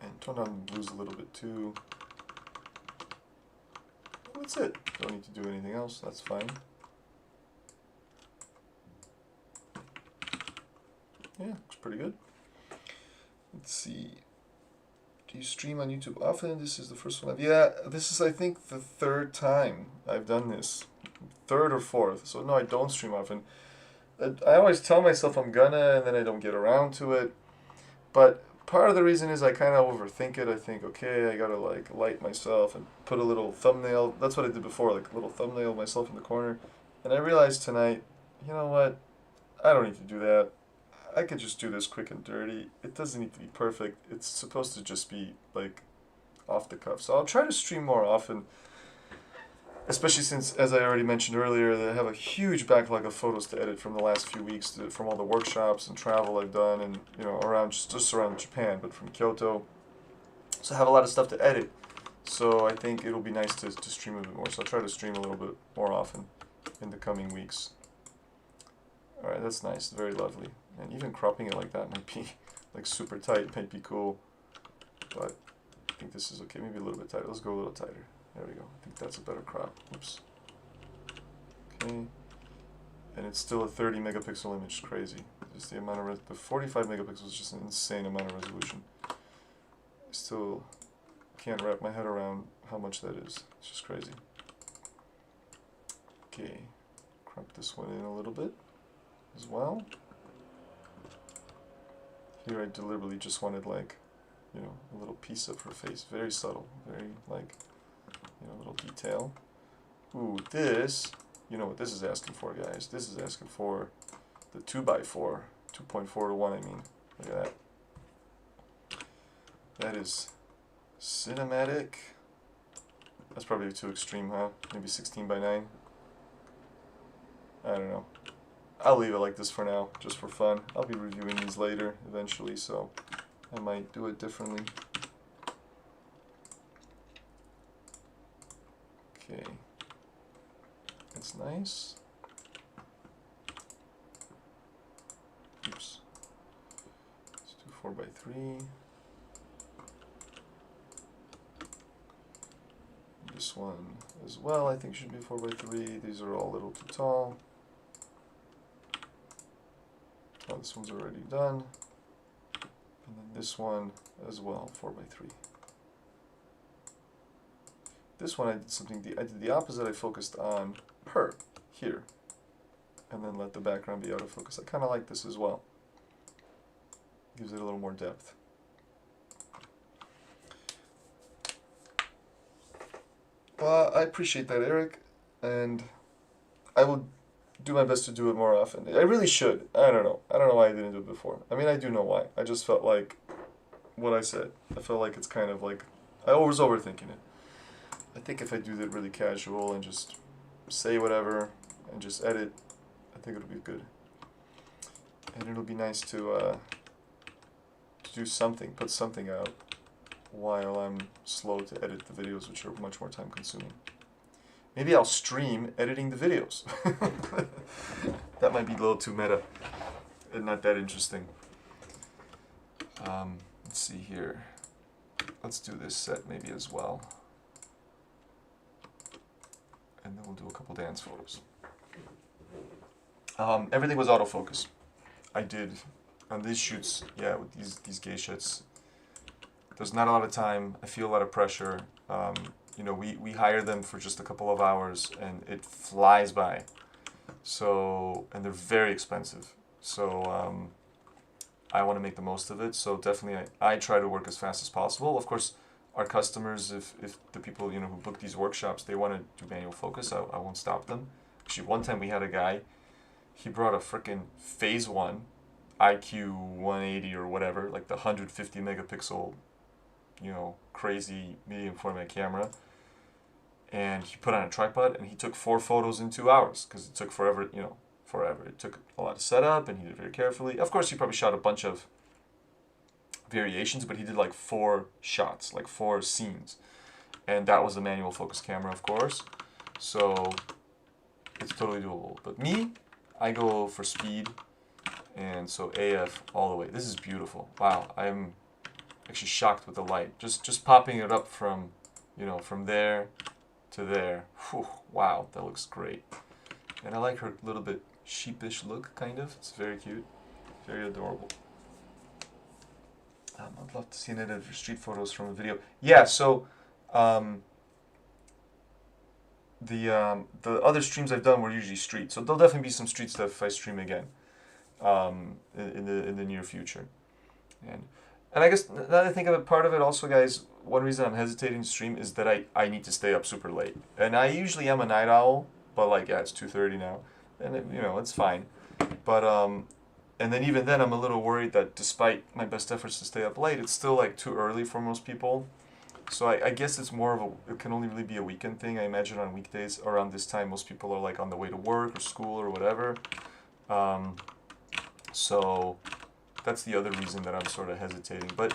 And tone down the blues a little bit too. That's it. Don't need to do anything else. That's fine. Yeah, looks pretty good. Let's see. Do you stream on YouTube often? This is the first one yeah, this is I think the 3rd time I've done this. 3rd or 4th. So no, I don't stream often. I always tell myself I'm gonna, and then I don't get around to it. But part of the reason is I kind of overthink it. I think, okay, I gotta like light myself and put a little thumbnail. That's what I did before, like a little thumbnail of myself in the corner. And I realized tonight, you know what? I don't need to do that. I could just do this quick and dirty. It doesn't need to be perfect. It's supposed to just be like off the cuff. So I'll try to stream more often, especially since, as I already mentioned earlier, that I have a huge backlog of photos to edit from the last few weeks, from all the workshops and travel I've done, and you know, around just around Japan, but from Kyoto. So I have a lot of stuff to edit. So I think it'll be nice to stream a bit more. So I'll try to stream a little bit more often in the coming weeks. All right, that's nice, very lovely. And even cropping it like that might be like super tight, might be cool. But I think this is okay. Maybe a little bit tighter. Let's go a little tighter. There we go. I think that's a better crop. Oops. Okay. And it's still a 30 megapixel image. Crazy. Just the amount of the 45 megapixels is just an insane amount of resolution. I still can't wrap my head around how much that is. It's just crazy. Okay. Crop this one in a little bit as well. Here I deliberately just wanted like, you know, a little piece of her face. Very subtle, very like, you know, a little detail. Ooh, this, you know what this is asking for, guys. This is asking for the 2x4, 2.4 to 1, I mean. Look at that. That is cinematic. That's probably too extreme, huh? Maybe 16 by 9. I don't know. I'll leave it like this for now, just for fun. I'll be reviewing these later, eventually, so I might do it differently. Okay. That's nice. Oops. Let's do 4x3. This one as well, I think should be 4x3. These are all a little too tall. Oh, this one's already done. And then this one as well, 4x3. This one I did something, I did the opposite. I focused on her here, and then let the background be out of focus. I kind of like this as well. Gives it a little more depth. Well, I appreciate that, Eric, and I will do my best to do it more often. I really should. I don't know. I don't know why I didn't do it before. I mean, I do know why. I just felt like what I said. I felt like it's kind of like I was overthinking it. I think if I do that really casual and just say whatever and just edit, I think it'll be good. And it'll be nice to do something, put something out while I'm slow to edit the videos, which are much more time consuming. Maybe I'll stream editing the videos. That might be a little too meta and not that interesting. Let's see here. Let's do this set maybe as well. And then we'll do a couple dance photos. Everything was autofocus. I did on these shoots, yeah, with these geishas. There's not a lot of time. I feel a lot of pressure. You know, we hire them for just a couple of hours, and it flies by. So, and they're very expensive. So I want to make the most of it. So definitely, I try to work as fast as possible. Of course, our customers, if the people, you know, who book these workshops, they want to do manual focus, I won't stop them. Actually, one time we had a guy, he brought a freaking Phase 1 IQ 180 or whatever, like the 150 megapixel, you know, crazy medium format camera, and he put on a tripod and he took 4 photos in 2 hours because it took forever, you know, forever. It took a lot of setup and he did it very carefully. Of course, he probably shot a bunch of variations, but he did like 4 shots, like 4 scenes, and that was a manual focus camera, of course, so it's totally doable. But me, I go for speed, and so AF all the way. This is beautiful. Wow, I'm actually shocked with the light. Just popping it up from, you know, from there to there. Whew, wow, that looks great. And I like her little bit sheepish look, kind of. It's very cute, very adorable. I'd love to see an edit of street photos from a video. Yeah, so the other streams I've done were usually street, so there'll definitely be some street stuff if I stream again in the near future. And I guess now that I think of it, part of it also, guys, one reason I'm hesitating to stream is that I need to stay up super late, and I usually am a night owl, but like, yeah, it's 2:30 now, and it, you know, it's fine, but and then even then I'm a little worried that despite my best efforts to stay up late, it's still like too early for most people. So I guess it's more of a, it can only really be a weekend thing. I imagine on weekdays around this time, most people are like on the way to work or school or whatever. So that's the other reason that I'm sort of hesitating. But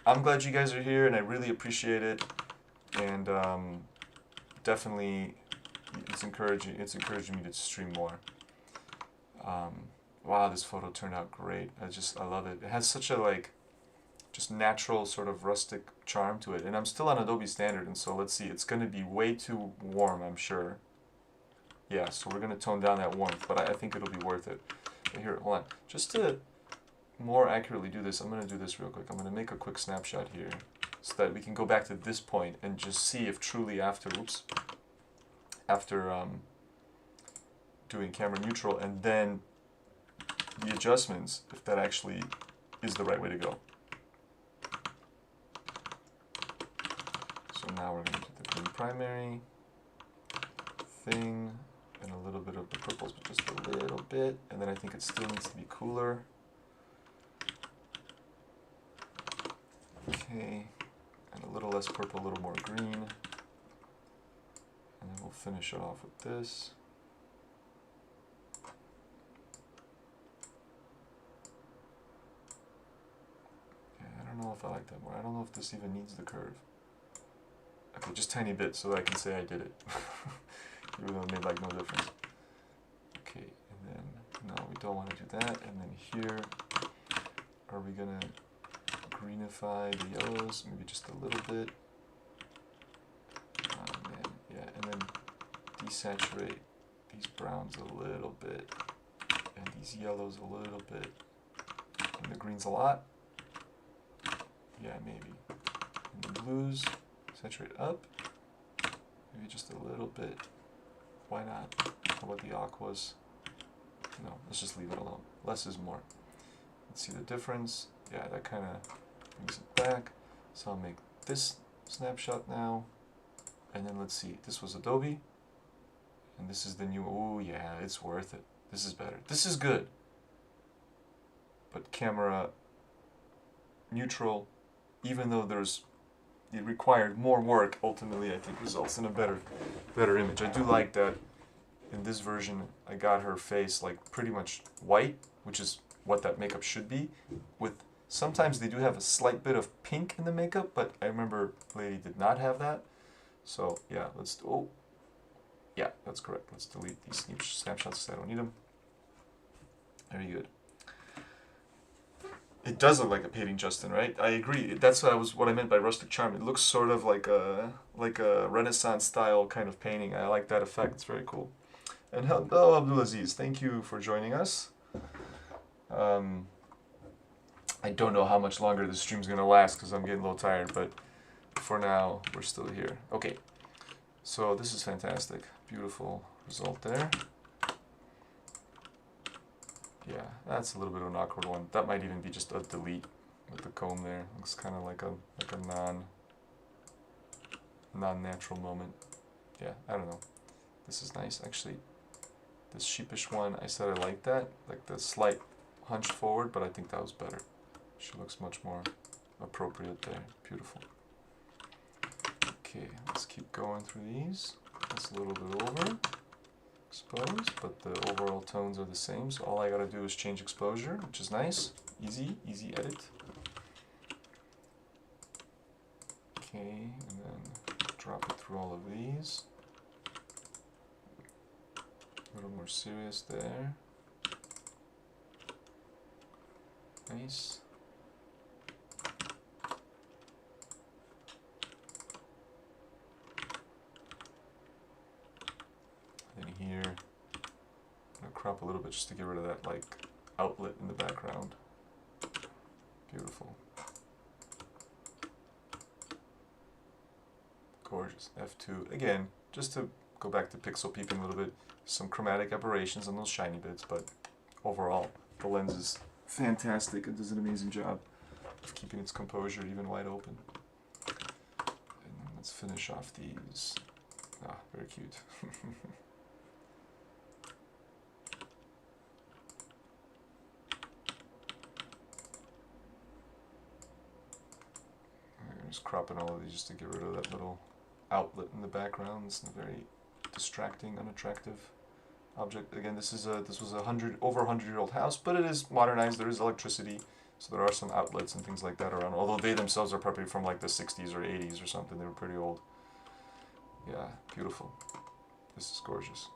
I'm glad you guys are here, and I really appreciate it. And definitely, it's encouraging me to stream more. Wow, this photo turned out great. I love it. It has such a like, just natural sort of rustic charm to it. And I'm still on Adobe Standard, and so let's see. It's going to be way too warm, I'm sure. Yeah, so we're going to tone down that warmth, but I think it'll be worth it. But here, hold on. Just to more accurately do this, I'm going to do this real quick. I'm going to make a quick snapshot here so that we can go back to this point and just see if truly after doing camera neutral and then the adjustments, if that actually is the right way to go. So now we're going to do the green primary thing and a little bit of the purples, but just a little bit. And then I think it still needs to be cooler. Okay, and a little less purple, a little more green. And then we'll finish it off with this. Yeah, I don't know if I like that more. I don't know if this even needs the curve. Okay, just tiny bit so that I can say I did it. Even though it made like no difference. Okay, and then, no, we don't want to do that. And then here, are we gonna greenify the yellows? Maybe just a little bit. Oh man, yeah, and then desaturate these browns a little bit. And these yellows a little bit. And the greens a lot. Yeah, maybe. And the blues, saturate up. Maybe just a little bit. Why not? How about the aquas? No, let's just leave it alone. Less is more. Let's see the difference. Yeah, that kind of brings it back. So I'll make this snapshot now. And then let's see. This was Adobe. And this is the new. Oh yeah, it's worth it. This is better. This is good. But camera neutral, even though it required more work, ultimately I think results in a better image. I do like that in this version I got her face like pretty much white, which is what that makeup should be. With sometimes they do have a slight bit of pink in the makeup, but I remember Lady did not have that. So yeah, let's do, oh yeah, that's correct. Let's delete these snapshots because I don't need them. Very good. It does look like a painting, Justin, right? I agree. That's what I meant by rustic charm. It looks sort of like a Renaissance style kind of painting. I like that effect. It's very cool. And hello, Abdulaziz. Thank you for joining us. I don't know how much longer this stream's gonna last because I'm getting a little tired, but for now we're still here. Okay. So this is fantastic. Beautiful result there. Yeah, that's a little bit of an awkward one. That might even be just a delete with the comb there. Looks kind of like a non-natural moment. Yeah, I don't know. This is nice. Actually, this sheepish one, I said I like that. Like the slight hunched forward, but I think that was better. She looks much more appropriate there. Beautiful. Okay, let's keep going through these. That's a little bit over exposed, but the overall tones are the same, so all I gotta do is change exposure, which is nice. Easy edit. Okay, and then drop it through all of these. A little more serious there. Nice. Then here, I'm gonna crop a little bit just to get rid of that like outlet in the background. Beautiful. Gorgeous. F2. Again, just to go back to pixel peeping a little bit, some chromatic aberrations on those shiny bits, but overall, the lens is fantastic. It does an amazing job of keeping its composure even wide open. And then let's finish off these. Ah, very cute. I'm just cropping all of these just to get rid of that little outlet in the background. It's a very distracting, unattractive object. Again, this was a over 100-year-old house, but it is modernized. There is electricity, so there are some outlets and things like that around. Although they themselves are probably from like the 60s or 80s or something. They were pretty old. Yeah, beautiful. This is gorgeous.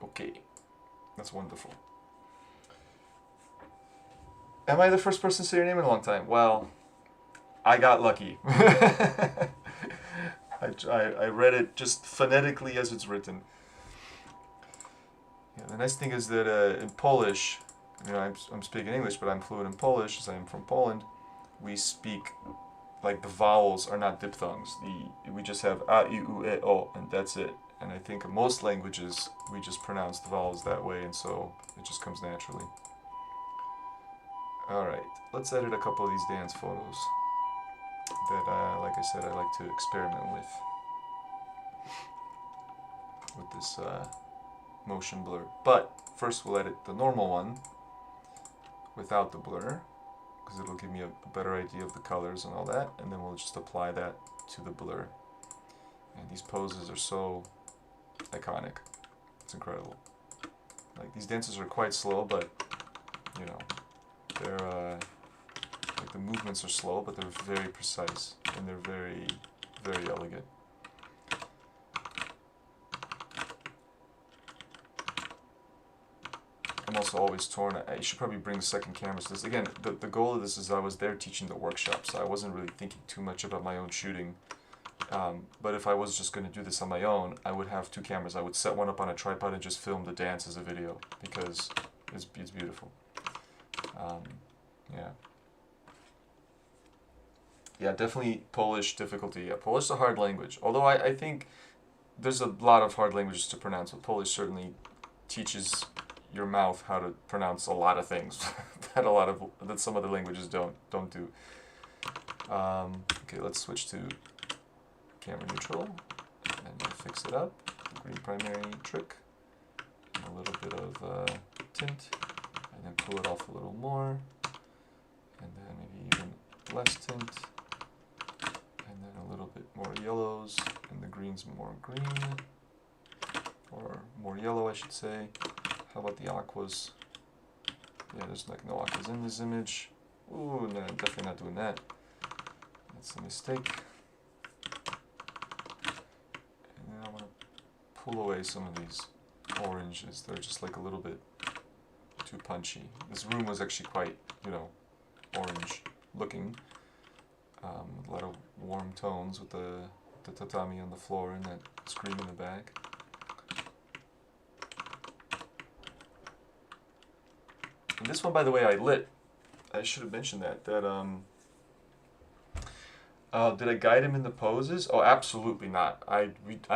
Okay, that's wonderful. Am I the first person to say your name in a long time? Well, I got lucky. I read it just phonetically as it's written. Yeah, the nice thing is that in Polish, you know, I'm speaking English, but I'm fluent in Polish, as I am from Poland. We speak, like the vowels are not diphthongs. We just have a, I, u, e, o, and that's it. And I think in most languages, we just pronounce the vowels that way, and so it just comes naturally. Alright, let's edit a couple of these dance photos that, like I said, I like to experiment with this motion blur. But first we'll edit the normal one without the blur, because it'll give me a better idea of the colors and all that, and then we'll just apply that to the blur. And these poses are so iconic. It's incredible. Like, these dances are quite slow, but you know, they're like, the movements are slow, but they're very precise and they're very, very elegant. I'm also always torn. I should probably bring the second camera to this. Again, the goal of this is I was there teaching the workshop, so I wasn't really thinking too much about my own shooting. But if I was just going to do this on my own, I would have two cameras. I would set one up on a tripod and just film the dance as a video, because it's beautiful. Yeah. Yeah, definitely Polish difficulty. Yeah, Polish is a hard language. Although I think there's a lot of hard languages to pronounce, but Polish certainly teaches your mouth how to pronounce a lot of things that some other languages don't do. Okay, let's switch to camera neutral and we'll fix it up. Green primary trick, and a little bit of tint, and then pull it off a little more, and then maybe even less tint, and then a little bit more yellows, and the green's more green, or more yellow I should say. How about the aquas? Yeah, there's like no aquas in this image. Ooh, no, I'm definitely not doing that. That's a mistake. And then I want to pull away some of these oranges. They're just like a little bit too punchy. This room was actually quite, you know, orange looking. With a lot of warm tones with the tatami on the floor and that screen in the back. And this one, by the way, I lit. I should have mentioned that. Did I guide him in the poses? Oh, absolutely not. I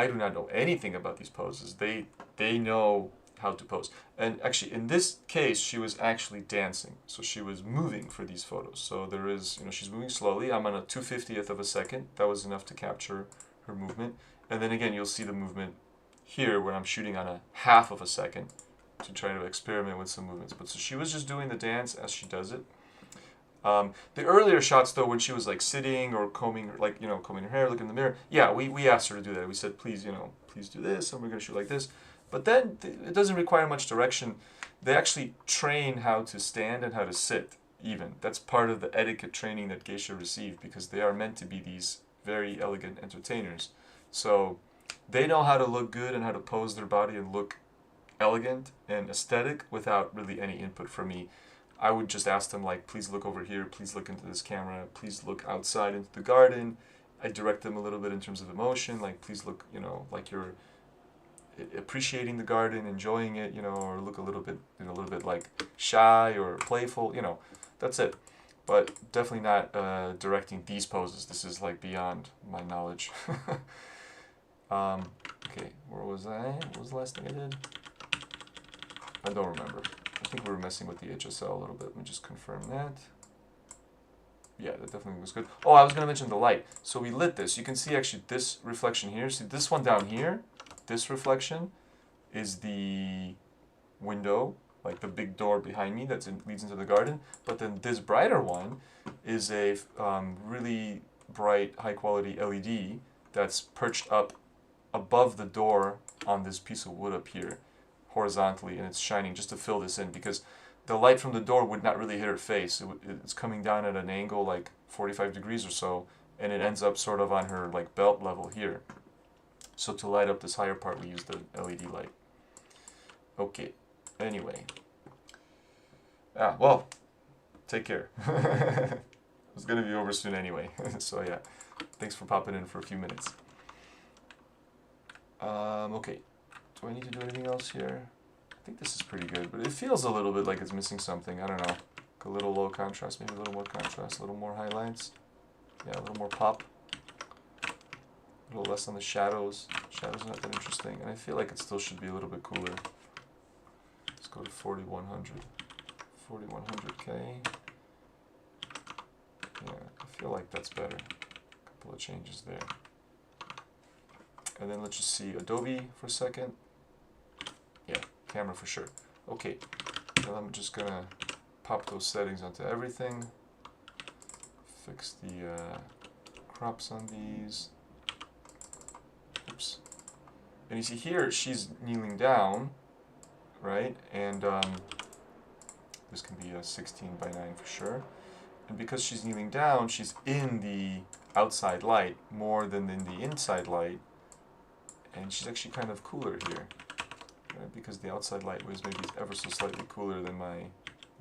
do not know anything about these poses. They know how to pose. And actually, in this case, she was actually dancing. So she was moving for these photos. So there is, you know, she's moving slowly. I'm on a 2/50th of a second. That was enough to capture her movement. And then again, you'll see the movement here when I'm shooting on a 1/2 of a second to try to experiment with some movements. But so she was just doing the dance as she does it. The earlier shots, though, when she was like sitting or combing, like, you know, combing her hair, looking in the mirror, yeah, we asked her to do that. We said, please, you know, please do this, and we're going to shoot like this. But then it doesn't require much direction. They actually train how to stand and how to sit, even. That's part of the etiquette training that Geisha received, because they are meant to be these very elegant entertainers. So they know how to look good and how to pose their body and look elegant and aesthetic without really any input from me. I would just ask them, like, please look over here, please look into this camera, please look outside into the garden. I direct them a little bit in terms of emotion, like, please look, you know, like you're appreciating the garden, enjoying it, you know, or look a little bit, you know, a little bit like shy or playful, you know, that's it. But definitely not directing these poses. This is like beyond my knowledge. Okay, where was I? What was the last thing I did? I don't remember. I think we were messing with the HSL a little bit. Let me just confirm that. Yeah, that definitely was good. Oh, I was going to mention the light. So we lit this. You can see actually this reflection here. See this one down here? This reflection is the window, like the big door behind me that leads into the garden. But then this brighter one is a really bright, high-quality LED that's perched up above the door on this piece of wood up here, horizontally, and it's shining just to fill this in, because the light from the door would not really hit her face. It's coming down at an angle like 45 degrees or so, and it ends up sort of on her like belt level here. So to light up this higher part, we use the LED light. Okay, anyway. Well, take care. It's going to be over soon anyway. So yeah, thanks for popping in for a few minutes. Okay, do I need to do anything else here? I think this is pretty good, but it feels a little bit like it's missing something. I don't know. Like a little low contrast, maybe a little more contrast, a little more highlights. Yeah, a little more pop. A little less on the shadows. Shadows are not that interesting, and I feel like it still should be a little bit cooler. Let's go to 4100. 4100K. Yeah, I feel like that's better. A couple of changes there. And then let's just see Adobe for a second. Yeah, camera for sure. Okay, then I'm just gonna pop those settings onto everything. Fix the crops on these. Oops. And you see here, she's kneeling down, right? And this can be a 16:9 for sure. And because she's kneeling down, she's in the outside light more than in the inside light. And she's actually kind of cooler here, right? Because the outside light was maybe ever so slightly cooler than my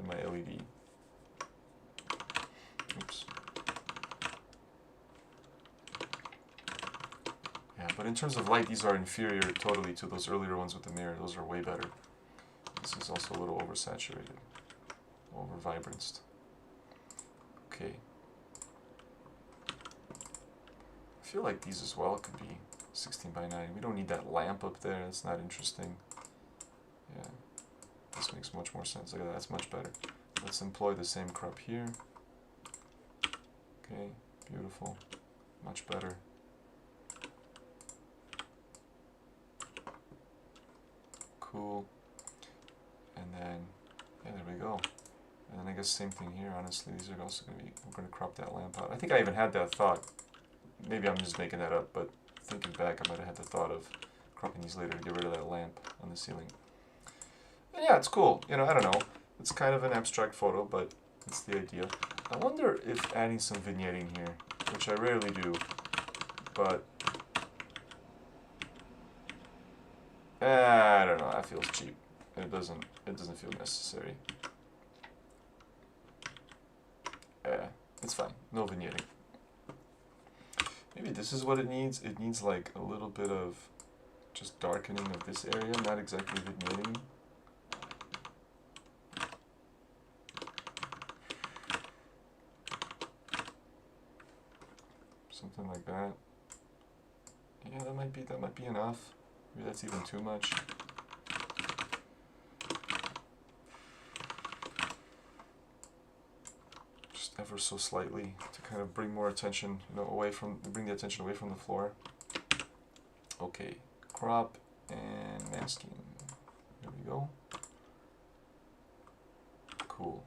LED. Oops. Yeah, but in terms of light, these are inferior totally to those earlier ones with the mirror. Those are way better. This is also a little oversaturated, over-vibranced. Okay. I feel like these as well could be 16:9. We don't need that lamp up there. That's not interesting. Yeah, this makes much more sense. Look at that. That's much better. Let's employ the same crop here. Okay, beautiful. Much better. Cool. And then, yeah, there we go. And then I guess same thing here, honestly. These are also going to be, we're going to crop that lamp out. I think I even had that thought. Maybe I'm just making that up, but thinking back, I might have had the thought of cropping these later to get rid of that lamp on the ceiling. And yeah, it's cool. You know, I don't know. It's kind of an abstract photo, but it's the idea. I wonder if adding some vignetting here, which I rarely do, but I don't know. That feels cheap. It doesn't feel necessary. Yeah, it's fine. No vignetting. Maybe this is what it needs. It needs like a little bit of just darkening of this area, not exactly vignetting. Something like that. Yeah, that might be enough. Maybe that's even too much. Just ever so slightly to kind of bring more attention, you know, bring the attention away from the floor. Okay, crop and masking. There we go. Cool.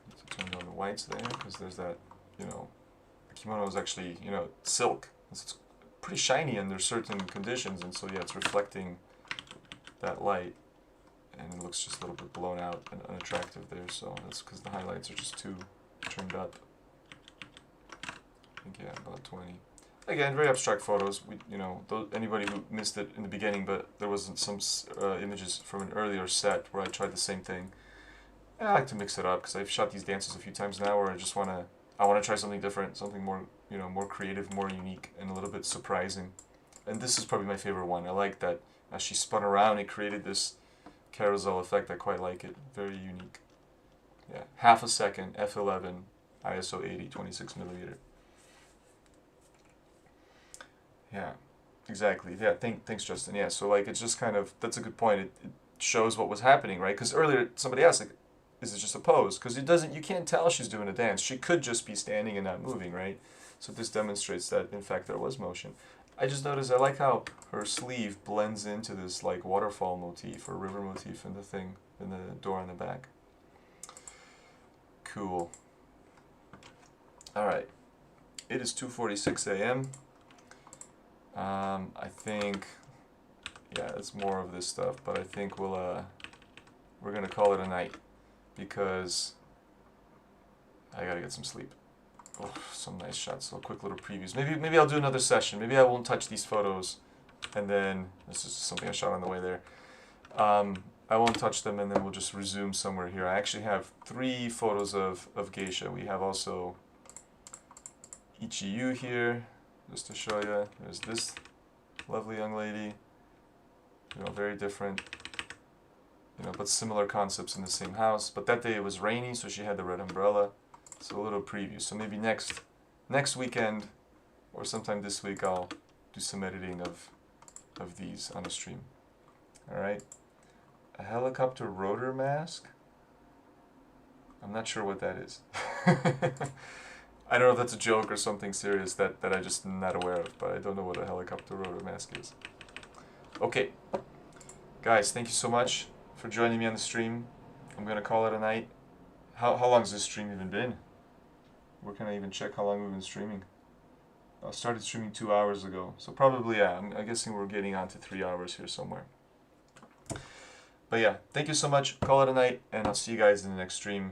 Need to turn down the whites there because there's that, you know, the kimono is actually, you know, silk. It's pretty shiny under certain conditions, and so yeah, it's reflecting that light, and it looks just a little bit blown out and unattractive there. So that's because the highlights are just too turned up. I think yeah, about 20. Again, very abstract photos. You know, anybody who missed it in the beginning, but there was some images from an earlier set where I tried the same thing. And I like to mix it up because I've shot these dances a few times now, where I want to try something different, something more, you know, more creative, more unique, and a little bit surprising. And this is probably my favorite one. I like that as she spun around, it created this carousel effect. I quite like it. Very unique. Yeah, half a second, f11, ISO 80, 26mm. Yeah, exactly. Yeah, thanks, Justin. Yeah, so like it's just kind of, that's a good point. It shows what was happening, right? Because earlier somebody asked, like, is it just a pose? Because you can't tell she's doing a dance. She could just be standing and not moving, right? So this demonstrates that in fact there was motion. I just noticed I like how her sleeve blends into this like waterfall motif or river motif in the door on the back. Cool. All right. It is 2:46 a.m. I think, yeah, it's more of this stuff, but I think we're gonna call it a night because I gotta get some sleep. Oh, some nice shots, so quick little previews. Maybe I'll do another session. Maybe I won't touch these photos, and then this is something I shot on the way there. I won't touch them, and then we'll just resume somewhere here. I actually have 3 photos of Geisha. We have also Ichiyu here, just to show you. There's this lovely young lady. You know, very different, you know, but similar concepts in the same house. But that day it was rainy, so she had the red umbrella. So a little preview. So maybe next weekend or sometime this week I'll do some editing of these on a stream. All right. A helicopter rotor mask? I'm not sure what that is. I don't know if that's a joke or something serious that I just am not aware of, but I don't know what a helicopter rotor mask is. Okay, guys, thank you so much for joining me on the stream. I'm gonna call it a night. How long has this stream even been? Where can I even check how long we've been streaming? I started streaming 2 hours ago, so probably, yeah, I'm guessing we're getting on to 3 hours here somewhere. But yeah, thank you so much. Call it a night, and I'll see you guys in the next stream.